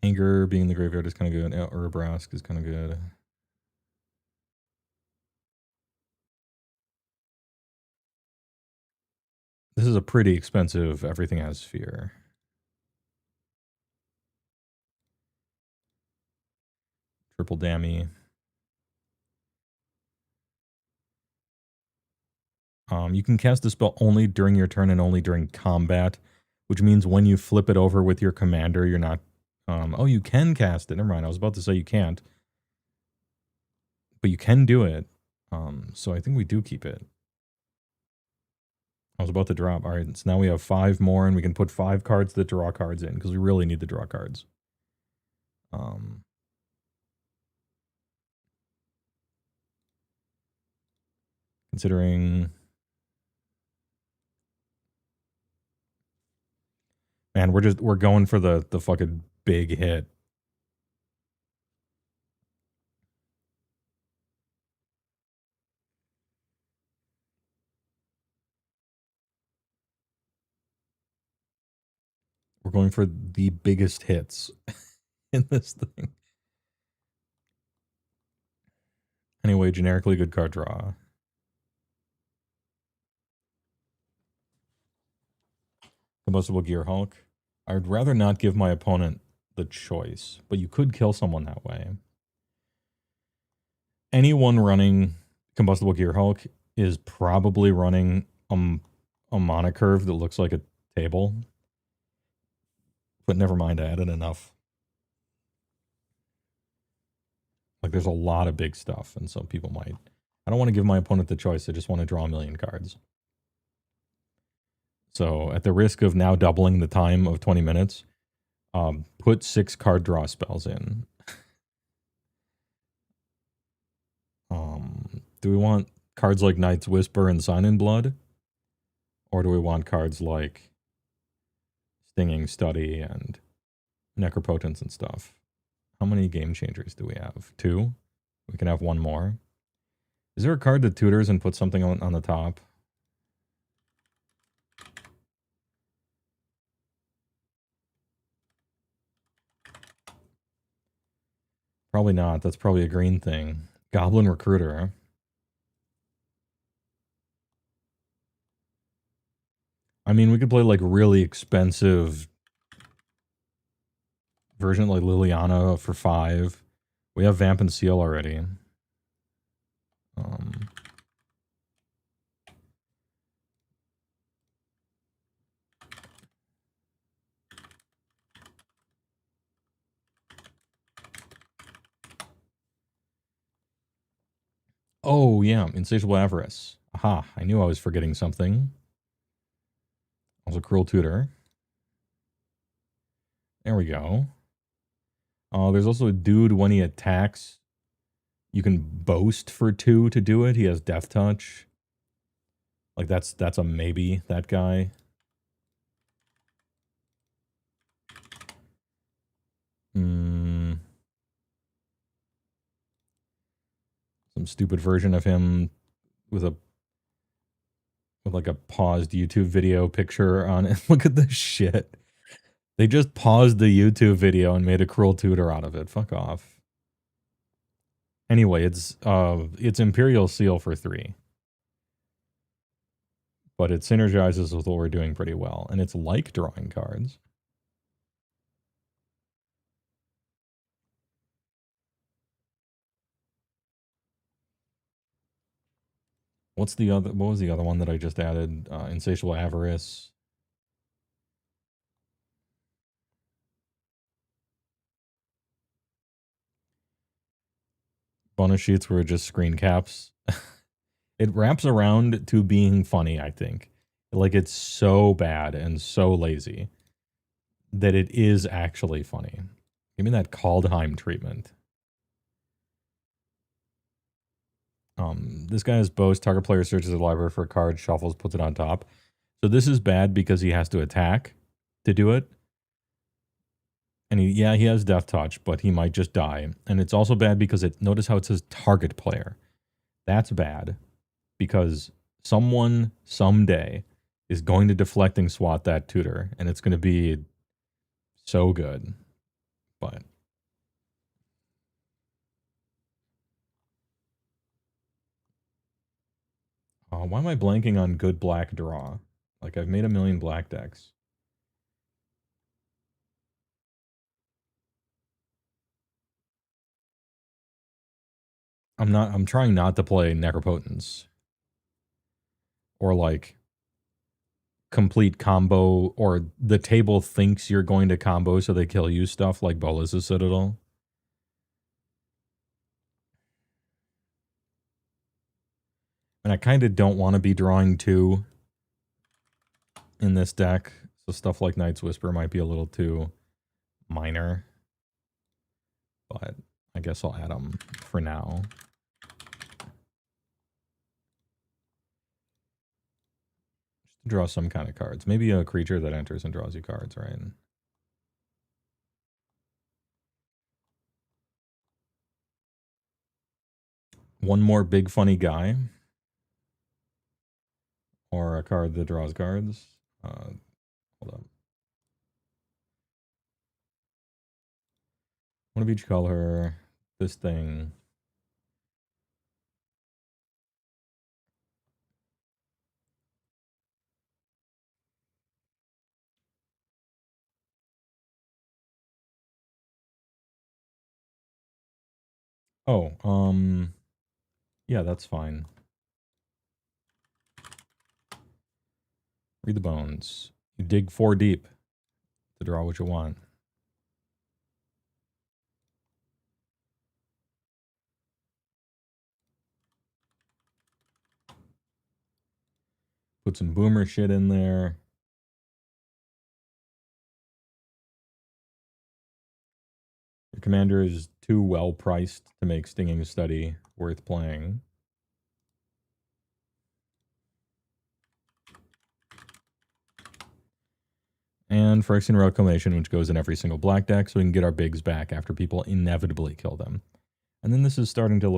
Anger being in the graveyard is kind of good. Urabrask is kind of good. This is a pretty expensive Everything Has Fear. Triple Dammy. You can cast the spell only during your turn and only during combat, which means when you flip it over with your commander, you're not... oh, you can cast it. Never mind. I was about to say you can't. But you can do it. So I think we do keep it. I was about to drop. All right, so now we have 5 more, and we can put 5 cards that draw cards in, because we really need the draw cards. Considering... Man, we're going for the fucking big hit. We're going for the biggest hits in this thing. Anyway, generically good card draw. Combustible Gear Hulk. I would rather not give my opponent the choice, but you could kill someone that way. Anyone running Combustible Gear Hulk is probably running a mana curve that looks like a table. But never mind, I added enough. Like, there's a lot of big stuff, and so people might... I don't want to give my opponent the choice, I just want to draw a million cards. So, at the risk of now doubling the time of 20 minutes, put 6 card draw spells in. Do we want cards like Knight's Whisper and Sign in Blood? Or do we want cards like Stinging Study and Necropotence and stuff? How many game changers do we have? 2? We can have 1 more. Is there a card that tutors and puts something on the top? Probably not. That's probably a green thing. Goblin Recruiter. I mean, we could play like really expensive version like Liliana for 5. We have Vamp and Seal already. Oh, yeah. Insatiable Avarice. Aha. I knew I was forgetting something. Also, Cruel Tutor. There we go. There's also a dude when he attacks. You can boast for 2 to do it. He has Death Touch. Like, that's a maybe, that guy. Some stupid version of him with like a paused YouTube video picture on it. Look at this shit. They just paused the YouTube video and made a Cruel Tutor out of it. Fuck off. Anyway, it's Imperial Seal for 3. But it synergizes with what we're doing pretty well. And it's like drawing cards. What was the other one that I just added? Insatiable Avarice. Bonus sheets were just screen caps. It wraps around to being funny, I think. Like, it's so bad and so lazy that it is actually funny. Give me that Kaldheim treatment. This guy has boast. Target player searches the library for a card, shuffles, puts it on top. So this is bad because he has to attack to do it. And he has Death Touch, but he might just die. And it's also bad because notice how it says target player. That's bad because someone someday is going to deflecting swat that tutor, and it's going to be so good. But why am I blanking on good black draw? Like, I've made a million black decks. I'm trying not to play Necropotence. Or like complete combo, or the table thinks you're going to combo so they kill you stuff like Bolas' Citadel. And I kind of don't want to be drawing 2 in this deck. So stuff like Knight's Whisper might be a little too minor. But I guess I'll add them for now. Just to draw some kind of cards. Maybe a creature that enters and draws you cards, right? One more big funny guy. Or a card that draws cards. Hold up. One of each color. This thing. Oh, yeah, that's fine. Read the bones. You dig 4 deep to draw what you want. Put some boomer shit in there. Your commander is too well priced to make Stinging Study worth playing. And Phyrexian Reclamation, which goes in every single black deck, so we can get our bigs back after people inevitably kill them. And then this is starting to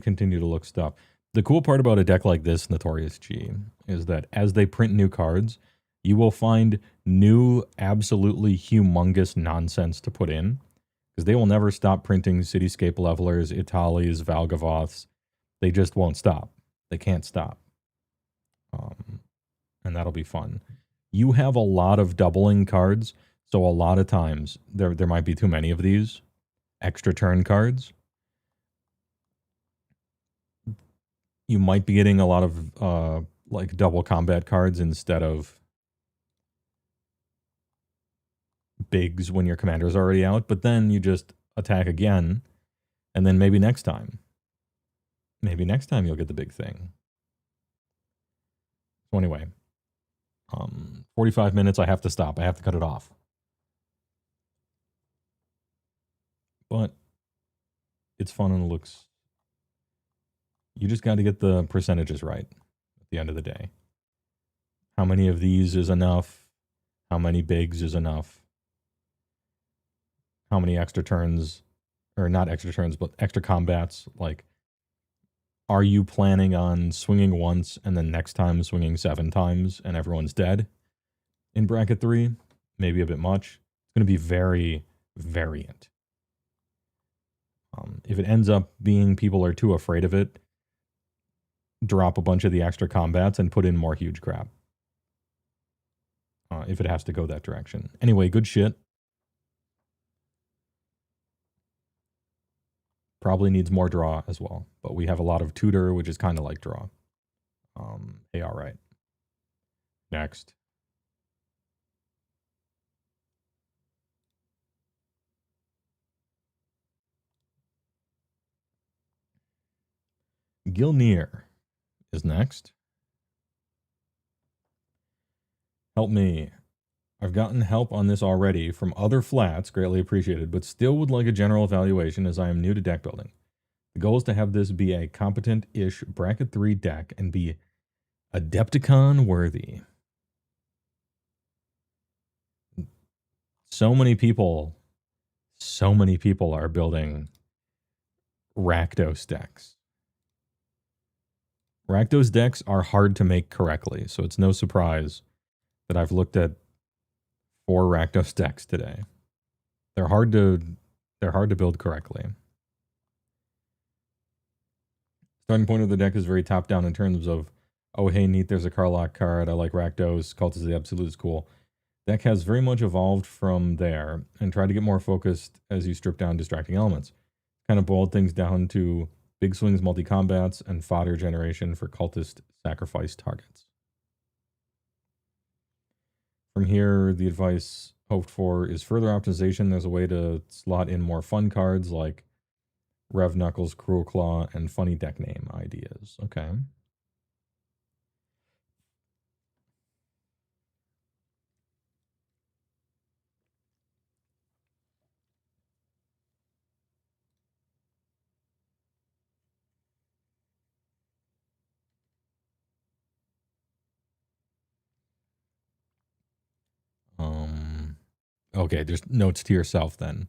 continue to look stuff. The cool part about a deck like this, Notorious G, is that as they print new cards, you will find new, absolutely humongous nonsense to put in. Because they will never stop printing Cityscape Levelers, Italis, Valgavoths. They just won't stop. They can't stop. And that'll be fun. You have a lot of doubling cards, so a lot of times there might be too many of these extra turn cards. You might be getting a lot of like double combat cards instead of bigs when your commander's already out, but then you just attack again, and then maybe next time you'll get the big thing. So anyway, 45 minutes, I have to stop. I have to cut it off. But it's fun and looks... You just got to get the percentages right at the end of the day. How many of these is enough? How many bigs is enough? How many extra turns, or not extra turns, but extra combats? Like, are you planning on swinging once and then next time swinging 7 times and everyone's dead in bracket 3? Maybe a bit much. It's going to be very variant. If it ends up being people are too afraid of it, drop a bunch of the extra combats and put in more huge crap. If it has to go that direction. Anyway, good shit. Probably needs more draw as well. But we have a lot of tutor, which is kind of like draw. Hey, all right. Next. Gilnir is next. Help me. I've gotten help on this already from other flats, greatly appreciated, but still would like a general evaluation as I am new to deck building. The goal is to have this be a competent-ish bracket 3 deck and be Adepticon worthy. So many people are building Rakdos decks. Rakdos decks are hard to make correctly, so it's no surprise that I've looked at 4 Rakdos decks today. They're hard to build correctly. Starting point of the deck is very top down in terms of, oh hey neat, there's a Karlach card, I like Rakdos, Cultist of the Absolute is cool. Deck has very much evolved from there and tried to get more focused as you strip down distracting elements. Kind of boiled things down to big swings, multi-combats, and fodder generation for cultist sacrifice targets. From here, the advice hoped for is further optimization. There's a way to slot in more fun cards like Rev Knuckles, Cruel Claw, and funny deck name ideas. Okay. Okay, there's notes to yourself then.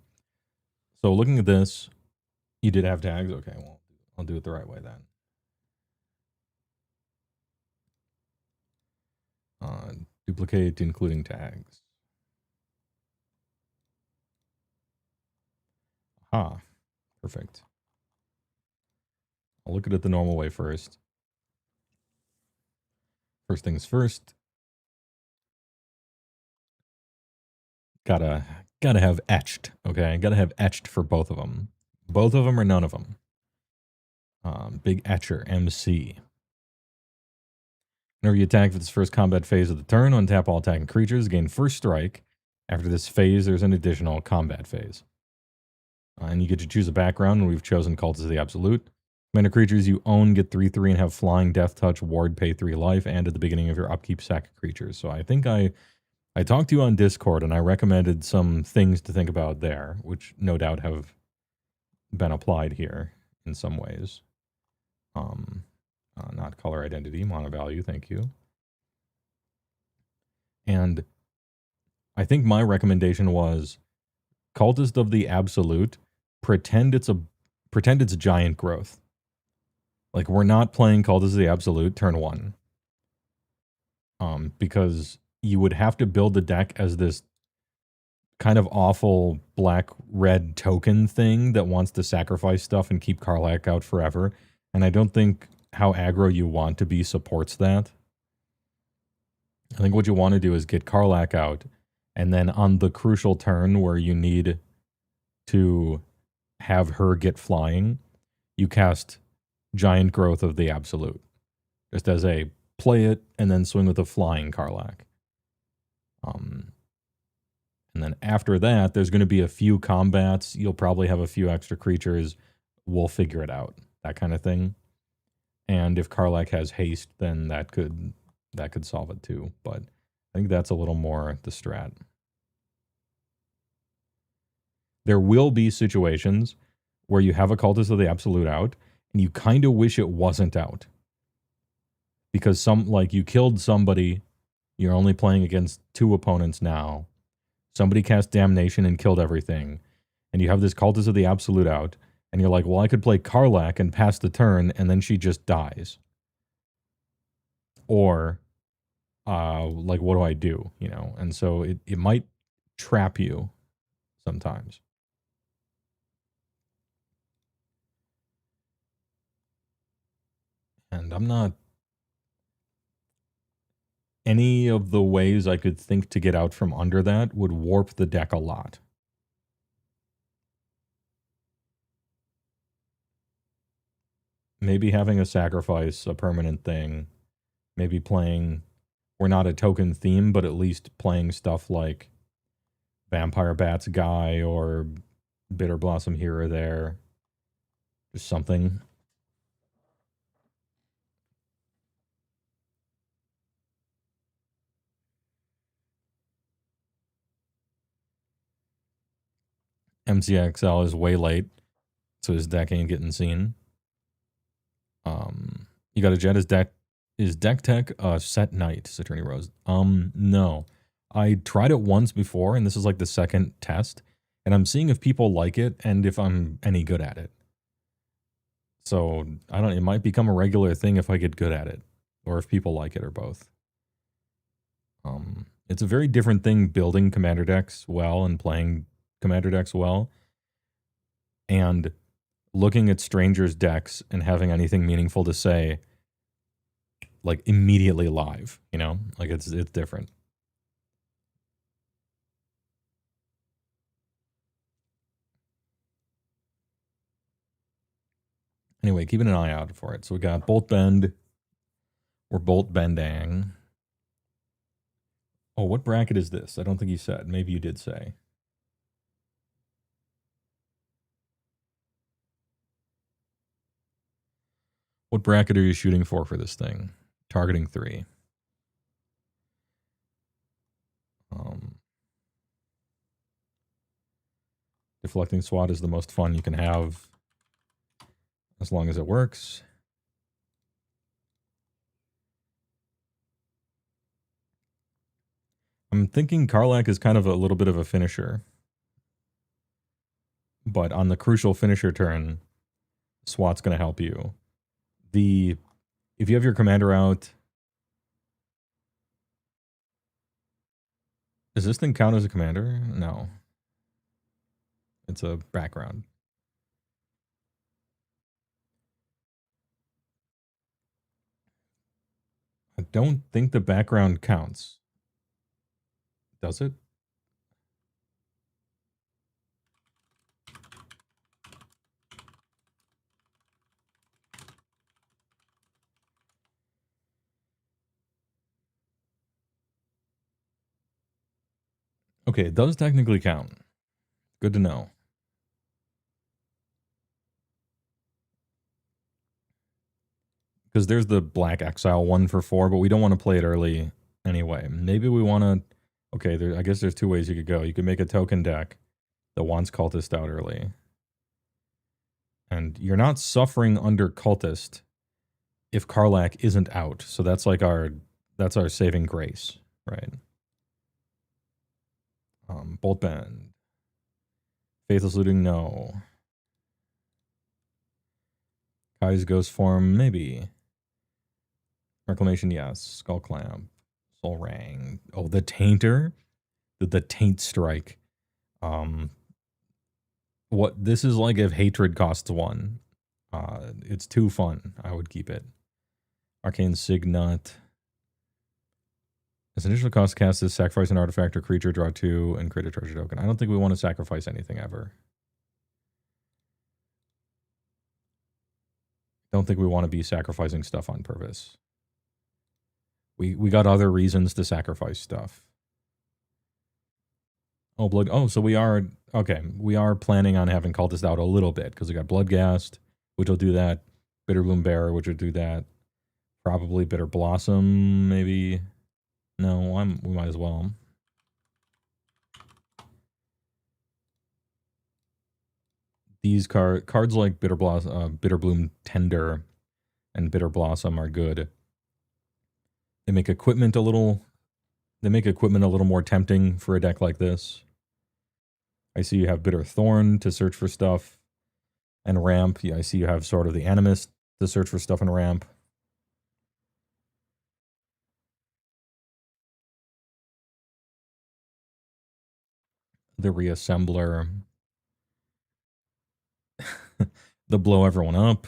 So looking at this, you did have tags. Okay, well, I'll do it the right way then. Duplicate, including tags. Ah, perfect. I'll look at it the normal way first. First things first. Gotta have etched, okay? Gotta have etched for both of them. Both of them or none of them. Big Etcher, MC. Whenever you attack for this first combat phase of the turn, untap all attacking creatures, gain first strike. After this phase, there's an additional combat phase. And you get to choose a background, and we've chosen Cultist of the Absolute. Commander creatures you own get 3/3 and have flying, death touch, ward, pay 3 life, and at the beginning of your upkeep, sack a creature. So I think I talked to you on Discord, and I recommended some things to think about there, which no doubt have been applied here in some ways. Not color identity, mono value, thank you. And I think my recommendation was Cultist of the Absolute, pretend it's giant growth. Like, we're not playing Cultist of the Absolute turn 1. Because you would have to build the deck as this kind of awful black-red token thing that wants to sacrifice stuff and keep Karlach out forever. And I don't think how aggro you want to be supports that. I think what you want to do is get Karlach out, and then on the crucial turn where you need to have her get flying, you cast Giant Growth of the Absolute. Just as a play it, and then swing with a flying Karlach. And then after that, there's going to be a few combats. You'll probably have a few extra creatures. We'll figure it out. That kind of thing. And if Karlach has haste, then that could solve it too. But I think that's a little more the strat. There will be situations where you have a Cultist of the Absolute out, and you kind of wish it wasn't out. Because you killed somebody, you're only playing against 2 opponents now. Somebody cast Damnation and killed everything. And you have this Cultist of the Absolute out, and you're like, well, I could play Karlach and pass the turn, and then she just dies. Or, what do I do? You know, and so it might trap you sometimes. And I'm not... Any of the ways I could think to get out from under that would warp the deck a lot. Maybe having a sacrifice, a permanent thing. Maybe playing... We're not a token theme, but at least playing stuff like Vampire Bats Guy or Bitter Blossom here or there. Just something. MCXL is way late, so his deck ain't getting seen. You got a Jet. Is deck tech set night, Saturni Rose? No. I tried it once before, and this is like the second test, and I'm seeing if people like it and if I'm any good at it. So it might become a regular thing if I get good at it, or if people like it, or both. It's a very different thing building commander decks well and playing commander decks well, and looking at strangers' decks and having anything meaningful to say, like, immediately live, you know? Like, it's different. Anyway, keeping an eye out for it. So we got Bolt Bend. We're Bolt Bending. Oh, what bracket is this? I don't think you said. Maybe you did say. What bracket are you shooting for this thing? Targeting 3. Deflecting SWAT is the most fun you can have, as long as it works. I'm thinking Karlach is kind of a little bit of a finisher. But on the crucial finisher turn, SWAT's going to help you. If you have your commander out... Does this thing count as a commander? No. It's a background. I don't think the background counts. Does it? Okay, it does technically count. Good to know. Because there's the Black Exile 1 for 4, but we don't want to play it early anyway. Maybe we want to... Okay, I guess there's 2 ways you could go. You could make a token deck that wants Cultist out early. And you're not suffering under Cultist if Karlach isn't out. So that's like that's our saving grace, right? Bolt Bend. Faithless Looting, no. Kai's Ghost Form, maybe. Reclamation, yes. Skull Clamp. Soul Rang. Oh, the Tainter? The Taint Strike. What this is like if Hatred costs 1. It's too fun. I would keep it. Arcane Signet. As initial cost cast this, sacrifice an artifact or creature, draw 2, and create a treasure token. I don't think we want to sacrifice anything ever. Don't think we want to be sacrificing stuff on purpose. We got other reasons to sacrifice stuff. Oh, blood. Oh, so we are... Okay, we are planning on having Cultist out a little bit, because we got Bloodghast, which will do that. Bitterbloom Bearer, which will do that. Probably Bitter Blossom, maybe... No, we might as well. These cards like Bitterbloom Tender and Bitter Blossom are good. They make equipment a little more tempting for a deck like this. I see you have Bitter Thorn to search for stuff and ramp. Yeah, I see you have sort of the Animist to search for stuff and ramp. The Reassembler. The Blow Everyone Up.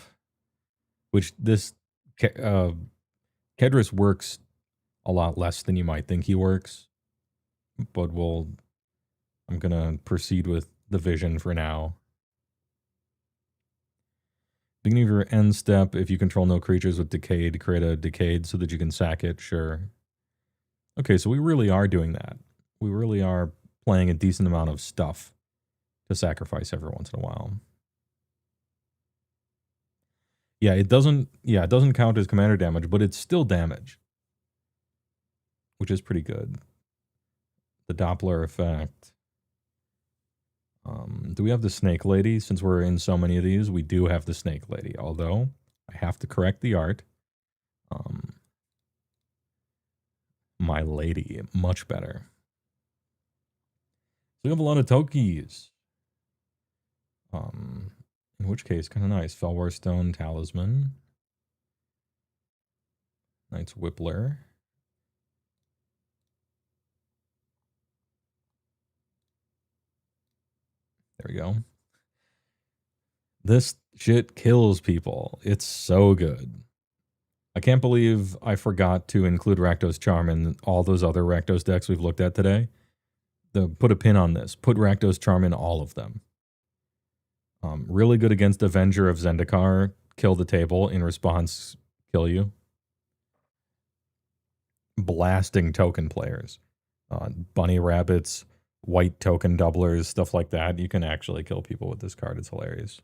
Which this... Kedris works a lot less than you might think he works. But I'm gonna proceed with the vision for now. Beginning of your end step, if you control no creatures with Decayed, create a Decayed so that you can sack it, sure. Okay, so we really are doing that. We really are playing a decent amount of stuff to sacrifice every once in a while. Yeah, it doesn't count as commander damage, but it's still damage. Which is pretty good. The Doppler effect. Do we have the Snake Lady? Since we're in so many of these, we do have the Snake Lady. Although, I have to correct the art. My Lady, much better. So we have a lot of Tokis. In which case, kind of nice. Felwar Stone Talisman. Knight's Whippler. There we go. This shit kills people. It's so good. I can't believe I forgot to include Rakdos Charm in all those other Rakdos decks we've looked at today. Put a pin on this. Put Rakdos Charm in all of them. Really good against Avenger of Zendikar. Kill the table. In response, kill you. Blasting token players. Bunny rabbits, white token doublers, stuff like that. You can actually kill people with this card. It's hilarious.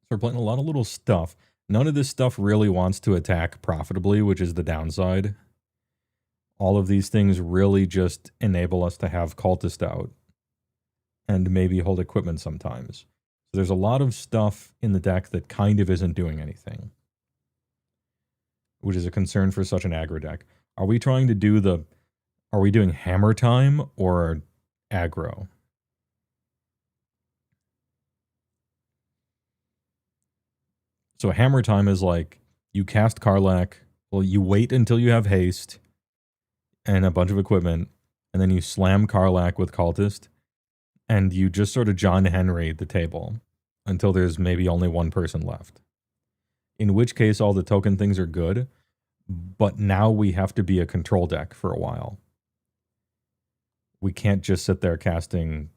So we're playing a lot of little stuff. None of this stuff really wants to attack profitably, which is the downside. All of these things really just enable us to have Cultist out and maybe hold equipment sometimes. So there's a lot of stuff in the deck that kind of isn't doing anything, which is a concern for such an aggro deck. Are we trying to do are we doing hammer time or aggro? So hammer time is like you cast Karlach, well, you wait until you have haste and a bunch of equipment, and then you slam Karlach with Cultist, and you just sort of John Henry the table until there's maybe only one person left. In which case all the token things are good, but now we have to be a control deck for a while. We can't just sit there casting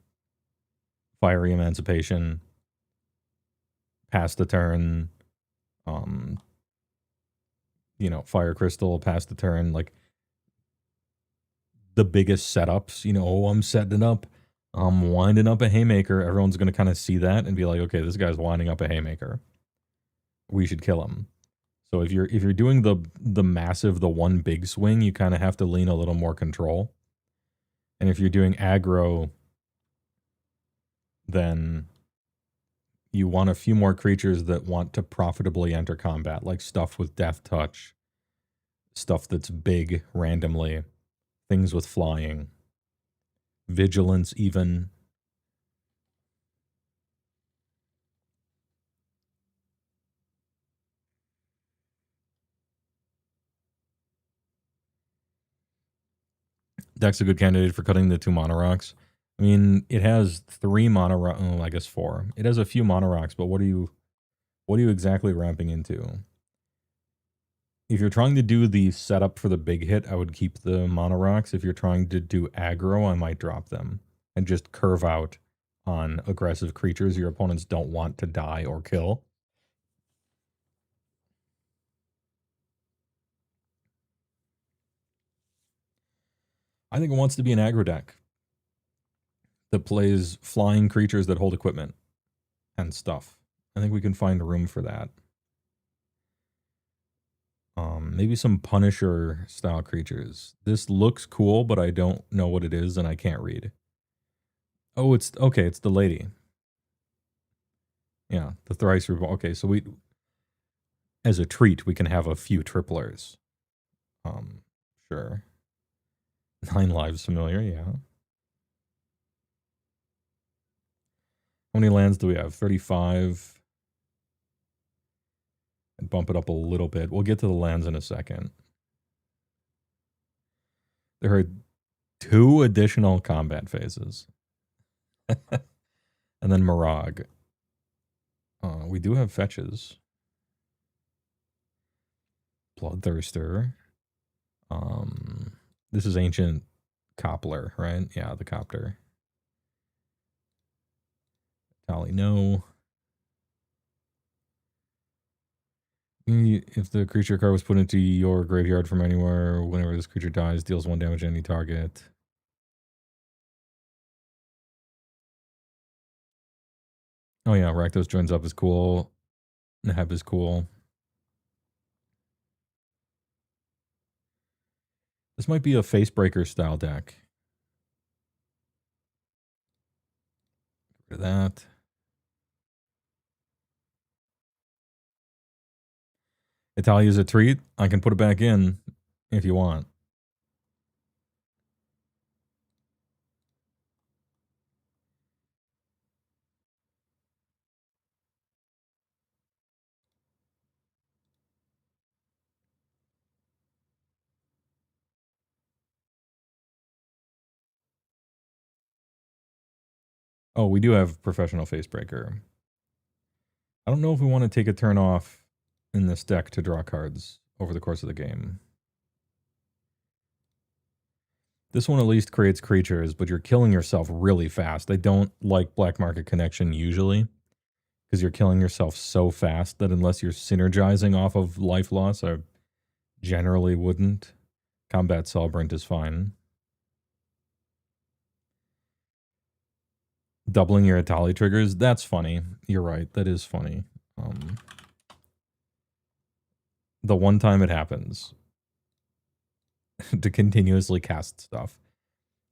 Fiery Emancipation, pass the turn, Fire Crystal, pass the turn, like the biggest setups, I'm setting it up, I'm winding up a Haymaker. Everyone's going to kind of see that and be like, okay, this guy's winding up a Haymaker. We should kill him. So if you're doing the massive, the one big swing, you kind of have to lean a little more control. And if you're doing aggro, then you want a few more creatures that want to profitably enter combat, like stuff with Death Touch, stuff that's big randomly, things with flying, vigilance even. Deck's a good candidate for cutting the 2 Mana Rocks. I mean, it has 3 Mana Rocks, I guess 4. It has a few Mana Rocks, but what are you exactly ramping into? If you're trying to do the setup for the big hit, I would keep the Mana Rocks. If you're trying to do aggro, I might drop them and just curve out on aggressive creatures your opponents don't want to die or kill. I think it wants to be an aggro deck that plays flying creatures that hold equipment and stuff. I think we can find room for that. Maybe some Punisher style creatures. This looks cool, but I don't know what it is and I can't read. Oh, it's okay. It's the lady. Yeah, the thrice reborn. Okay, so as a treat, we can have a few triplers. Sure. 9 lives familiar, yeah. How many lands do we have? 35. And bump it up a little bit. We'll get to the lands in a second. There are 2 additional combat phases. And then Mirage. We do have fetches. Bloodthirster. This is Ancient Coppler, right? Yeah, the Copter. Tally, no. If the creature card was put into your graveyard from anywhere, whenever this creature dies, deals 1 damage to any target. Oh yeah, Rakdos joins up is cool. Neheb is cool. This might be a Facebreaker style deck. Get rid of that. Italia's a treat. I can put it back in if you want. Oh, we do have Professional Facebreaker. I don't know if we want to take a turn off in this deck to draw cards over the course of the game. This one at least creates creatures, but you're killing yourself really fast. I don't like Black Market Connection usually, because you're killing yourself so fast that unless you're synergizing off of life loss, I generally wouldn't. Combat Celebrant is fine. Doubling your Atali triggers, that's funny. You're right, that is funny. The one time it happens to continuously cast stuff.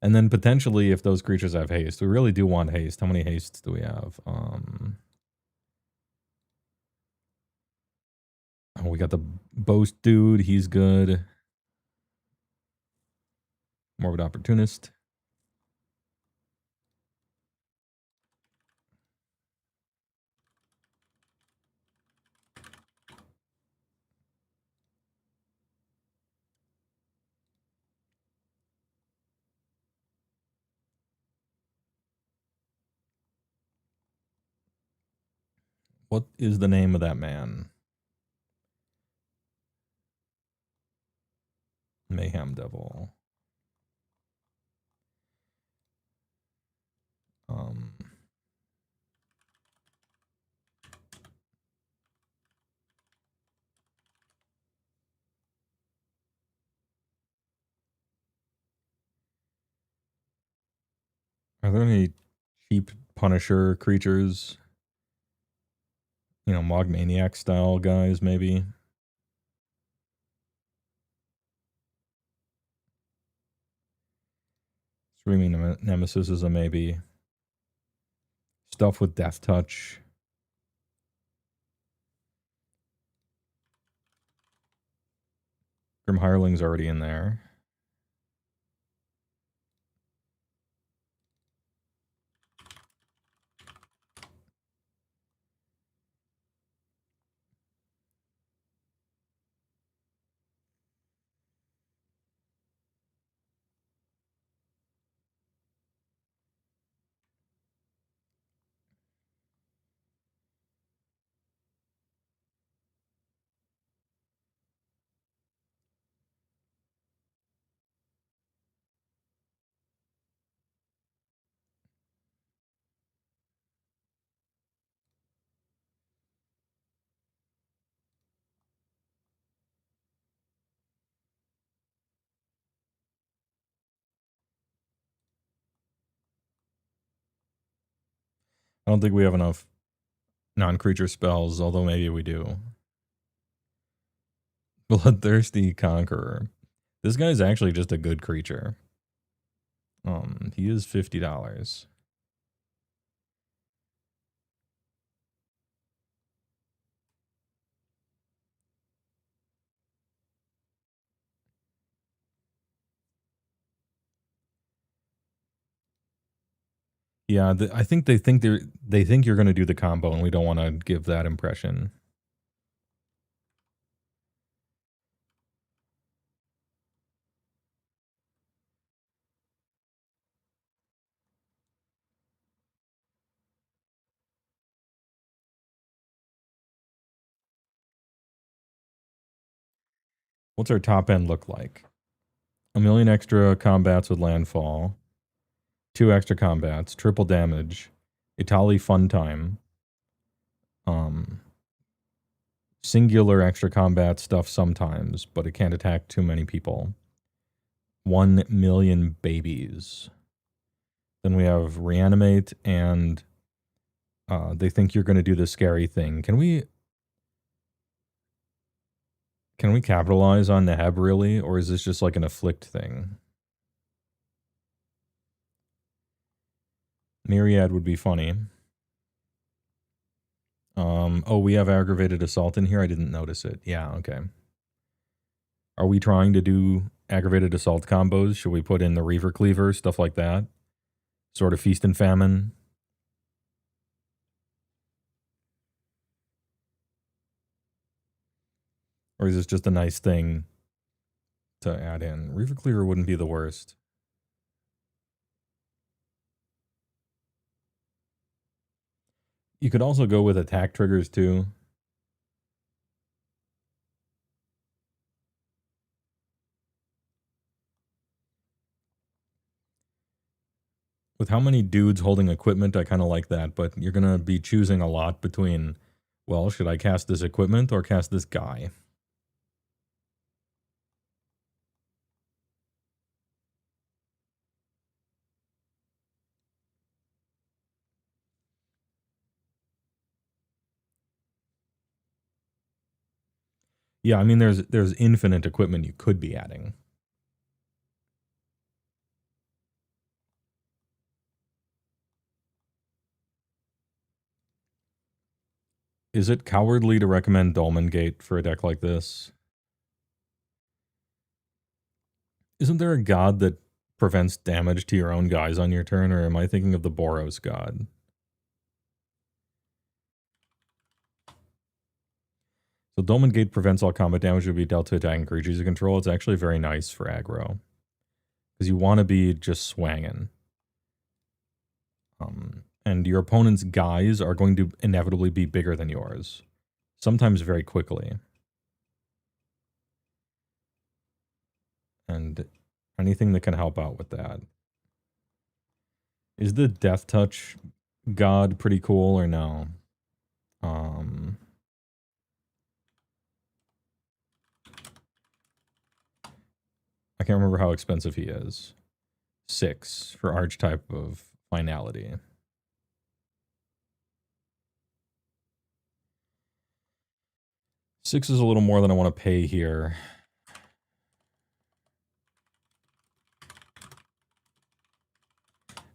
And then potentially if those creatures have haste, we really do want haste. How many hastes do we have? Oh, we got the Boast dude, he's good. Morbid Opportunist. What is the name of that man? Mayhem Devil. Are there any cheap Punisher creatures? You know, Mogmaniac style guys, maybe? Screaming Nemesis is a maybe. Stuff with Death Touch. Grim Hireling's already in there. I don't think we have enough non-creature spells, although maybe we do. Bloodthirsty Conqueror. This guy's actually just a good creature. He is $50. Yeah, I think they think you're going to do the combo, and we don't want to give that impression. What's our top end look like? 1,000,000 extra combats with landfall, 2 extra combats, triple damage, Itali fun time, singular extra combat stuff sometimes, but it can't attack too many people. 1,000,000 babies. Then we have reanimate, and they think you're going to do the scary thing. Can we capitalize on Neheb really, or is this just like an afflict thing? Myriad would be funny. Oh, we have aggravated assault in here. I didn't notice it. Yeah, okay. Are we trying to do aggravated assault combos? Should we put in the Reaver Cleaver, stuff like that? Sort of feast and famine? Or is this just a nice thing to add in? Reaver Cleaver wouldn't be the worst. You could also go with attack triggers too. With how many dudes holding equipment, I kind of like that, but you're going to be choosing a lot between, well, should I cast this equipment or cast this guy? Yeah, I mean, there's infinite equipment you could be adding. Is it cowardly to recommend Dolmen Gate for a deck like this? Isn't there a god that prevents damage to your own guys on your turn, or am I thinking of the Boros god? So Dolmen Gate prevents all combat damage to be dealt to attacking creatures you control. It's actually very nice for aggro. Because you want to be just swanging. And your opponent's guys are going to inevitably be bigger than yours. Sometimes very quickly. And anything that can help out with that. Is the Death Touch god pretty cool or no? I can't remember how expensive he is. 6 for archetype of finality. Six is a little more than I want to pay here.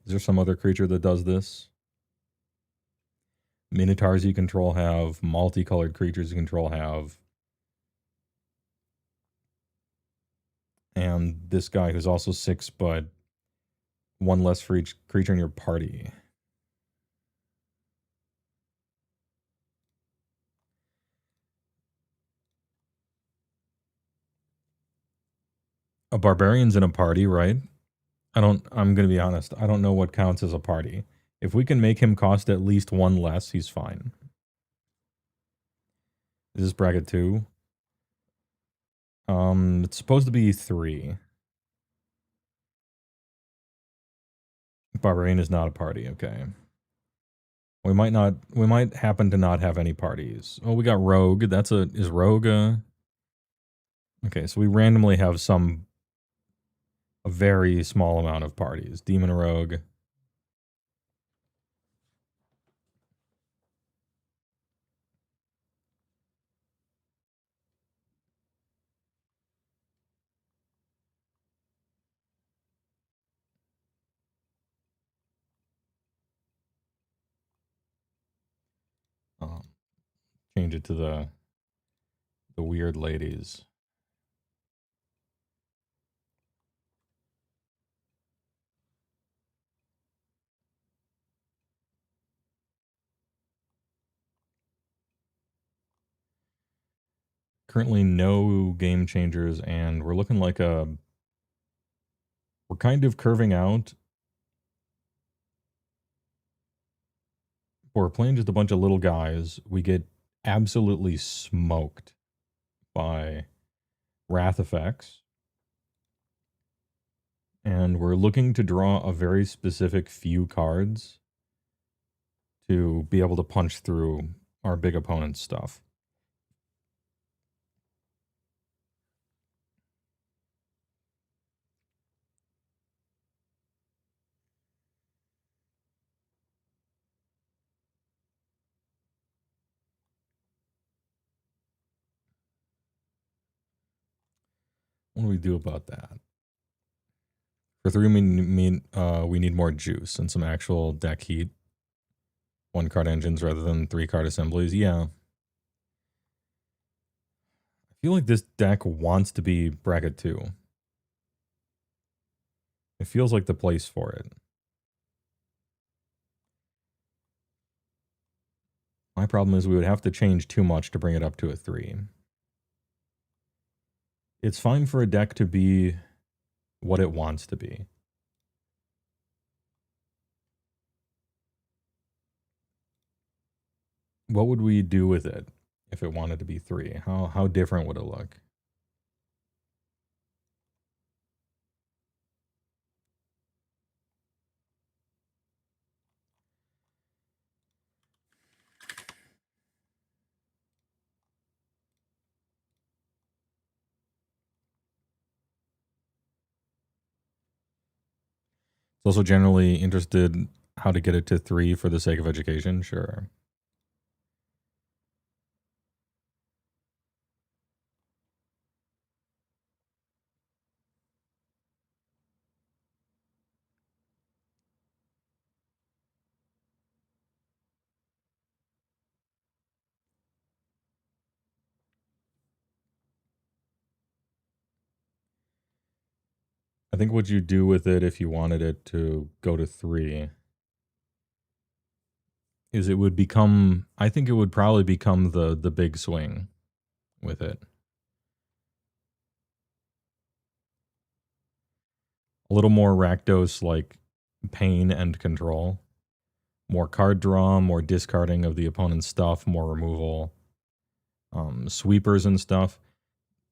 Is there some other creature that does this? Minotaurs you control have, multicolored creatures you control have. And this guy who's also 6, but 1 less for each creature in your party. A barbarian's in a party, right? I'm going to be honest. I don't know what counts as a party. If we can make him cost at least 1 less, he's fine. Is this bracket 2? It's supposed to be 3. Barbarian is not a party, okay. We might happen to not have any parties. Oh, we got Rogue. Is Rogue a... Okay, so we randomly have a very small amount of parties. Demon Rogue. Change it to the weird ladies. Currently no game changers, and we're looking like we're kind of curving out. We're playing just a bunch of little guys. We get absolutely smoked by wrath effects. And we're looking to draw a very specific few cards to be able to punch through our big opponent's stuff. What do we do about that? For 3, we need more juice and some actual deck heat. 1-card engines rather than 3-card assemblies. Yeah. I feel like this deck wants to be bracket 2. It feels like the place for it. My problem is we would have to change too much to bring it up to a 3. It's fine for a deck to be what it wants to be. What would we do with it if it wanted to be 3? How different would it look? Also generally interested how to get it to 3 for the sake of education. Sure. I think what you do with it if you wanted it to go to 3 is it would become, I think it would probably become the big swing with it. A little more Rakdos like pain and control. More card draw, more discarding of the opponent's stuff, more removal. Sweepers and stuff.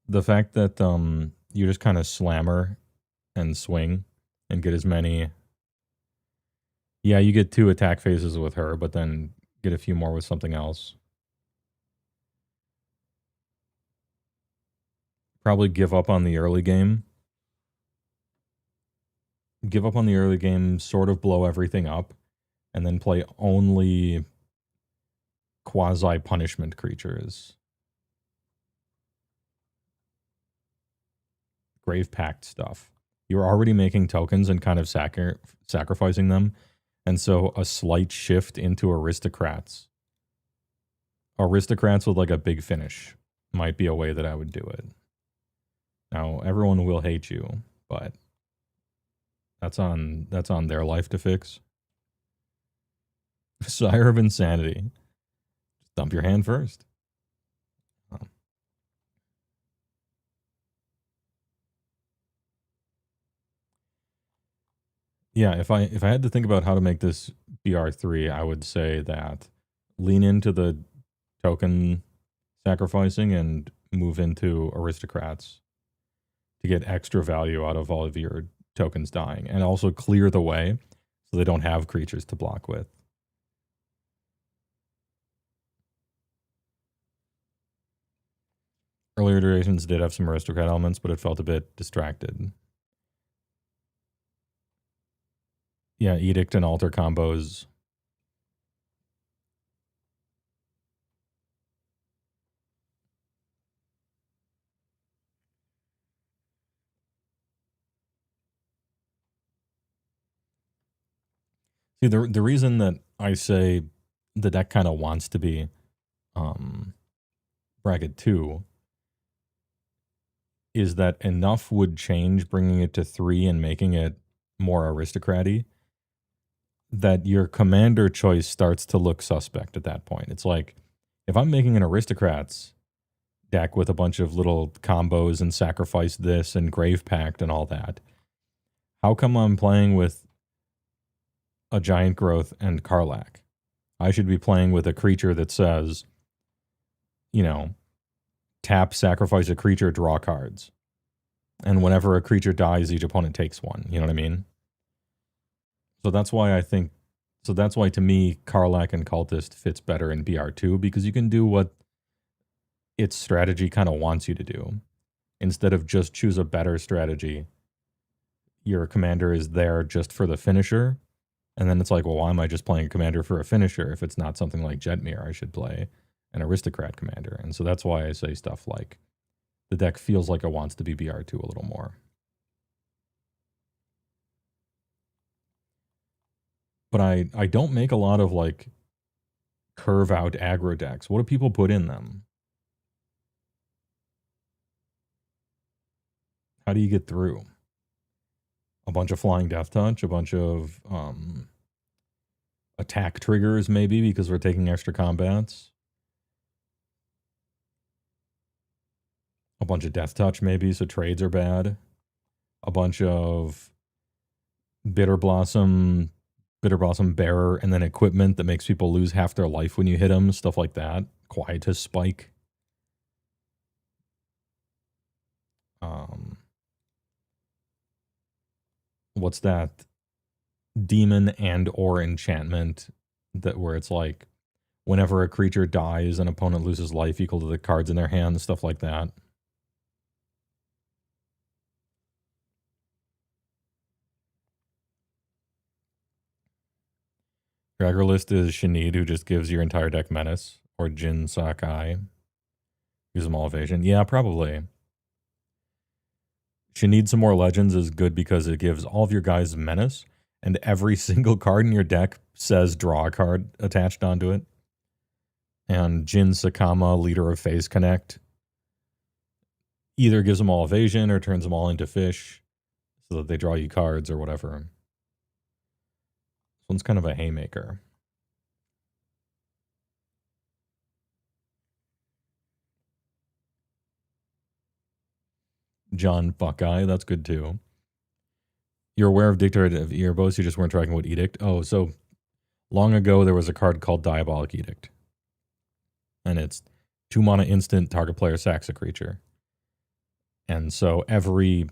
The fact that you just kind of slammer and swing and get as many. Yeah, you get 2 attack phases with her, but then get a few more with something else. Probably give up on the early game. Give up on the early game, sort of blow everything up, and then play only quasi-punishment creatures. Grave Pact stuff. You're already making tokens and kind of sacrificing them, and so a slight shift into aristocrats. Aristocrats with like a big finish might be a way that I would do it. Now, everyone will hate you, but that's on their life to fix. Sire of Insanity. Just dump your hand first. Yeah, if I had to think about how to make this BR3, I would say that lean into the token sacrificing and move into aristocrats to get extra value out of all of your tokens dying, and also clear the way so they don't have creatures to block with. Earlier iterations did have some aristocrat elements, but it felt a bit distracted. Yeah, Edict and Altar combos. See, the reason that I say the deck kind of wants to be bracket 2 is that enough would change bringing it to 3 and making it more aristocrat-y that your commander choice starts to look suspect at that point. It's like, if I'm making an aristocrats deck with a bunch of little combos and sacrifice this and Grave Pact and all that, how come I'm playing with a Giant Growth and Karlach? I should be playing with a creature that says, you know, tap, sacrifice a creature, draw cards. And whenever a creature dies, each opponent takes one. You know what I mean? So that's why to me, Karlach and Cultist fits better in BR2, because you can do what its strategy kind of wants you to do. Instead of just choose a better strategy, your commander is there just for the finisher. And then it's like, well, why am I just playing a commander for a finisher if it's not something like Jetmir? I should play an aristocrat commander. And so that's why I say stuff like the deck feels like it wants to be BR2 a little more. But I don't make a lot of like curve out aggro decks. What do people put in them? How do you get through? A bunch of Flying Death Touch, a bunch of attack triggers maybe because we're taking extra combats. A bunch of Death Touch maybe, so trades are bad. A bunch of Bitter Blossom Bitter Blossom Bearer, and then equipment that makes people lose half their life when you hit them, stuff like that. Quietus Spike. What's that? Demon and or enchantment that where it's like whenever a creature dies, an opponent loses life equal to the cards in their hand, stuff like that. Dragger list is Shanid, who just gives your entire deck menace, or Jin Sakai. Use them all evasion. Yeah, probably. Shanid some more legends is good because it gives all of your guys menace, and every single card in your deck says draw a card attached onto it. And Jin Sakama, leader of Phase Connect, either gives them all evasion or turns them all into fish so that they draw you cards or whatever. This one's kind of a haymaker. John Buckeye, that's good too. You're aware of Dictator of Erebos, you just weren't tracking what Edict. Oh, so long ago there was a card called Diabolic Edict. And it's 2 mana instant, target player sacks a creature. And so every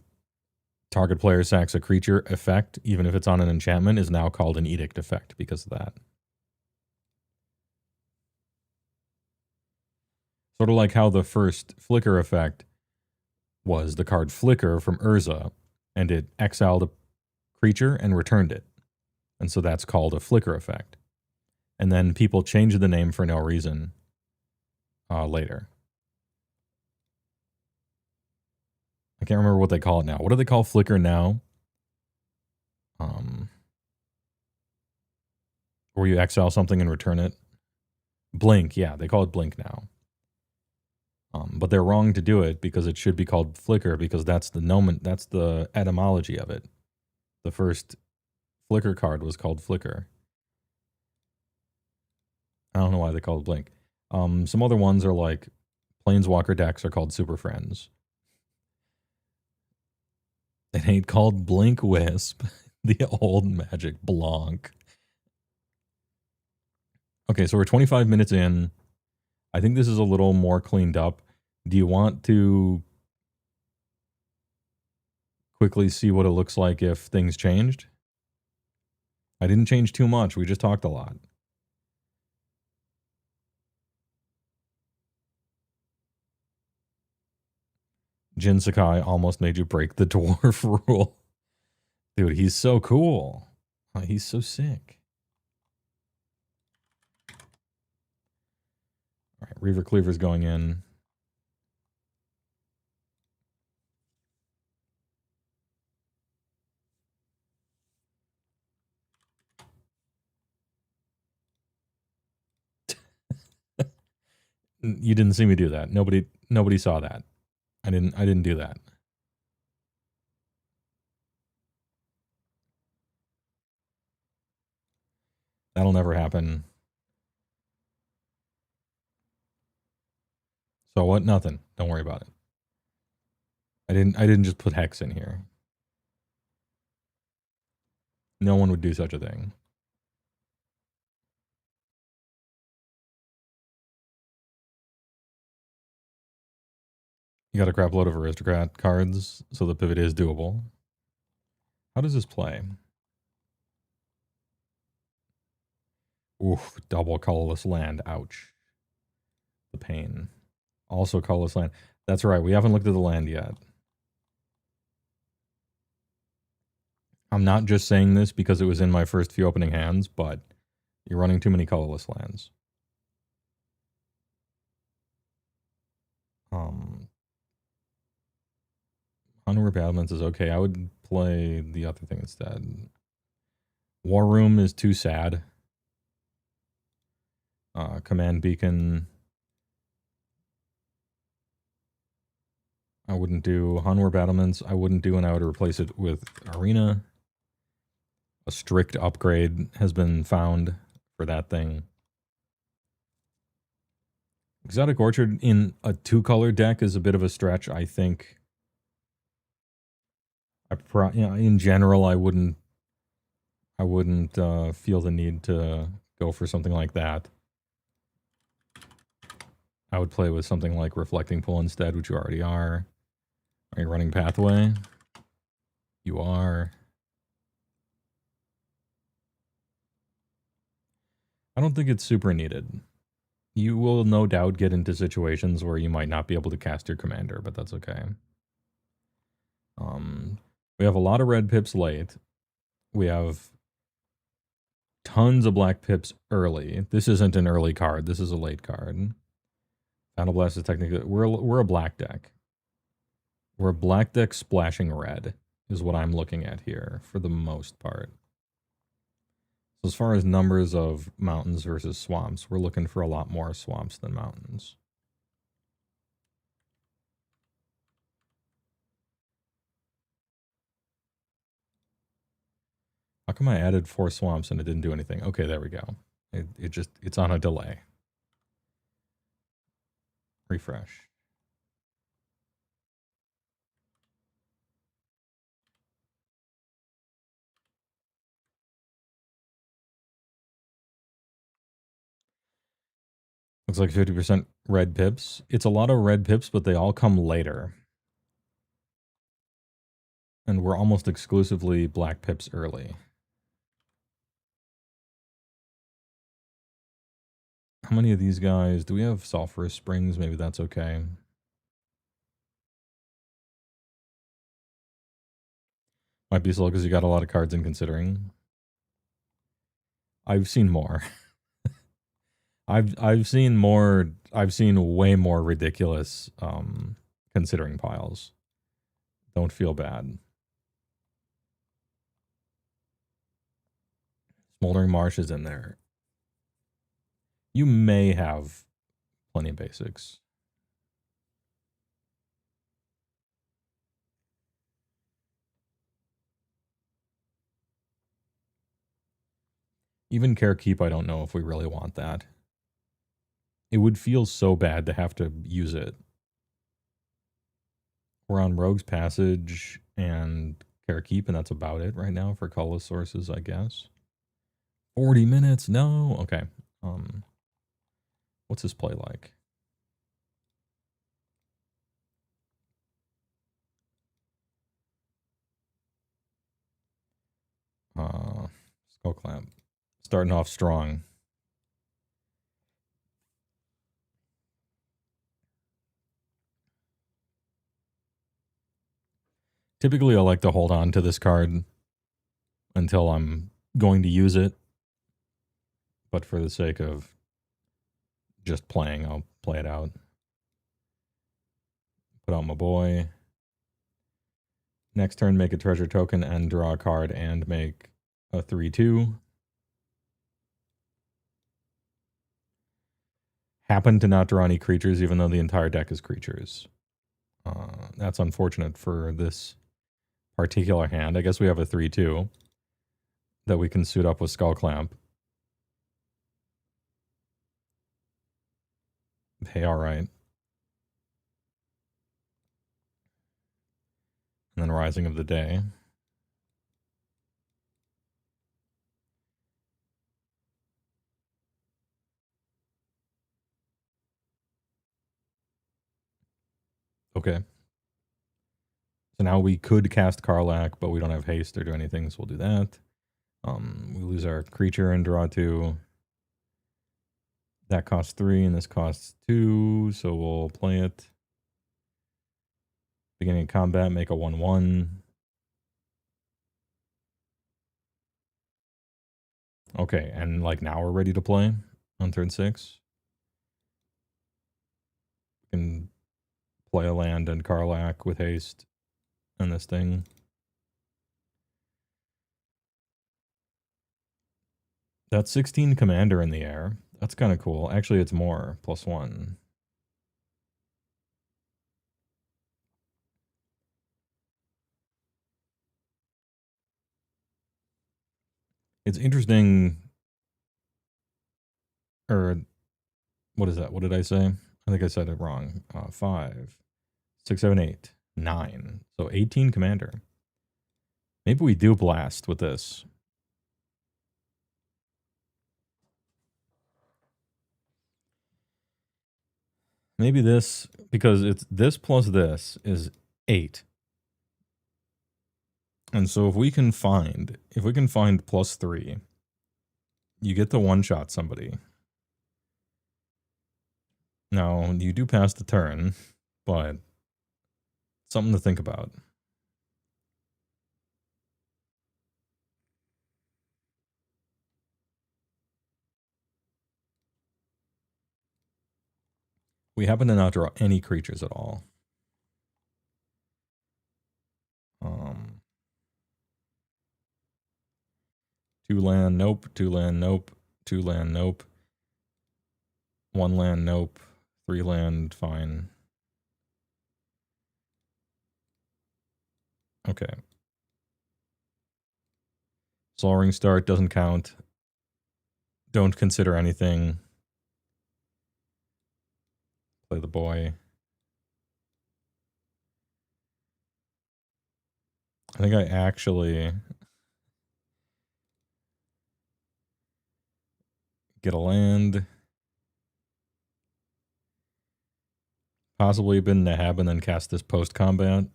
target player sacks a creature effect, even if it's on an enchantment, is now called an Edict effect because of that. Sort of like how the first Flicker effect was the card Flicker from Urza, and it exiled a creature and returned it. And so that's called a Flicker effect. And then people changed the name for no reason later. I can't remember what they call it now. What do they call Flicker now? Where you exile something and return it? Blink, yeah, they call it Blink now. But they're wrong to do it because it should be called Flicker because that's the etymology of it. The first Flicker card was called Flicker. I don't know why they call it Blink. Some other ones are like Planeswalker decks are called Super Friends. It ain't called Blink Wisp. The old Magic Blanc. Okay, so we're 25 minutes in. I think this is a little more cleaned up. Do you want to quickly see what it looks like if things changed? I didn't change too much. We just talked a lot. Jin Sakai almost made you break the dwarf rule. Dude, he's so cool. He's so sick. All right, Reaver Cleaver's going in. You didn't see me do that. Nobody saw that. I didn't do that. That'll never happen. So what? Nothing. Don't worry about it. I didn't just put hex in here. No one would do such a thing. You got a crap load of aristocrat cards, so the pivot is doable. How does this play? Oof, double colorless land. Ouch. The pain. Also colorless land. That's right, we haven't looked at the land yet. I'm not just saying this because it was in my first few opening hands, but you're running too many colorless lands. Unwarp Battlements is okay. I would play the other thing instead. War Room is too sad. Command Beacon. I wouldn't do Hanwar Battlements. I wouldn't do, and I would replace it with Arena. A strict upgrade has been found for that thing. Exotic Orchard in a 2-color deck is a bit of a stretch, I think. In general, I wouldn't I wouldn't feel the need to go for something like that. I would play with something like Reflecting Pull instead, which you already are. Are you running Pathway? You are. I don't think it's super needed. You will no doubt get into situations where you might not be able to cast your commander, but that's okay. We have a lot of red pips late. We have tons of black pips early. This isn't an early card. This is a late card. Battle Blast is technically... We're a black deck. We're a black deck splashing red is what I'm looking at here for the most part. So as far as numbers of mountains versus swamps, we're looking for a lot more swamps than mountains. How come I added 4 swamps and it didn't do anything? Okay, there we go. It's on a delay. Refresh. Looks like 50% red pips. It's a lot of red pips, but they all come later. And we're almost exclusively black pips early. How many of these guys? Do we have Sulphurous Springs? Maybe that's okay. Might be slow because you got a lot of cards in considering. I've seen more. I've seen more. I've seen way more ridiculous considering piles. Don't feel bad. Smoldering Marsh is in there. You may have plenty of basics. Even Care Keep, I don't know if we really want that. It would feel so bad to have to use it. We're on Rogue's Passage and Care Keep, and that's about it right now for colorless sources, I guess. 40 minutes? No? Okay. What's his play like? Skull Clamp. Starting off strong. Typically, I like to hold on to this card until I'm going to use it. But for the sake of just playing, I'll play it out. Put out my boy. Next turn, make a treasure token and draw a card and make a 3/2. Happen to not draw any creatures, even though the entire deck is creatures. That's unfortunate for this particular hand. I guess we have a 3/2 that we can suit up with Skull Clamp. Hey, all right. And then Rising of the Day. Okay. So now we could cast Karlach, but we don't have haste or do anything, so we'll do that. We lose our creature and draw 2. That costs 3 and this costs 2, so we'll play it. Beginning of combat, make a 1/1. Okay, and like now we're ready to play on turn 6. We can play a land and Karlach with haste and this thing. That's 16 commander in the air. That's kind of cool. Actually, it's more. +1. It's interesting. Or what is that? What did I say? I think I said it wrong. 5, 6, 7, 8, 9. So 18 commander. Maybe we do blast with this. Maybe this, because it's this plus this is 8. And so if we can find +3, you get to one-shot somebody. Now, you do pass the turn, but something to think about. We happen to not draw any creatures at all. 2 land, nope. 2 land, nope. 2 land, nope. 1 land, nope. 3 land, fine. Okay. Sol Ring Start doesn't count. Don't consider anything. Play the boy. I think I actually get a land. Possibly been Nahab and then cast this post-combat.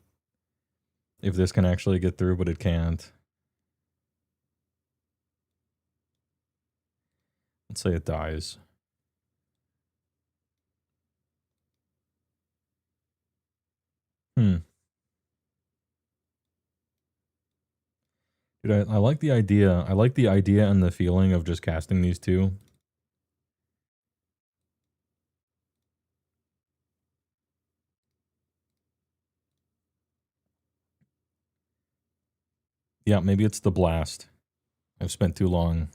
If this can actually get through, but it can't. Let's say it dies. Dude, I like the idea. I like the idea and the feeling of just casting these two. Yeah, maybe it's the blast. I've spent too long.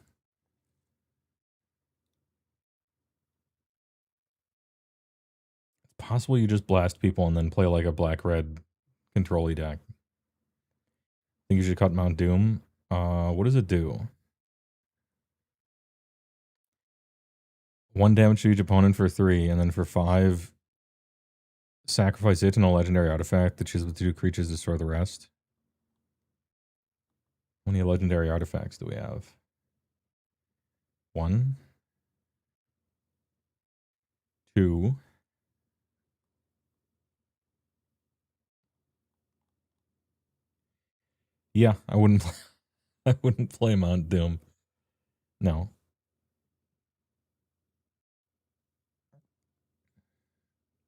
Possibly you just blast people and then play like a black-red control-y deck. Think you should cut Mount Doom. What does it do? 1 damage to each opponent for 3, and then for 5, sacrifice it and a legendary artifact that chooses the 2 creatures, destroy the rest. How many legendary artifacts do we have? 1, 2. Yeah, I wouldn't I wouldn't play Mount Doom. No.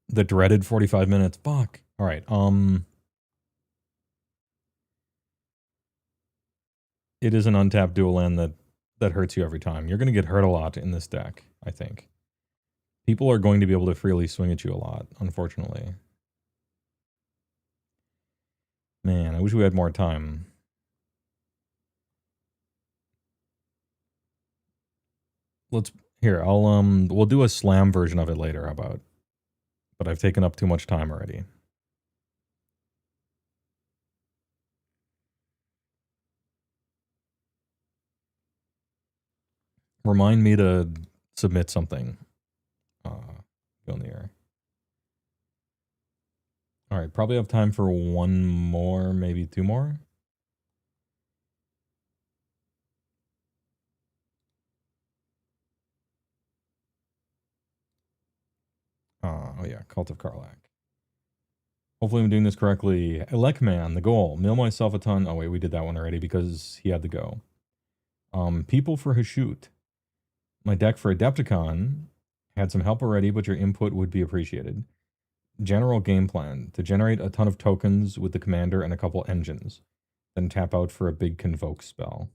The dreaded 45 minutes. Fuck. All right. It is an untapped dual land that hurts you every time. You're going to get hurt a lot in this deck, I think. People are going to be able to freely swing at you a lot, unfortunately. Man, I wish we had more time. We'll do a slam version of it later, how about? But I've taken up too much time already. Remind me to submit something. Go in the air. All right, probably have time for 1 more, maybe 2 more. Oh yeah, Cult of Karlach. Hopefully I'm doing this correctly. Elekman, the goal. Mill myself a ton. Oh wait, we did that one already because he had to go. People for Hashut. My deck for Adepticon had some help already, but your input would be appreciated. General game plan. To generate a ton of tokens with the commander and a couple engines. Then tap out for a big convoke spell.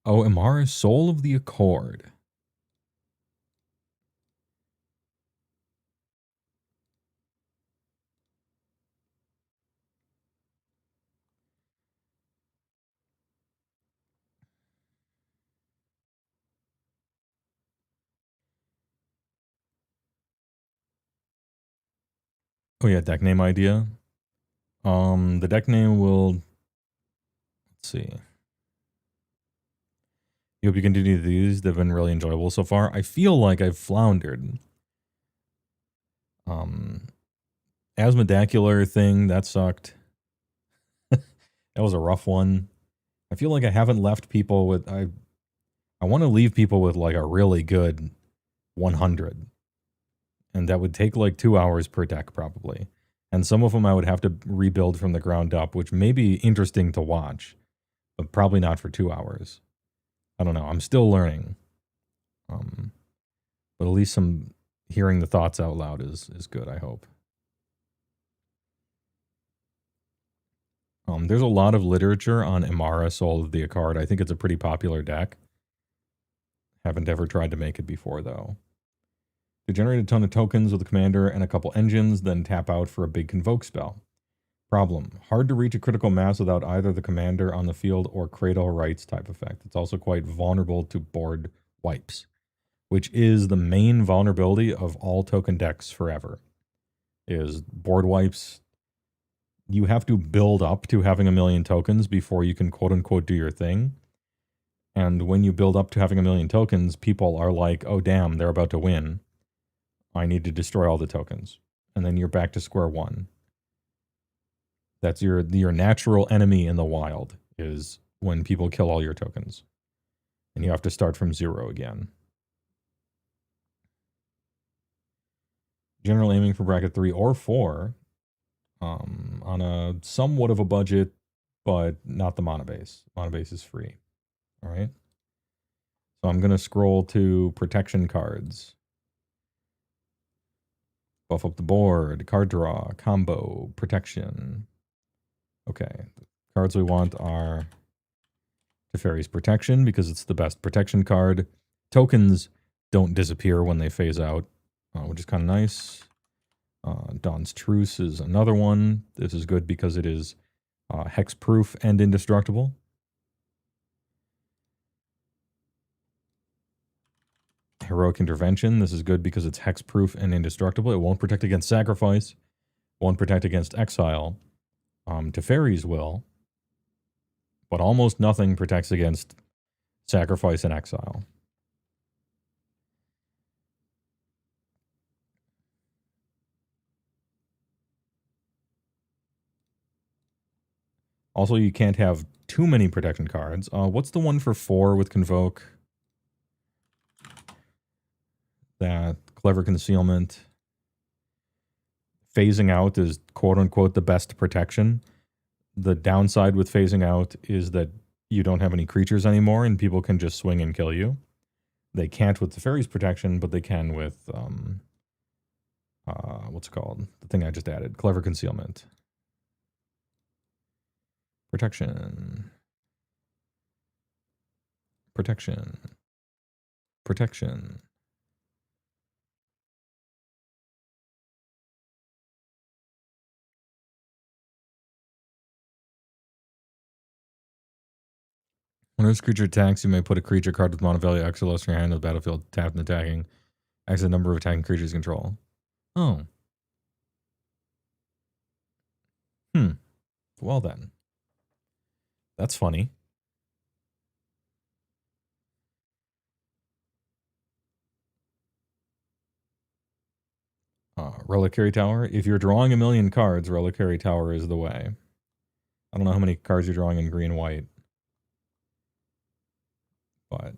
Oh, Imara, Soul of the Accord. Oh yeah, deck name idea. The deck name will, let's see. You hope you continue these. They've been really enjoyable so far. I feel like I've floundered. Asmodacular thing, that sucked. That was a rough one. I feel like I haven't left people with, I want to leave people with like a really good 100. And that would take like 2 hours per deck probably. And some of them I would have to rebuild from the ground up, which may be interesting to watch, but probably not for 2 hours. I don't know. I'm still learning. But at least some hearing the thoughts out loud is good, I hope. There's a lot of literature on Imara, Soul of the Akkad. I think it's a pretty popular deck. Haven't ever tried to make it before, though. To generate a ton of tokens with a commander and a couple engines, then tap out for a big convoke spell. Problem: hard to reach a critical mass without either the commander on the field or Cradle Rights type effect. It's also quite vulnerable to board wipes, which is the main vulnerability of all token decks forever, is board wipes. You have to build up to having 1 million tokens before you can quote-unquote do your thing. And when you build up to having 1 million tokens, people are like, oh damn, they're about to win. I need to destroy all the tokens. And then you're back to square one. That's your natural enemy in the wild, is when people kill all your tokens. And you have to start from 0 again. Generally aiming for bracket 3 or 4 on a somewhat of a budget, but not the mana base. Mana base is free. All right. So I'm going to scroll to protection cards. Buff up the board, card draw, combo, protection. Okay. The cards we want are Teferi's Protection because it's the best protection card. Tokens don't disappear when they phase out, which is kind of nice. Dawn's Truce is another one. This is good because it is hexproof and indestructible. Heroic Intervention. This is good because it's hexproof and indestructible. It won't protect against sacrifice. Won't protect against exile. Teferi's will. But almost nothing protects against sacrifice and exile. Also, you can't have too many protection cards. What's the one for 4 with Convoke? That Clever Concealment. Phasing out is quote-unquote the best protection. The downside with phasing out is that you don't have any creatures anymore and people can just swing and kill you. They can't with the Fairy's Protection, but they can with, what's it called? The thing I just added. Clever Concealment. Protection. Protection. Protection. When this creature attacks, you may put a creature card with mana value X or less in your hand on the battlefield, tapped and attacking. X the number of attacking creatures you control. Oh. Well then. That's funny. Reliquary Tower. If you're drawing 1 million cards, Reliquary Tower is the way. I don't know how many cards you're drawing in green and white. But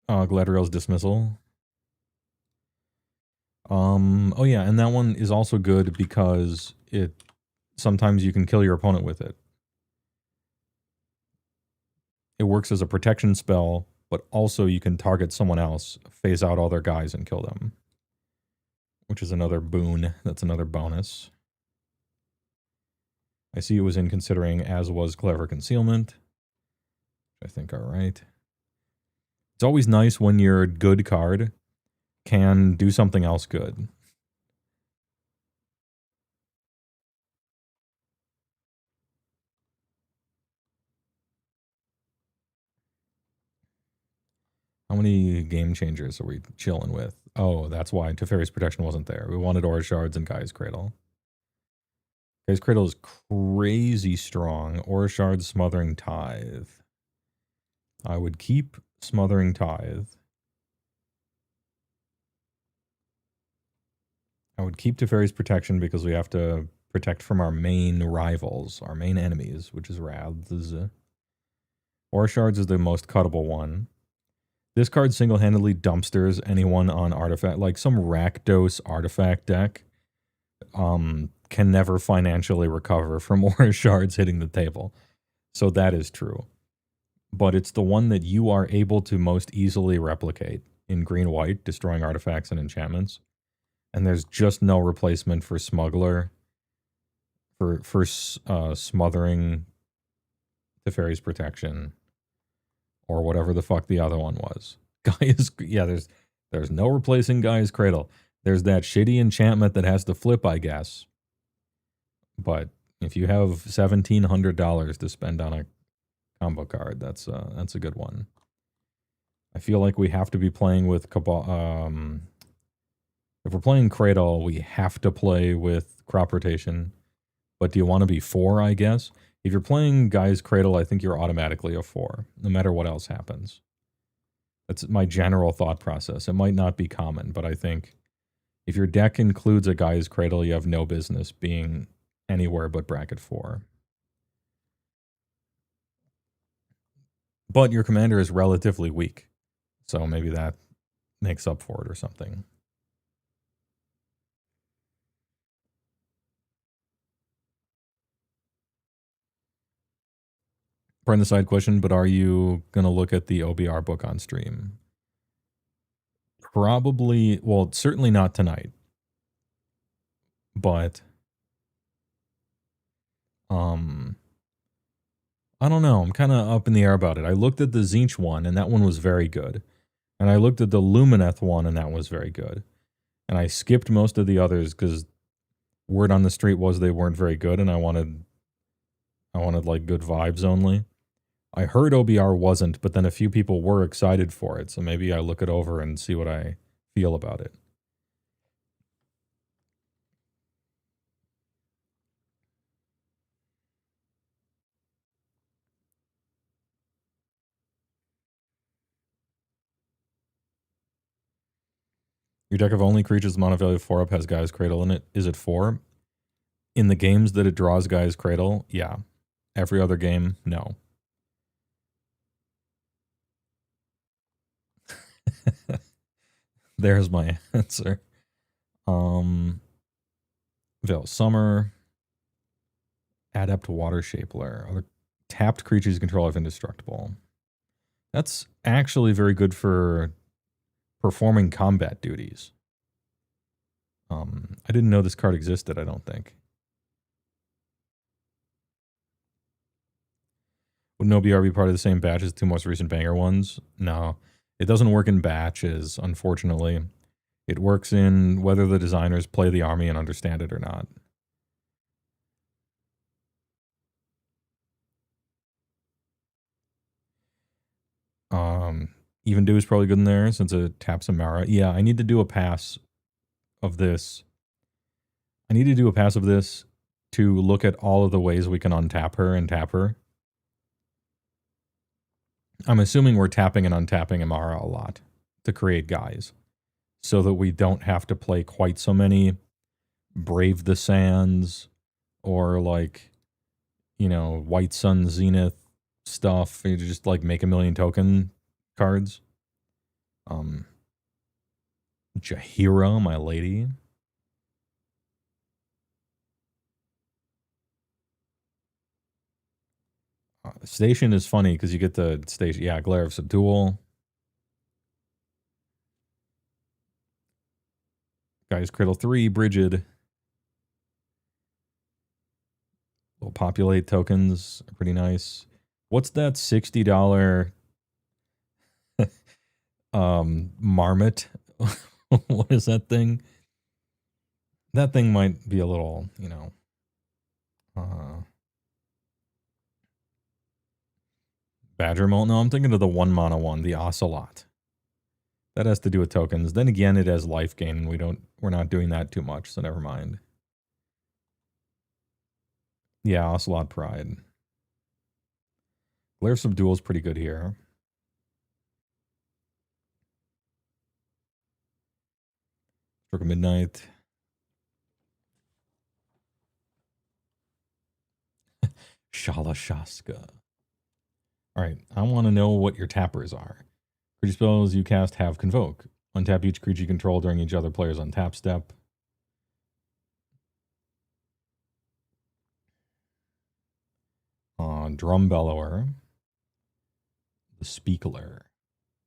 Galadriel's Dismissal. Oh yeah, and that one is also good because it sometimes you can kill your opponent with it. It works as a protection spell, but also you can target someone else, phase out all their guys and kill them. Which is another boon. That's another bonus. I see it was in considering, as was Clever Concealment. I think are right. It's always nice when your good card can do something else good. How many game changers are we chilling with? Oh, that's why Teferi's Protection wasn't there. We wanted Aura Shards and Gaia's Cradle. Gaia's Cradle is crazy strong. Aura Shards, Smothering Tithe. I would keep Smothering Tithe. I would keep Teferi's Protection because we have to protect from our main rivals, our main enemies, which is Wraths. Aura Shards is the most cuttable one. This card single-handedly dumpsters anyone on artifact, like some Rakdos artifact deck can never financially recover from more shards hitting the table. So that is true. But it's the one that you are able to most easily replicate in green-white, destroying artifacts and enchantments. And there's just no replacement for Smuggler, for smothering Teferi's Protection, or whatever the fuck the other one was. There's no replacing Gaia's Cradle. There's that shitty enchantment that has to flip, I guess. But if you have $1,700 to spend on a combo card, that's a good one. I feel like we have to be playing with Cabal. If we're playing Cradle, we have to play with Crop Rotation. But do you want to be 4, I guess? If you're playing Gaia's Cradle, I think you're automatically a 4, no matter what else happens. That's my general thought process. It might not be common, but I think if your deck includes a Gaia's Cradle, you have no business being anywhere but bracket 4. But your commander is relatively weak, so maybe that makes up for it or something. Pardon the side question, but are you going to look at the OBR book on stream? Probably, well, certainly not tonight. But, I don't know. I'm kind of up in the air about it. I looked at the Zinch one, and that one was very good. And I looked at the Lumineth one, and that was very good. And I skipped most of the others because word on the street was they weren't very good, and I wanted like good vibes only. I heard OBR wasn't, but then a few people were excited for it, so maybe I look it over and see what I feel about it. Your deck of only creatures mono value 4-up has Gaia's Cradle in it. Is it 4? In the games that it draws Gaia's Cradle, yeah. Every other game, no. There's my answer. Veil Summer. Adept Water Shapler. Other tapped creatures you control have indestructible. That's actually very good for performing combat duties. I didn't know this card existed, I don't think. Would no BR be part of the same batch as the 2 most recent banger ones? No. It doesn't work in batches, unfortunately. It works in whether the designers play the army and understand it or not. Even Do is probably good in there since it taps Amara. Yeah, I need to do a pass of this. I need to do a pass of this to look at all of the ways we can untap her and tap her. I'm assuming we're tapping and untapping Amara a lot to create guys so that we don't have to play quite so many Brave the Sands or like, you know, White Sun Zenith stuff. You just like make a million token cards. Jahira, my lady. Station is funny because you get the station. Yeah, Glare of Subdual. Gaia's Cradle 3, Brigid. Will populate tokens are pretty nice. What's that $60 marmot? What is that thing? That thing might be a little, you know, Badger Molt. No, I'm thinking of the 1 mana one, the Ocelot. That has to do with tokens. Then again, it has life gain, and we're not doing that too much, so never mind. Yeah, Ocelot Pride. Glare of Subdual is pretty good here. Stroke of Midnight. Shala Shaska. All right, I want to know what your tappers are. Creature spells you cast have convoke. Untap each creature you control during each other player's untap step. Drum Bellower. The Speakler.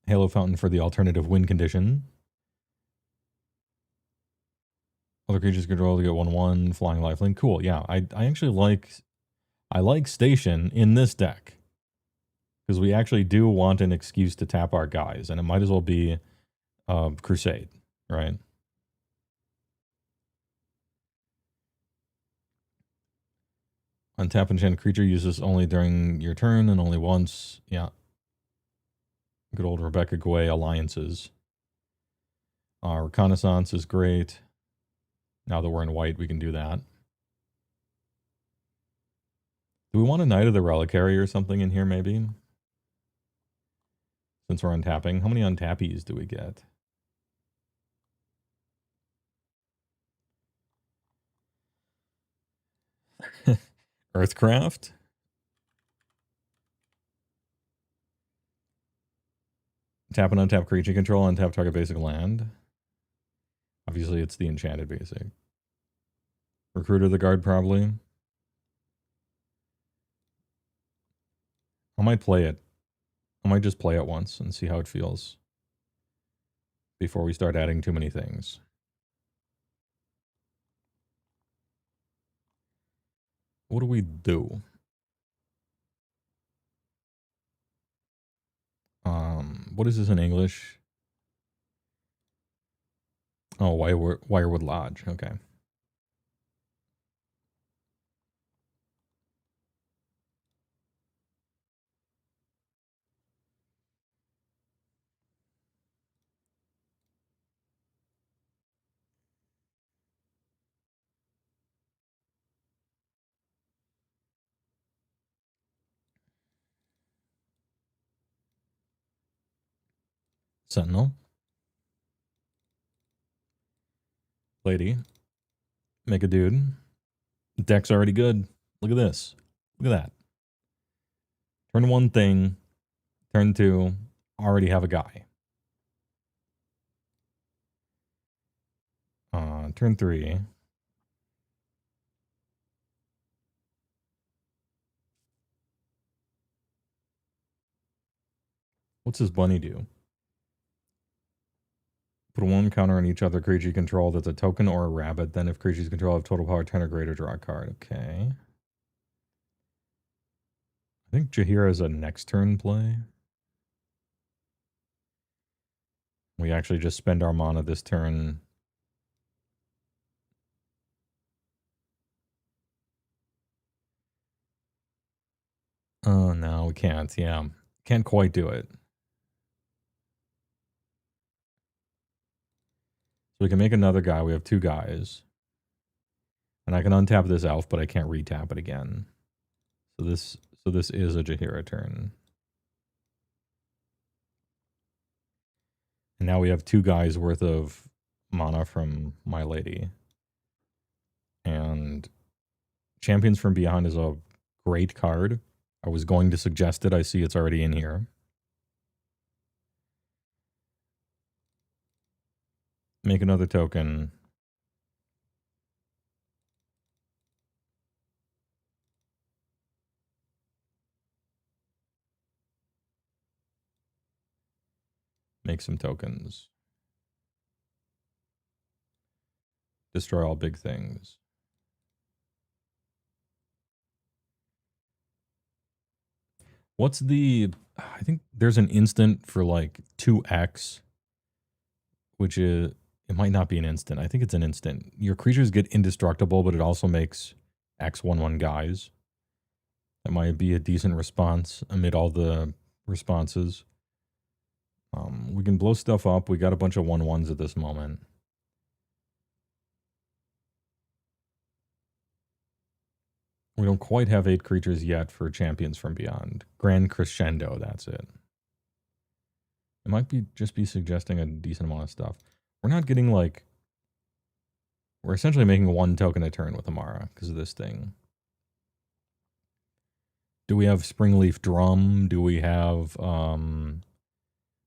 Halo Fountain for the alternative win condition. Other creatures control to get 1/1, flying lifelink. Cool, yeah. I actually like Station in this deck. Because we actually do want an excuse to tap our guys, and it might as well be Crusade, right? Untap enchant creature, uses only during your turn and only once. Yeah. Good old Rebecca Gway alliances. Reconnaissance is great. Now that we're in white, we can do that. Do we want a Knight of the Reliquary or something in here, maybe? Since we're untapping. How many untappies do we get? Earthcraft? Tap and untap creature control, untap target basic land. Obviously, it's the enchanted basic. Recruiter the guard, probably. I might play it. I might just play it once and see how it feels before we start adding too many things. What do we do? What is this in English? Oh, Wirewood Lodge. Okay. Sentinel. Lady. Make a dude. Deck's already good. Look at this. Look at that. Turn 1 thing. Turn 2. Already have a guy. Turn 3. What's this bunny do? Put 1 counter on each other creature you control that's a token or a rabbit. Then if creatures you control have total power 10 or greater, draw a card. Okay. I think Jaheira is a next turn play. We actually just spend our mana this turn. Oh, no, we can't. Yeah. Can't quite do it. So we can make another guy. We have 2 guys. And I can untap this elf, but I can't retap it again. So this is a Jaheira turn. And now we have 2 guys worth of mana from My Lady. And Champions from Beyond is a great card. I was going to suggest it. I see it's already in here. Make another token. Make some tokens. Destroy all big things. What's the... I think there's an instant for like 2x, which is... It might not be an instant. I think it's an instant. Your creatures get indestructible, but it also makes X/1/1 guys. That might be a decent response amid all the responses. We can blow stuff up. We got a bunch of 1/1s at this moment. We don't quite have 8 creatures yet for Champions from Beyond. Grand Crescendo, that's it. It might be just be suggesting a decent amount of stuff. We're not getting like... We're essentially making 1 token a turn with Amara because of this thing. Do we have Springleaf Drum? Do we have...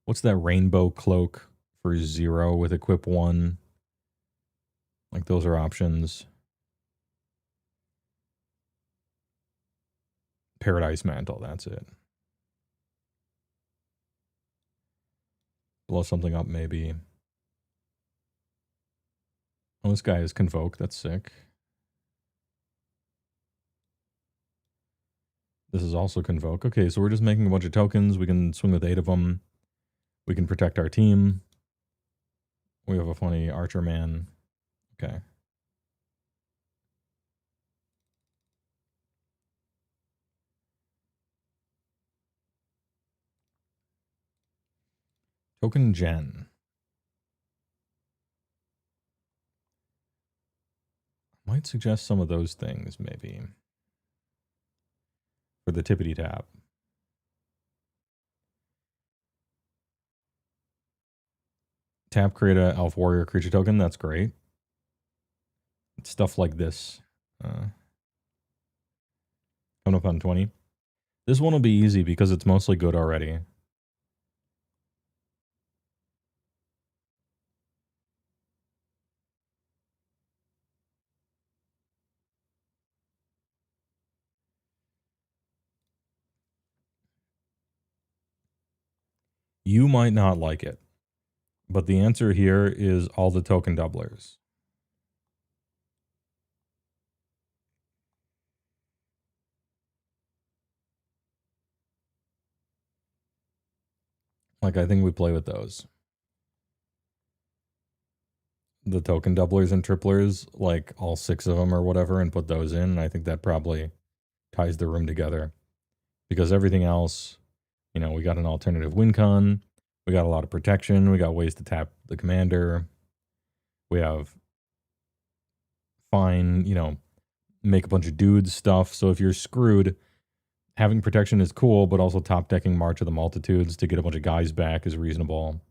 What's that rainbow cloak for 0 with equip 1? Like, those are options. Paradise Mantle, that's it. Blow something up, maybe. Oh, this guy is Convoke, that's sick. This is also Convoke. Okay, so we're just making a bunch of tokens. We can swing with 8 of them. We can protect our team. We have a funny archer man. Okay. Token gen. Might suggest some of those things, maybe. For the tippity tap. Tap, create a elf warrior creature token. That's great. Stuff like this. Coming up on 20. This one will be easy because it's mostly good already. You might not like it, but the answer here is all the token doublers. Like, I think we play with those. The token doublers and triplers, like all 6 of them or whatever, and put those in. I think that probably ties the room together. Because everything else, you know, we got an alternative win con. We got a lot of protection. We got ways to tap the commander. We have fine, you know, make a bunch of dudes stuff. So if you're screwed, having protection is cool, but also top decking March of the Multitudes to get a bunch of guys back is reasonable.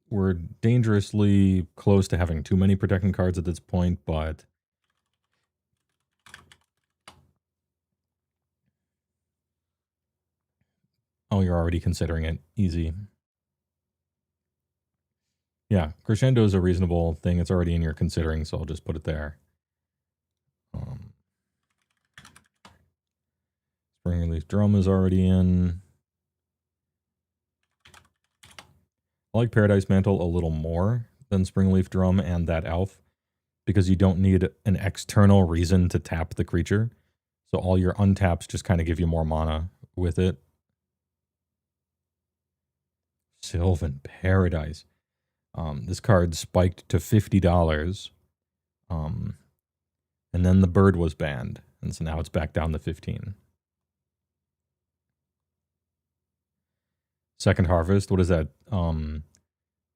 We're dangerously close to having too many protection cards at this point, but oh, you're already considering it. Easy. Yeah, Crescendo is a reasonable thing. It's already in your considering, so I'll just put it there. Spring Release Drum is already in. I like Paradise Mantle a little more than Springleaf Drum and that elf because you don't need an external reason to tap the creature. So all your untaps just kind of give you more mana with it. Sylvan Paradise. This card spiked to $50. And then the bird was banned. And so now it's back down to 15. Second Harvest, what is that?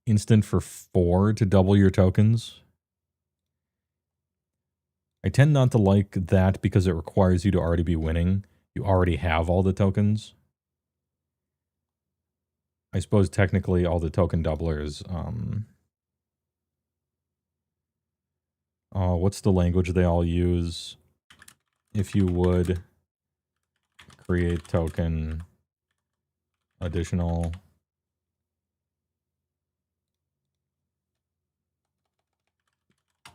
Instant for 4 to double your tokens. I tend not to like that because it requires you to already be winning. You already have all the tokens. I suppose technically all the token doublers. What's the language they all use? If you would create token additional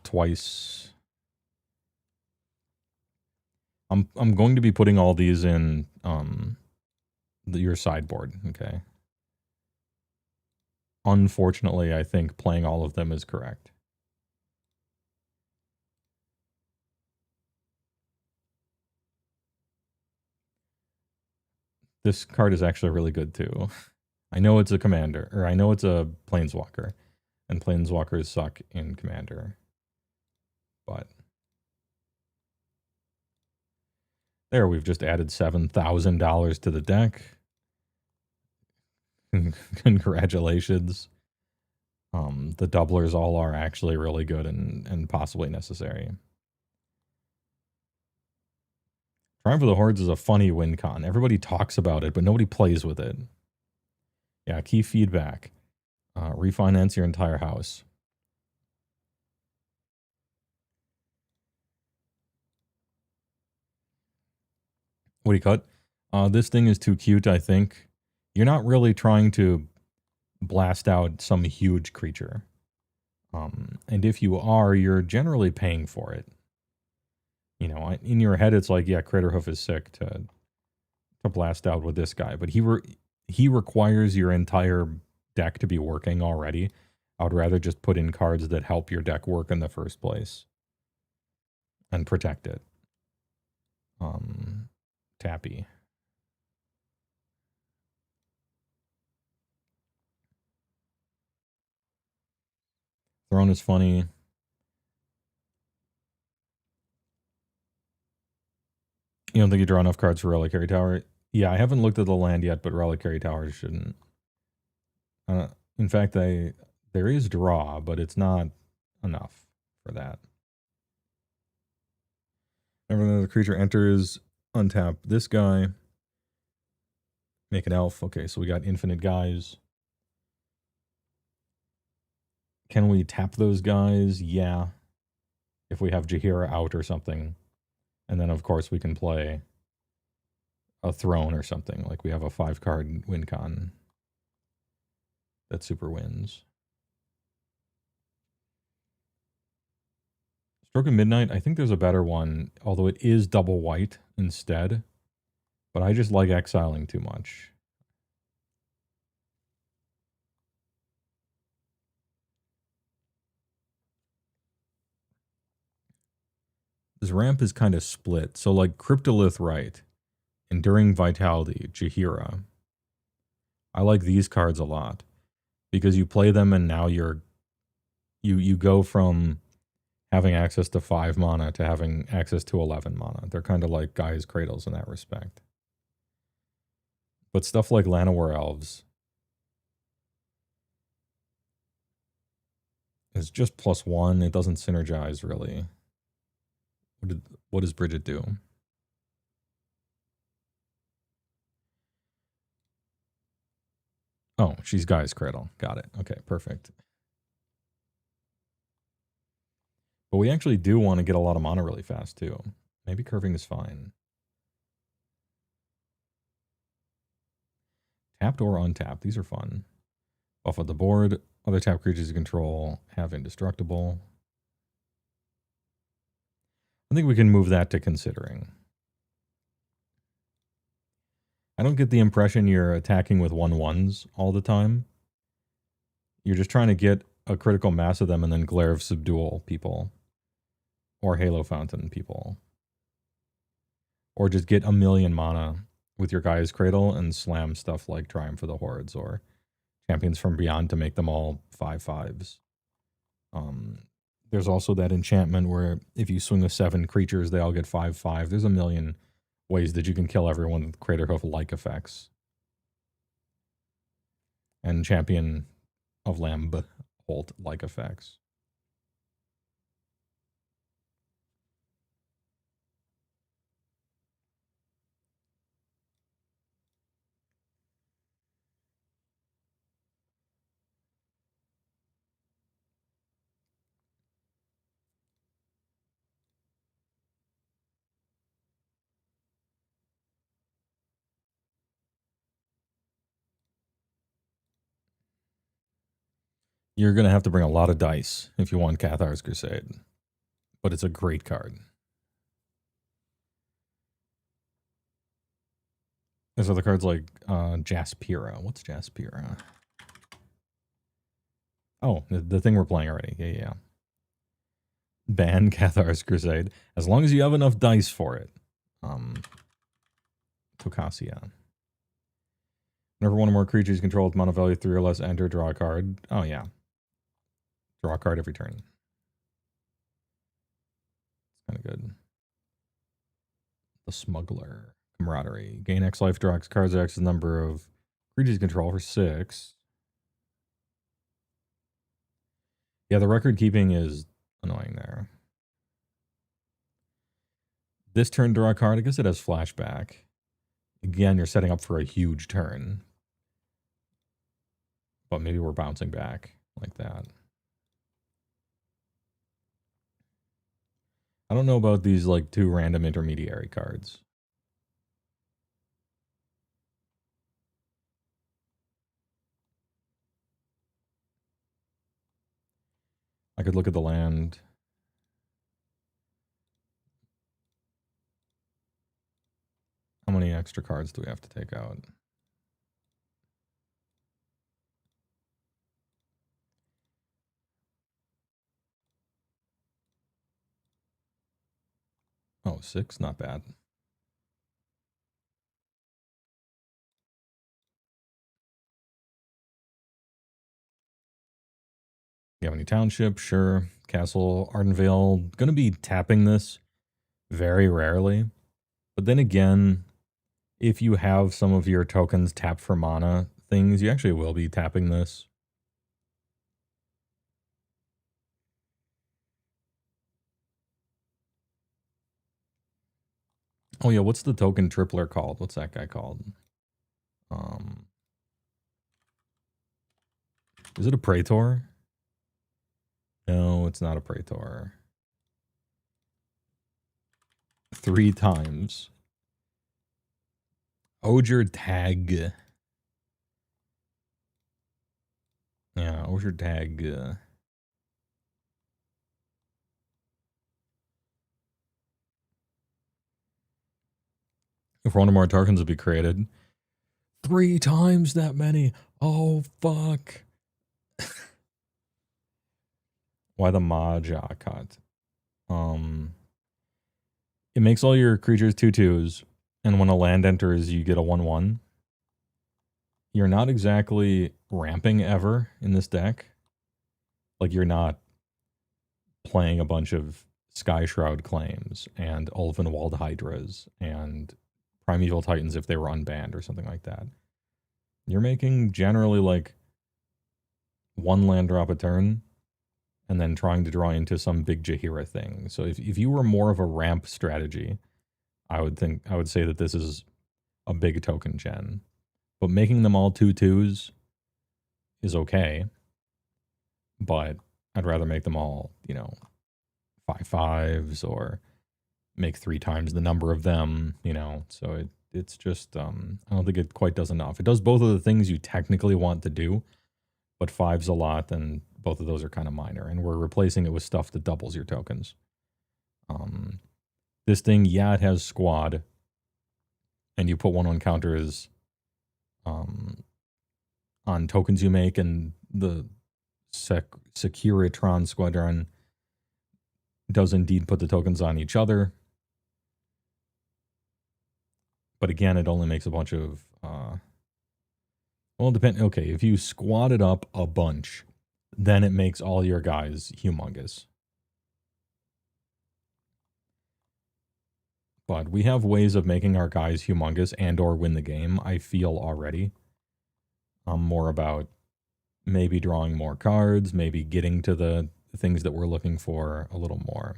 twice. I'm going to be putting all these in your sideboard, okay? Unfortunately, I think playing all of them is correct. This card is actually really good too. I know it's a commander, or I know it's a planeswalker, and planeswalkers suck in commander. But there, we've just added $7,000 to the deck. Congratulations. The doublers all are actually really good and possibly necessary. Triumph of the Hordes is a funny win con. Everybody talks about it, but nobody plays with it. Yeah, key feedback. Refinance your entire house. What do you cut? This thing is too cute, I think. You're not really trying to blast out some huge creature. And if you are, you're generally paying for it. You know, in your head, it's like, yeah, Craterhoof is sick to blast out with this guy, but he requires your entire deck to be working already. I would rather just put in cards that help your deck work in the first place and protect it. Tappy. Throne is funny. You don't think you draw enough cards for Reliquary Tower? Yeah, I haven't looked at the land yet, but Reliquary Tower shouldn't. In fact, there is draw, but it's not enough for that. Whenever the creature enters, untap this guy. Make an elf. Okay, so we got infinite guys. Can we tap those guys? Yeah. If we have Jaheira out or something. And then, of course, we can play a throne or something. Like we have a 5-card win con that super wins. Stroke of Midnight, I think there's a better one, although it is double white instead. But I just like exiling too much. This ramp is kind of split. So like Cryptolith Right, Enduring Vitality, Jaheira. I like these cards a lot because you play them and now you go from having access to 5 mana to having access to 11 mana. They're kind of like Gaia's Cradles in that respect. But stuff like Llanowar Elves is just +1. It doesn't synergize really. What does Bridget do? Oh, she's Gaia's Cradle. Got it. Okay, perfect. But we actually do want to get a lot of mana really fast, too. Maybe curving is fine. Tapped or untapped. These are fun. Buff at the board. Other tap creatures you control have indestructible. I think we can move that to considering. I don't get the impression you're attacking with 1/1s all the time. You're just trying to get a critical mass of them and then Glare of Subdual people. Or Halo Fountain people. Or just get a million mana with your Gaia's Cradle and slam stuff like Triumph for the Hordes or Champions from Beyond to make them all 5/5s. There's also that enchantment where if you swing with 7 creatures, they all get 5/5. There's a million ways that you can kill everyone with Craterhoof-like effects. And Champion of Lambholt-like effects. You're going to have to bring a lot of dice if you want Cathar's Crusade. But it's a great card. There's other cards like Jaspira. What's Jaspira? Oh, the thing we're playing already. Yeah. Ban Cathar's Crusade. As long as you have enough dice for it. Tokasia. Whenever one or more creatures controlled mana value 3 or less enter, draw a card. Oh, yeah. Draw a card every turn. It's kind of good. The Smuggler. Camaraderie. Gain X life, draw X cards, X the number of creatures you control for 6. Yeah, the record keeping is annoying there. This turn, draw a card. I guess it has flashback. Again, you're setting up for a huge turn. But maybe we're bouncing back like that. I don't know about these like 2 random intermediary cards. I could look at the land. How many extra cards do we have to take out? Oh, 6, not bad. You have any township? Sure. Castle Ardenvale. Gonna be tapping this very rarely. But then again, if you have some of your tokens tap for mana things, you actually will be tapping this. Oh yeah, what's the token tripler called? What's that guy called? Is it a Praetor? No, it's not a Praetor. 3 times. Oger Tag. Yeah, Oger Tag. If one or more tokens would be created. 3 times that many. Oh, fuck. Why the Maja cut? It makes all your creatures 2/2s, and when a land enters, you get a 1/1. You're not exactly ramping ever in this deck. Like, you're not playing a bunch of Sky Shroud Claims and Ulvenwald Hydras and Primeval Titans if they were unbanned or something like that. You're making generally like 1 land drop a turn and then trying to draw into some big Jaheira thing. So if you were more of a ramp strategy, I would say that this is a big token gen. But making them all 2/2s is okay. But I'd rather make them all, 5/5s or make 3 times the number of them, So it's just I don't think it quite does enough. It does both of the things you technically want to do, but 5's a lot, and both of those are kind of minor. And we're replacing it with stuff that doubles your tokens. This thing, yeah, it has squad, and you put 1/1 counters on tokens you make, and the Securitron Squadron does indeed put the tokens on each other. But again, it only makes a bunch of well, depend. Okay, if you squat it up a bunch, then it makes all your guys humongous. But we have ways of making our guys humongous and or win the game, I feel already. I'm more about maybe drawing more cards, maybe getting to the things that we're looking for a little more.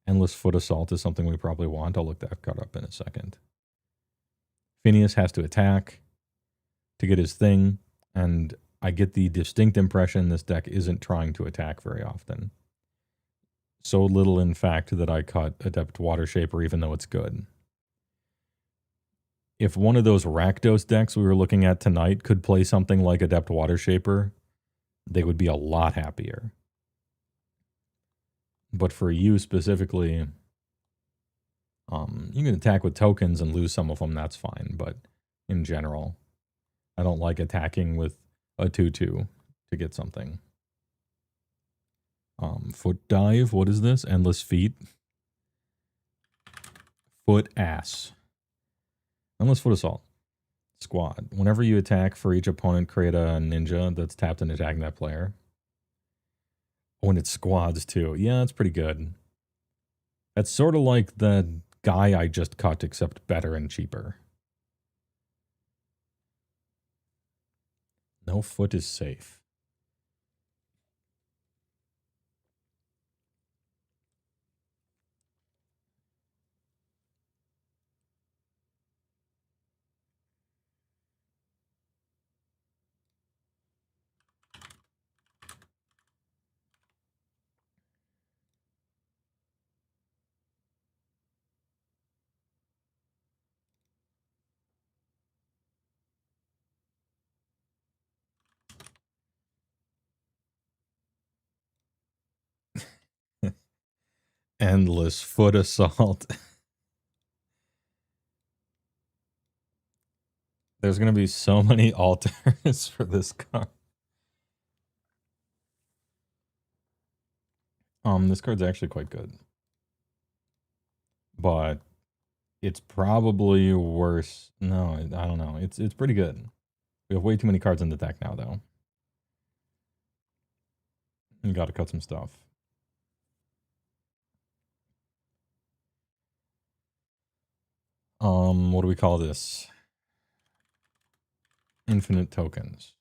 Endless Foot Assault is something we probably want. I'll look that card up in a second. Phineas has to attack to get his thing, and I get the distinct impression this deck isn't trying to attack very often. So little, in fact, that I cut Adept Water Shaper even though it's good. If one of those Rakdos decks we were looking at tonight could play something like Adept Water Shaper, they would be a lot happier. But for you specifically, you can attack with tokens and lose some of them, that's fine. But in general, I don't like attacking with a 2/2 to get something. Foot Dive, what is this? Endless Feet. Foot Ass. Endless Foot Assault. Squad. Whenever you attack for each opponent, create a ninja that's tapped and attacking that player. Oh, and it's squads too. Yeah, it's pretty good. That's sort of like the guy I just cut, except better and cheaper. No foot is safe. Endless foot assault. There's going to be so many alters for this card. This card's actually quite good. But it's probably worse. No, I don't know. It's pretty good. We have way too many cards in the deck now, though. You got to cut some stuff. What do we call this? Infinite tokens.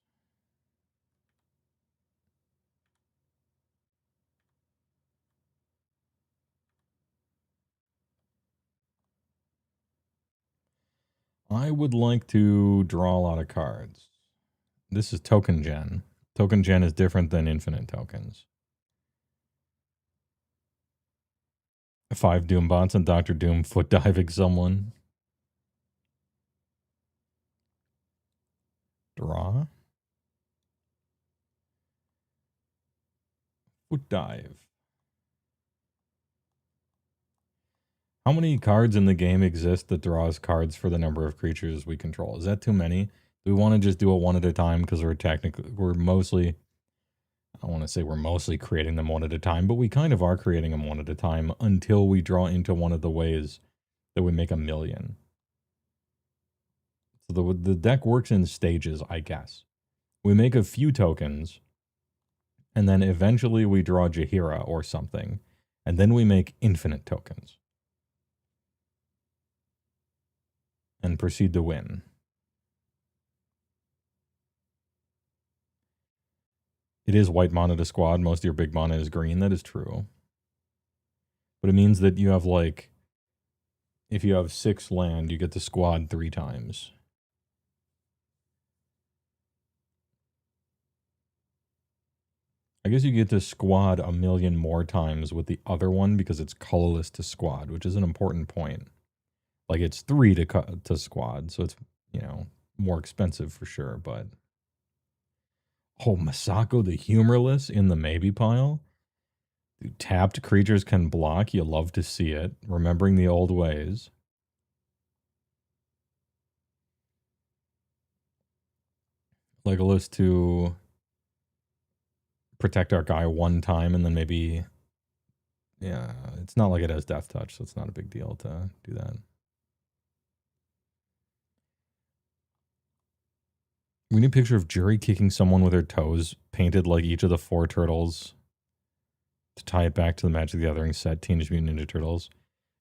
I would like to draw a lot of cards. This is token gen. Token gen is different than infinite tokens. 5 Doombots and Dr. Doom foot diving someone. Draw. Foot dive. How many cards in the game exist that draws cards for the number of creatures we control? Is that too many? Do we want to just do it one at a time because we're mostly, I don't want to say we're mostly creating them one at a time, but we kind of are creating them one at a time until we draw into one of the ways that we make a million. So the deck works in stages, I guess. We make a few tokens, and then eventually we draw Jaheira or something, and then we make infinite tokens. And proceed to win. It is white mana to squad. Most of your big mana is green. That is true. But it means that you have, like, if you have 6 land, you get to squad 3 times. I guess you get to squad a million more times with the other one because it's colorless to squad, which is an important point. Like, it's 3 to squad, so it's, you know, more expensive for sure, but... Oh, Masako the Humorless in the maybe pile? Dude, tapped creatures can block. You love to see it. Remembering the old ways. Legolas to protect our guy 1 time and then maybe... Yeah, it's not like it has Death Touch, so it's not a big deal to do that. We need a picture of Jury kicking someone with her toes, painted like each of the 4 turtles, to tie it back to the Magic the Gathering set, Teenage Mutant Ninja Turtles.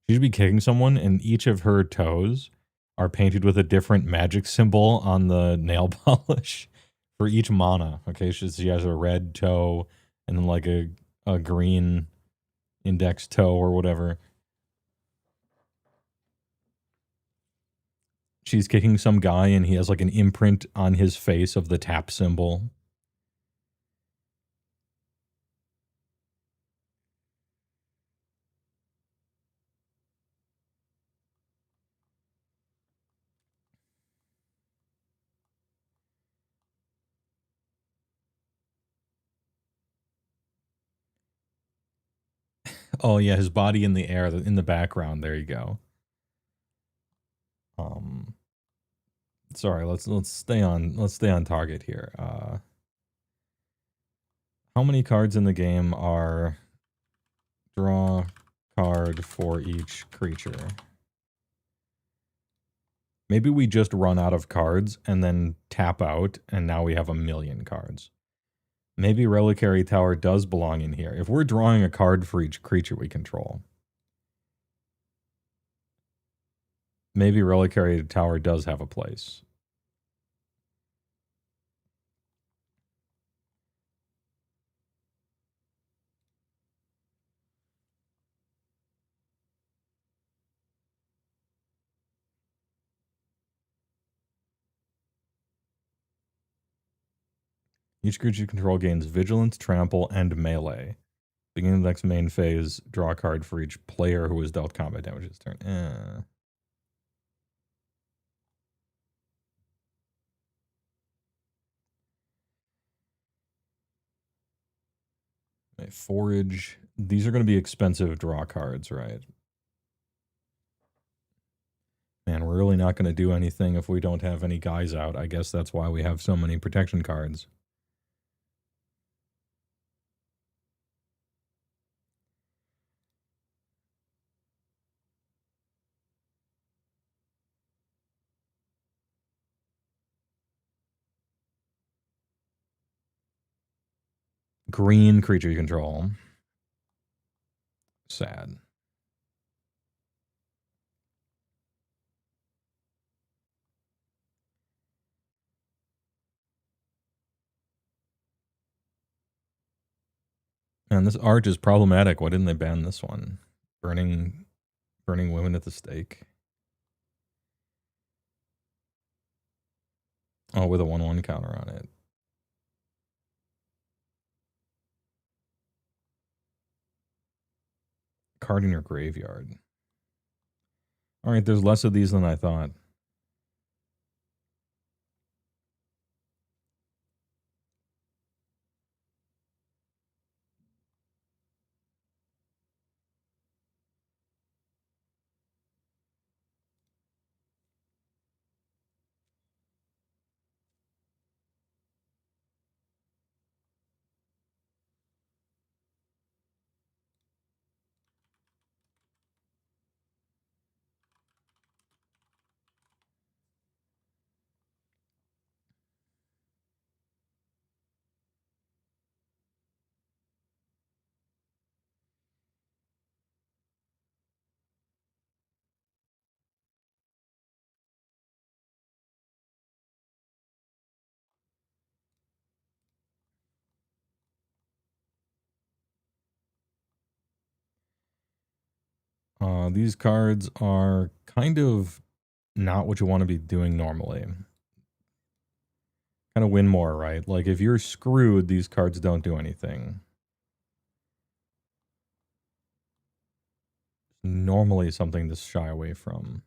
She should be kicking someone, and each of her toes are painted with a different magic symbol on the nail polish for each mana. Okay, she has a red toe, and then like a green index toe or whatever. She's kicking some guy and he has like an imprint on his face of the tap symbol. Oh yeah, his body in the air in the background. There you go. Sorry, let's stay on target here. How many cards in the game are draw card for each creature? Maybe we just run out of cards and then tap out, and now we have a million cards. Maybe Reliquary Tower does belong in here. If we're drawing a card for each creature we control, maybe Reliquary Tower does have a place. Each creature you control gains Vigilance, Trample, and Melee. Beginning of the next main phase, draw a card for each player who has dealt combat damage this turn. Forage These are going to be expensive draw cards, right? Man, we're really not going to do anything if we don't have any guys out. I guess that's why we have so many protection cards. Green creature you control. Sad. Man, this art is problematic. Why didn't they ban this one? Burning women at the stake. Oh, with a 1/1 counter on it. Card in your graveyard. All right, there's less of these than I thought. These cards are kind of not what you want to be doing normally. Kind of win more, right? Like if you're screwed, these cards don't do anything. Normally something to shy away from.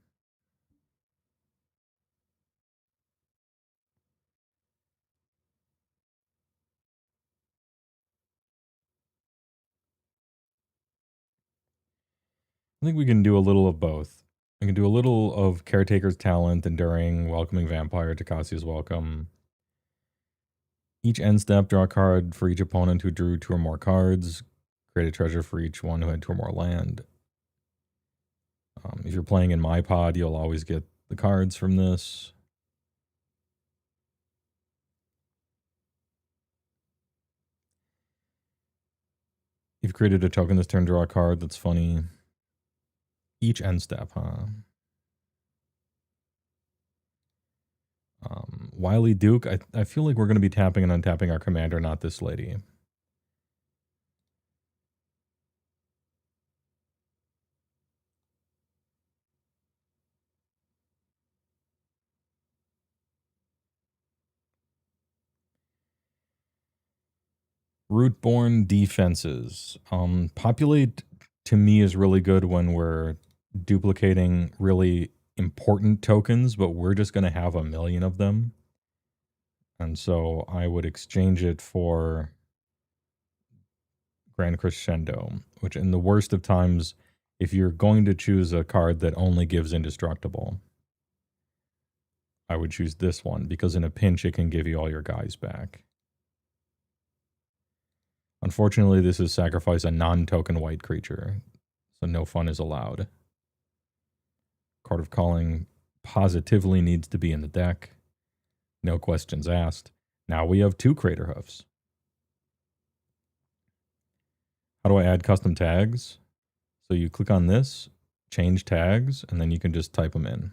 I think we can do a little of both. We can do a little of Caretaker's Talent, Enduring, Welcoming Vampire, Takasia's Welcome. Each end step, draw a card for each opponent who drew 2 or more cards. Create a treasure for each one who had 2 or more land. If you're playing in my pod, you'll always get the cards from this. You've created a token this turn, draw a card. That's funny. Each end step, huh? Wily Duke, I feel like we're going to be tapping and untapping our commander, not this lady. Rootborn Defenses. Populate to me is really good when we're duplicating really important tokens, but we're just going to have a million of them. And so I would exchange it for Grand Crescendo, which in the worst of times, if you're going to choose a card that only gives indestructible, I would choose this one because in a pinch, it can give you all your guys back. Unfortunately, this is sacrifice a non-token white creature, so no fun is allowed. Card of Calling positively needs to be in the deck. No questions asked. Now we have 2 Crater Hoofs. How do I add custom tags? So you click on this, change tags, and then you can just type them in.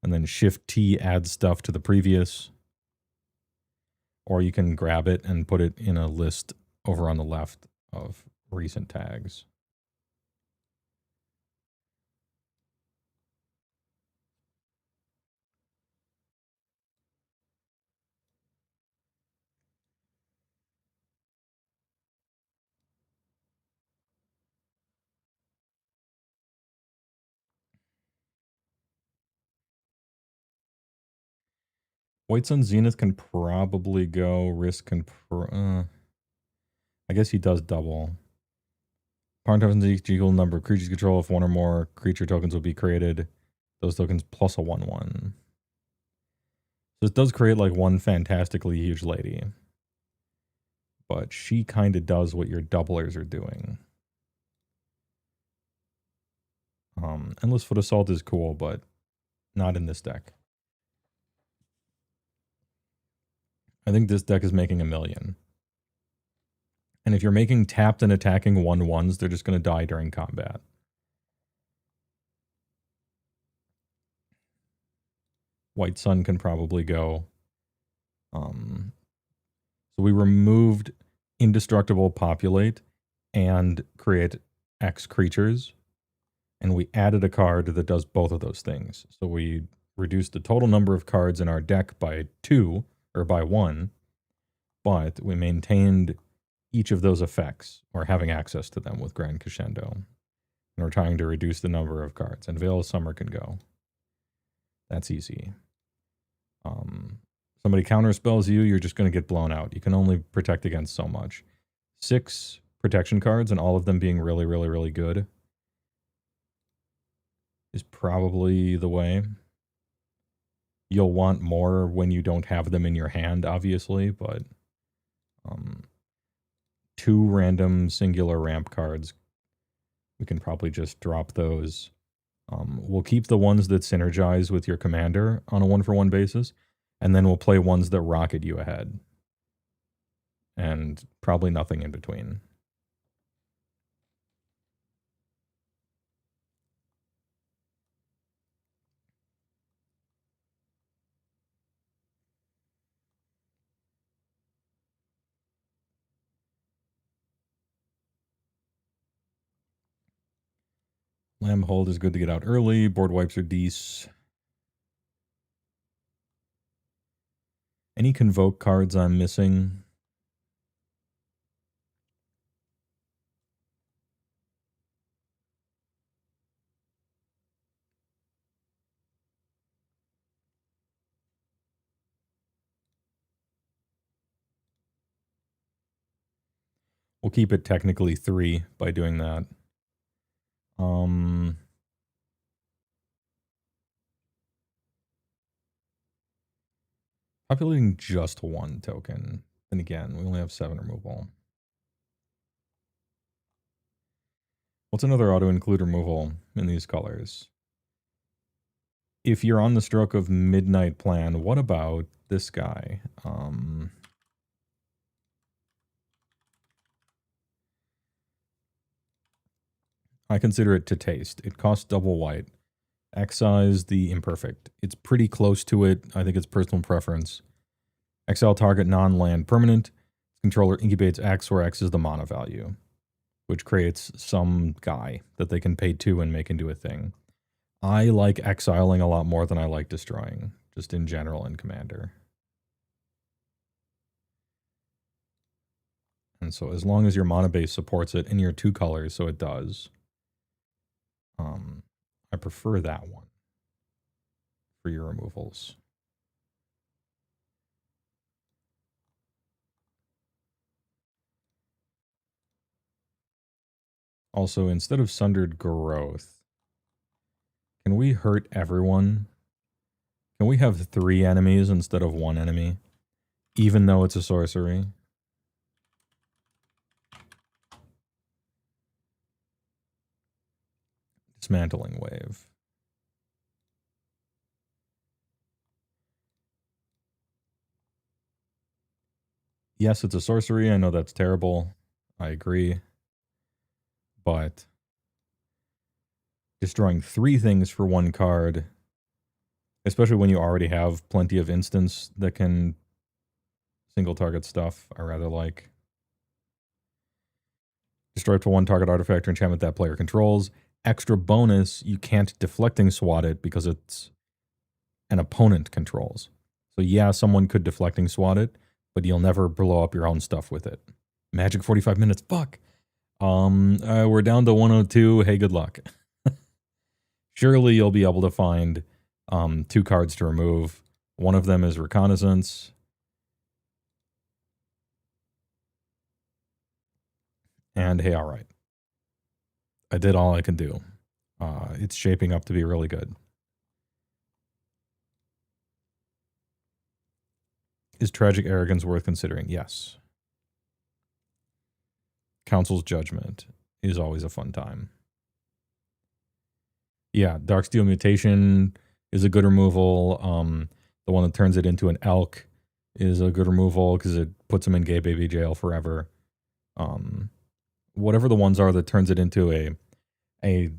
And then Shift T adds stuff to the previous. Or you can grab it and put it in a list over on the left of recent tags. White Sun Zenith can probably go. Risk can... I guess he does double. Power tokens equal number of creatures you control. If one or more creature tokens will be created, those tokens plus a 1/1. So it does create like one fantastically huge lady. But she kind of does what your doublers are doing. Endless Foot Assault is cool, but not in this deck. I think this deck is making 1,000,000. And if you're making tapped and attacking 1/1s, they're just going to die during combat. White Sun can probably go. So we removed Indestructible Populate and create X creatures. And we added a card that does both of those things. So we reduced the total number of cards in our deck by 2, or by 1. But we maintained each of those effects, or having access to them with Grand Crescendo. And we're trying to reduce the number of cards. And Veil of Summer can go. That's easy. Somebody counterspells you, you're just going to get blown out. You can only protect against so much. 6 protection cards, and all of them being really, really, really good, is probably the way. You'll want more when you don't have them in your hand, obviously, but 2 random singular ramp cards, we can probably just drop those. We'll keep the ones that synergize with your commander on a 1-for-1 basis, and then we'll play ones that rocket you ahead. And probably nothing in between. Lamb Hold is good to get out early. Board wipes are decent. Any Convoke cards I'm missing? We'll keep it technically 3 by doing that. Populating just 1 token. And again, we only have 7 removal. What's another auto-include removal in these colors? If you're on the stroke of Midnight Plan, what about this guy? I consider it to taste. It costs double white. Excise the imperfect. It's pretty close to it. I think it's personal preference. Exile target non-land permanent. Controller incubates X, where X is the mana value, which creates some guy that they can pay 2 and make into a thing. I like exiling a lot more than I like destroying, just in general in Commander. And so as long as your mana base supports it in your 2 colors, so it does, I prefer that one for your removals. Also, instead of Sundered Growth, can we hurt everyone? Can we have 3 enemies instead of 1 enemy, even though it's a sorcery? Dismantling Wave. Yes, it's a sorcery. I know that's terrible. I agree. But destroying 3 things for 1 card, especially when you already have plenty of instants that can single target stuff, I rather like. Destroy up to 1 target artifact or enchantment that player controls. Extra bonus, you can't deflecting swat it because it's an opponent controls. So yeah, someone could deflecting swat it, but you'll never blow up your own stuff with it. Magic 45 minutes, fuck. We're down to 102. Hey, good luck. Surely you'll be able to find 2 cards to remove. One of them is Reconnaissance. And hey, all right. I did all I can do. It's shaping up to be really good. Is Tragic Arrogance worth considering? Yes. Council's Judgment is always a fun time. Yeah, Darksteel Mutation is a good removal. The one that turns it into an elk is a good removal because it puts him in gay baby jail forever. Whatever the ones are that turns it into a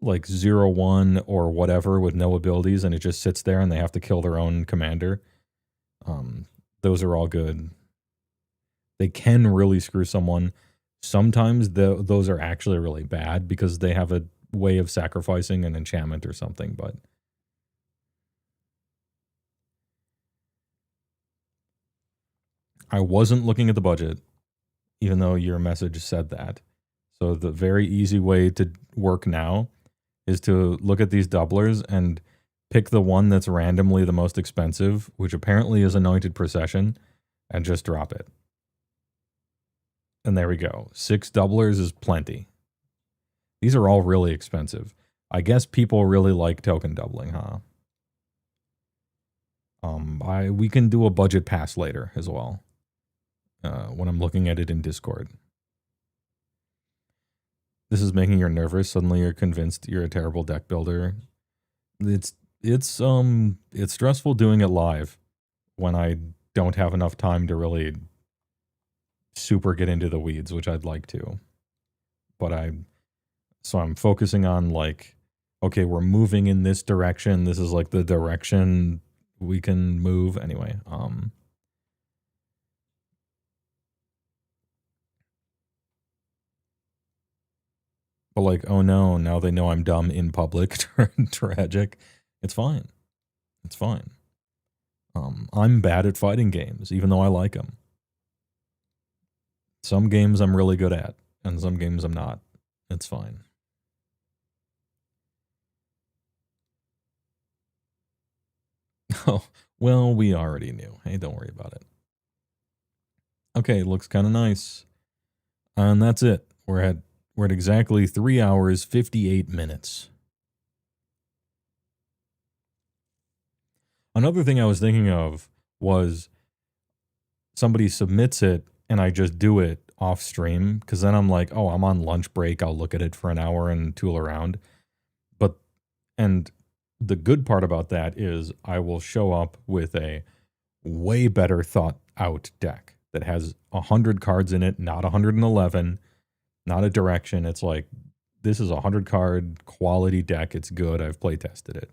like 0/1 or whatever with no abilities, and it just sits there and they have to kill their own commander. Those are all good. They can really screw someone. Sometimes those are actually really bad because they have a way of sacrificing an enchantment or something, but I wasn't looking at the budget, even though your message said that. So the very easy way to work now is to look at these doublers and pick the one that's randomly the most expensive, which apparently is Anointed Procession, and just drop it. And there we go. 6 doublers is plenty. These are all really expensive. I guess people really like token doubling, huh? We can do a budget pass later as well. When I'm looking at it in Discord. This is making you nervous. Suddenly you're convinced you're a terrible deck builder. It's stressful doing it live when I don't have enough time to really super get into the weeds, which I'd like to. But I'm focusing on like, okay, we're moving in this direction. This is like the direction we can move anyway. But like, oh no, now they know I'm dumb in public. Tragic. It's fine. It's fine. I'm bad at fighting games, even though I like them. Some games I'm really good at, and some games I'm not. It's fine. Oh, well, we already knew. Hey, don't worry about it. Okay, looks kind of nice. And that's it. We're at exactly 3 hours, 58 minutes. Another thing I was thinking of was somebody submits it and I just do it off stream, because then I'm like, oh, I'm on lunch break. I'll look at it for an hour and tool around. And the good part about that is I will show up with a way better thought out deck that has 100 cards in it, not 111, not a direction. It's like, this is a 100 card quality deck. It's good. I've play tested it.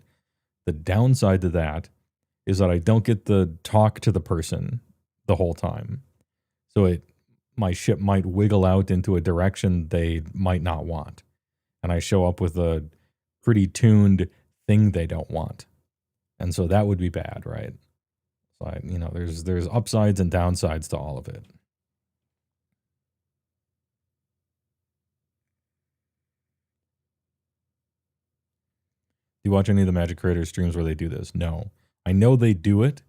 The downside to that is that I don't get to talk to the person the whole time. So my ship might wiggle out into a direction they might not want. And I show up with a pretty tuned thing they don't want. And so that would be bad, right? So there's upsides and downsides to all of it. Do you watch any of the Magic Creators streams where they do this? No. I know they do it,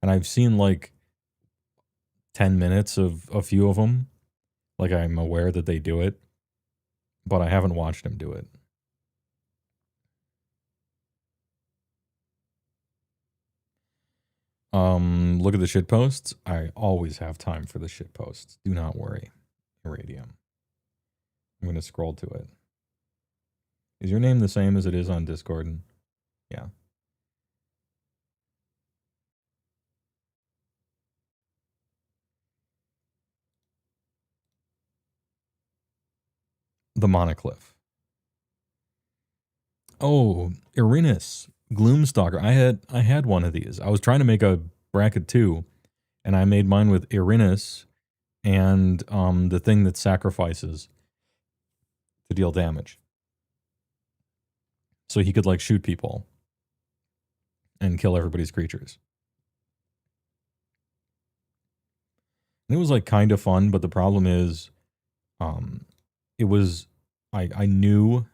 and I've seen like 10 minutes of a few of them. Like, I'm aware that they do it, but I haven't watched them do it. Look at the shit posts. I always have time for the shit posts. Do not worry, Irradium. I'm going to scroll to it. Is your name the same as it is on Discord? Yeah. The Monoclif. Oh, Irinus, Gloomstalker. I had one of these. I was trying to make a bracket too, and I made mine with Irinus and the thing that sacrifices to deal damage. So he could like shoot people and kill everybody's creatures. And it was like kind of fun, but the problem is it was I knew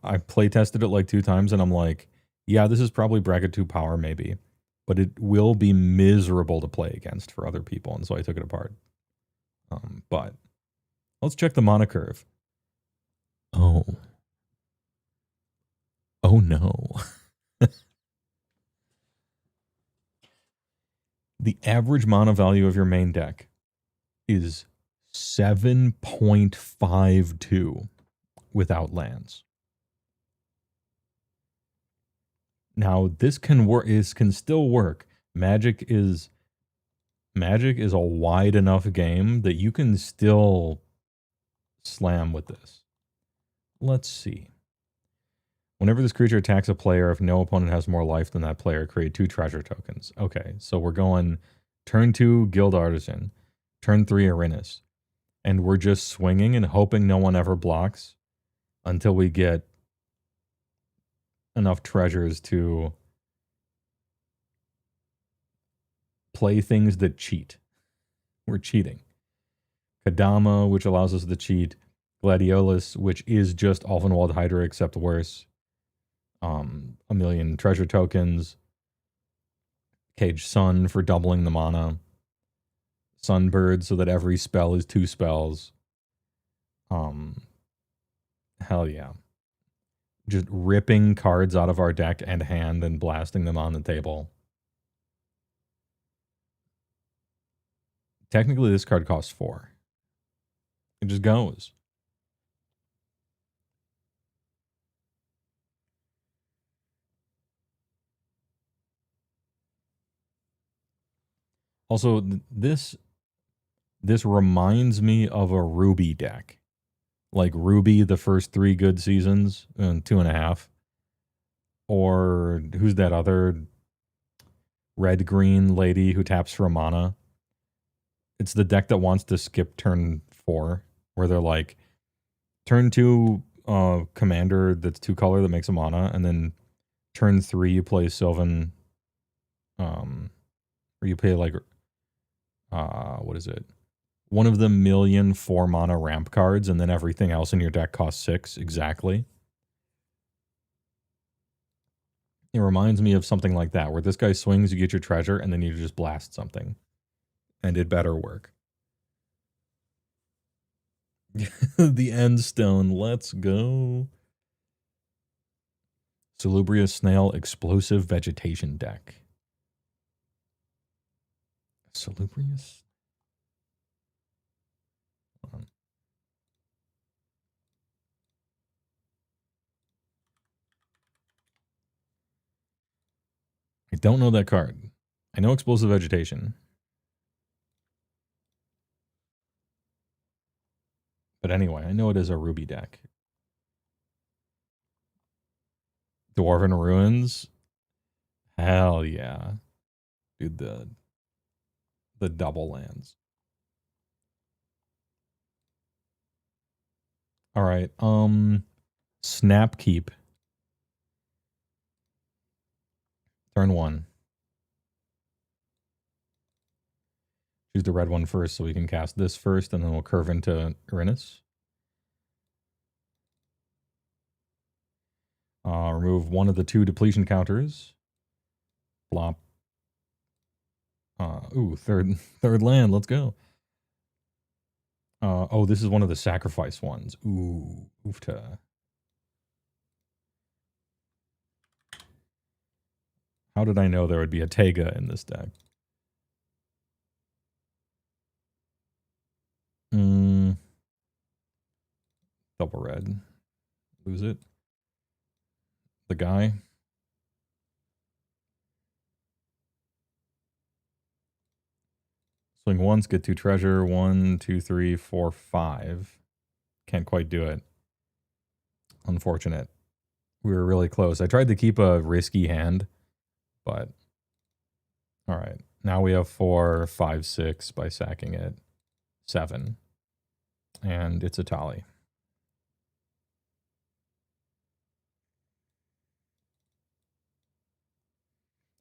I play tested it like 2 times and I'm like, yeah, this is probably bracket 2 power maybe, but it will be miserable to play against for other people, and so I took it apart. But Let's check the mana curve. Oh. Oh no. The average mana value of your main deck is 7.52 without lands. Now this can work, can still work. Magic is a wide enough game that you can still slam with this. Let's see. Whenever this creature attacks a player, if no opponent has more life than that player, create 2 treasure tokens. Okay, so we're going turn 2 Guild Artisan, turn 3 Arenas, and we're just swinging and hoping no one ever blocks until we get enough treasures to play things that cheat. We're cheating. Kadama, which allows us to cheat. Gladiolus, which is just Alfenwald Hydra except worse. A million treasure tokens. Cage Sun for doubling the mana. Sunbird so that every spell is 2 spells. Hell yeah. Just ripping cards out of our deck and hand and blasting them on the table. Technically, this card costs 4. It just goes. Also, this reminds me of a Ruby deck. Like Ruby, the first 3 good seasons, and 2.5. Or who's that other red-green lady who taps for a mana? It's the deck that wants to skip turn 4, where they're like, turn 2 commander that's 2 color that makes a mana, and then turn 3 you play Sylvan, or you play like, what is it? One of the million 4 mana ramp cards, and then everything else in your deck costs 6 exactly. It reminds me of something like that, where this guy swings, you get your treasure, and then you just blast something. And it better work. The end stone, let's go. Salubrious Snail Explosive Vegetation deck. Salubrious? I don't know that card. I know Explosive Vegetation. But anyway, I know it is a Ruby deck. Dwarven Ruins? Hell yeah. Dude, the double lands. All right. Snapkeep. Turn 1. Choose the red one first so we can cast this first, and then we'll curve into Uranus. Remove one of the 2 depletion counters. Flop. Ooh, third land. Let's go. Oh, this is one of the sacrifice ones. Ooh, oofta. How did I know there would be a Tega in this deck? Double red. Lose it. The guy. Swing once, get 2 treasure. 1, 2, 3, 4, 5. Can't quite do it. Unfortunate. We were really close. I tried to keep a risky hand, but all right. Now we have 4, 5, 6 by sacking it. 7. And it's a tally.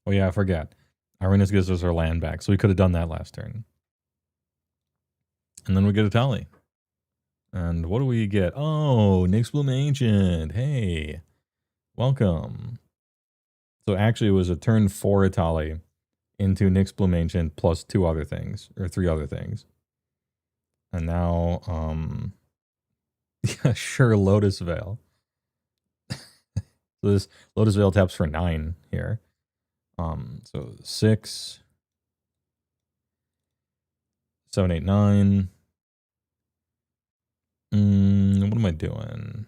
Oh yeah, I forget. Arenas gives us our land back, so we could have done that last turn. And then we get a tally. And what do we get? Oh, Nyx Bloom Ancient. Hey, welcome. So actually it was a turn 4 tally into Nyx Bloom Ancient plus 2 other things, or 3 other things. And now, yeah, sure, Lotus Veil. So this Lotus Veil taps for 9 here. So 6, 7, 8, 9. What am I doing?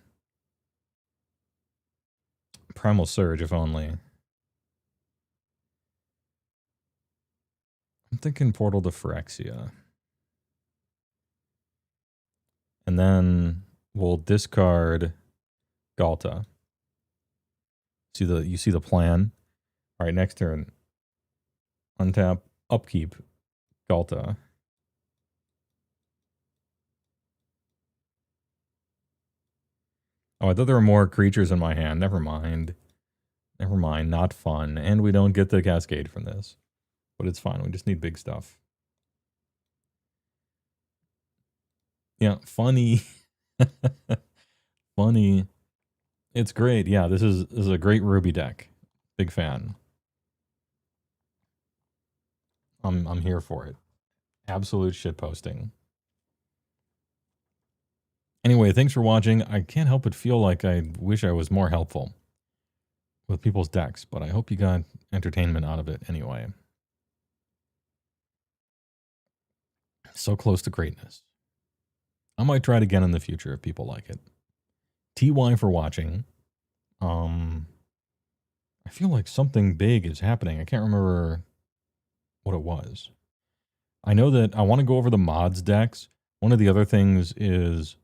Primal Surge, if only. I'm thinking Portal to Phyrexia. And then we'll discard Galta. You see the plan? All right, next turn. Untap, upkeep, Galta. Oh, I thought there were more creatures in my hand. Never mind. Never mind. Not fun. And we don't get the Cascade from this. But it's fine. We just need big stuff. Yeah, funny. Funny. It's great. Yeah, this is a great Ruby deck. Big fan. I'm here for it. Absolute shit posting. Anyway, thanks for watching. I can't help but feel like I wish I was more helpful with people's decks, but I hope you got entertainment out of it anyway. So close to greatness. I might try it again in the future if people like it. TY for watching. I feel like something big is happening. I can't remember what it was. I know that I want to go over the mods decks. One of the other things is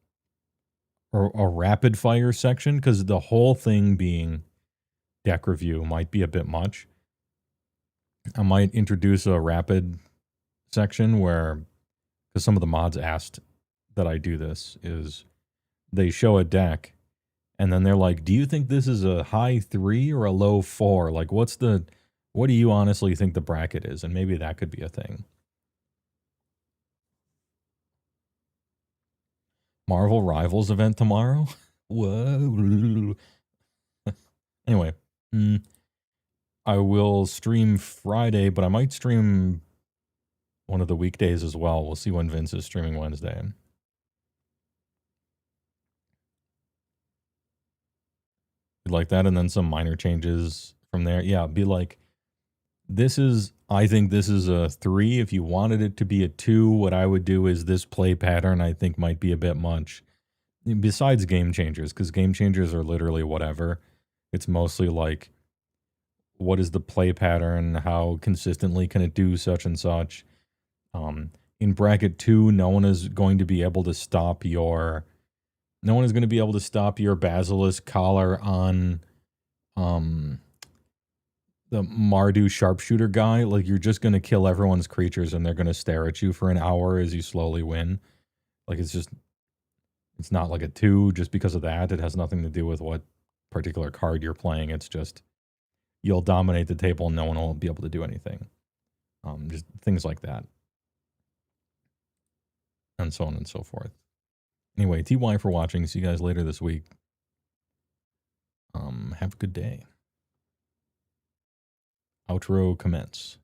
a rapid fire section, because the whole thing being deck review might be a bit much. I might introduce a rapid section where, because some of the mods asked that I do this, is they show a deck and then they're like, do you think this is a high 3 or a low 4? Like, what do you honestly think the bracket is? And maybe that could be a thing. Marvel Rivals event tomorrow? Whoa. Anyway, I will stream Friday, but I might stream one of the weekdays as well. We'll see when Vince is streaming Wednesday. Like that, and then some minor changes from there. Yeah, be like, I think this is a 3. If you wanted it to be a 2, what I would do is this play pattern I think might be a bit much. Besides game changers, because game changers are literally whatever. It's mostly like, what is the play pattern? How consistently can it do such and such? In bracket 2, no one is going to be able to stop your Basilisk Collar on the Mardu Sharpshooter guy. Like, you're just going to kill everyone's creatures and they're going to stare at you for an hour as you slowly win. Like, it's not like a 2 just because of that. It has nothing to do with what particular card you're playing. It's just, you'll dominate the table and no one will be able to do anything. Just things like that. And so on and so forth. Anyway, TY for watching. See you guys later this week. Have a good day. Outro commence.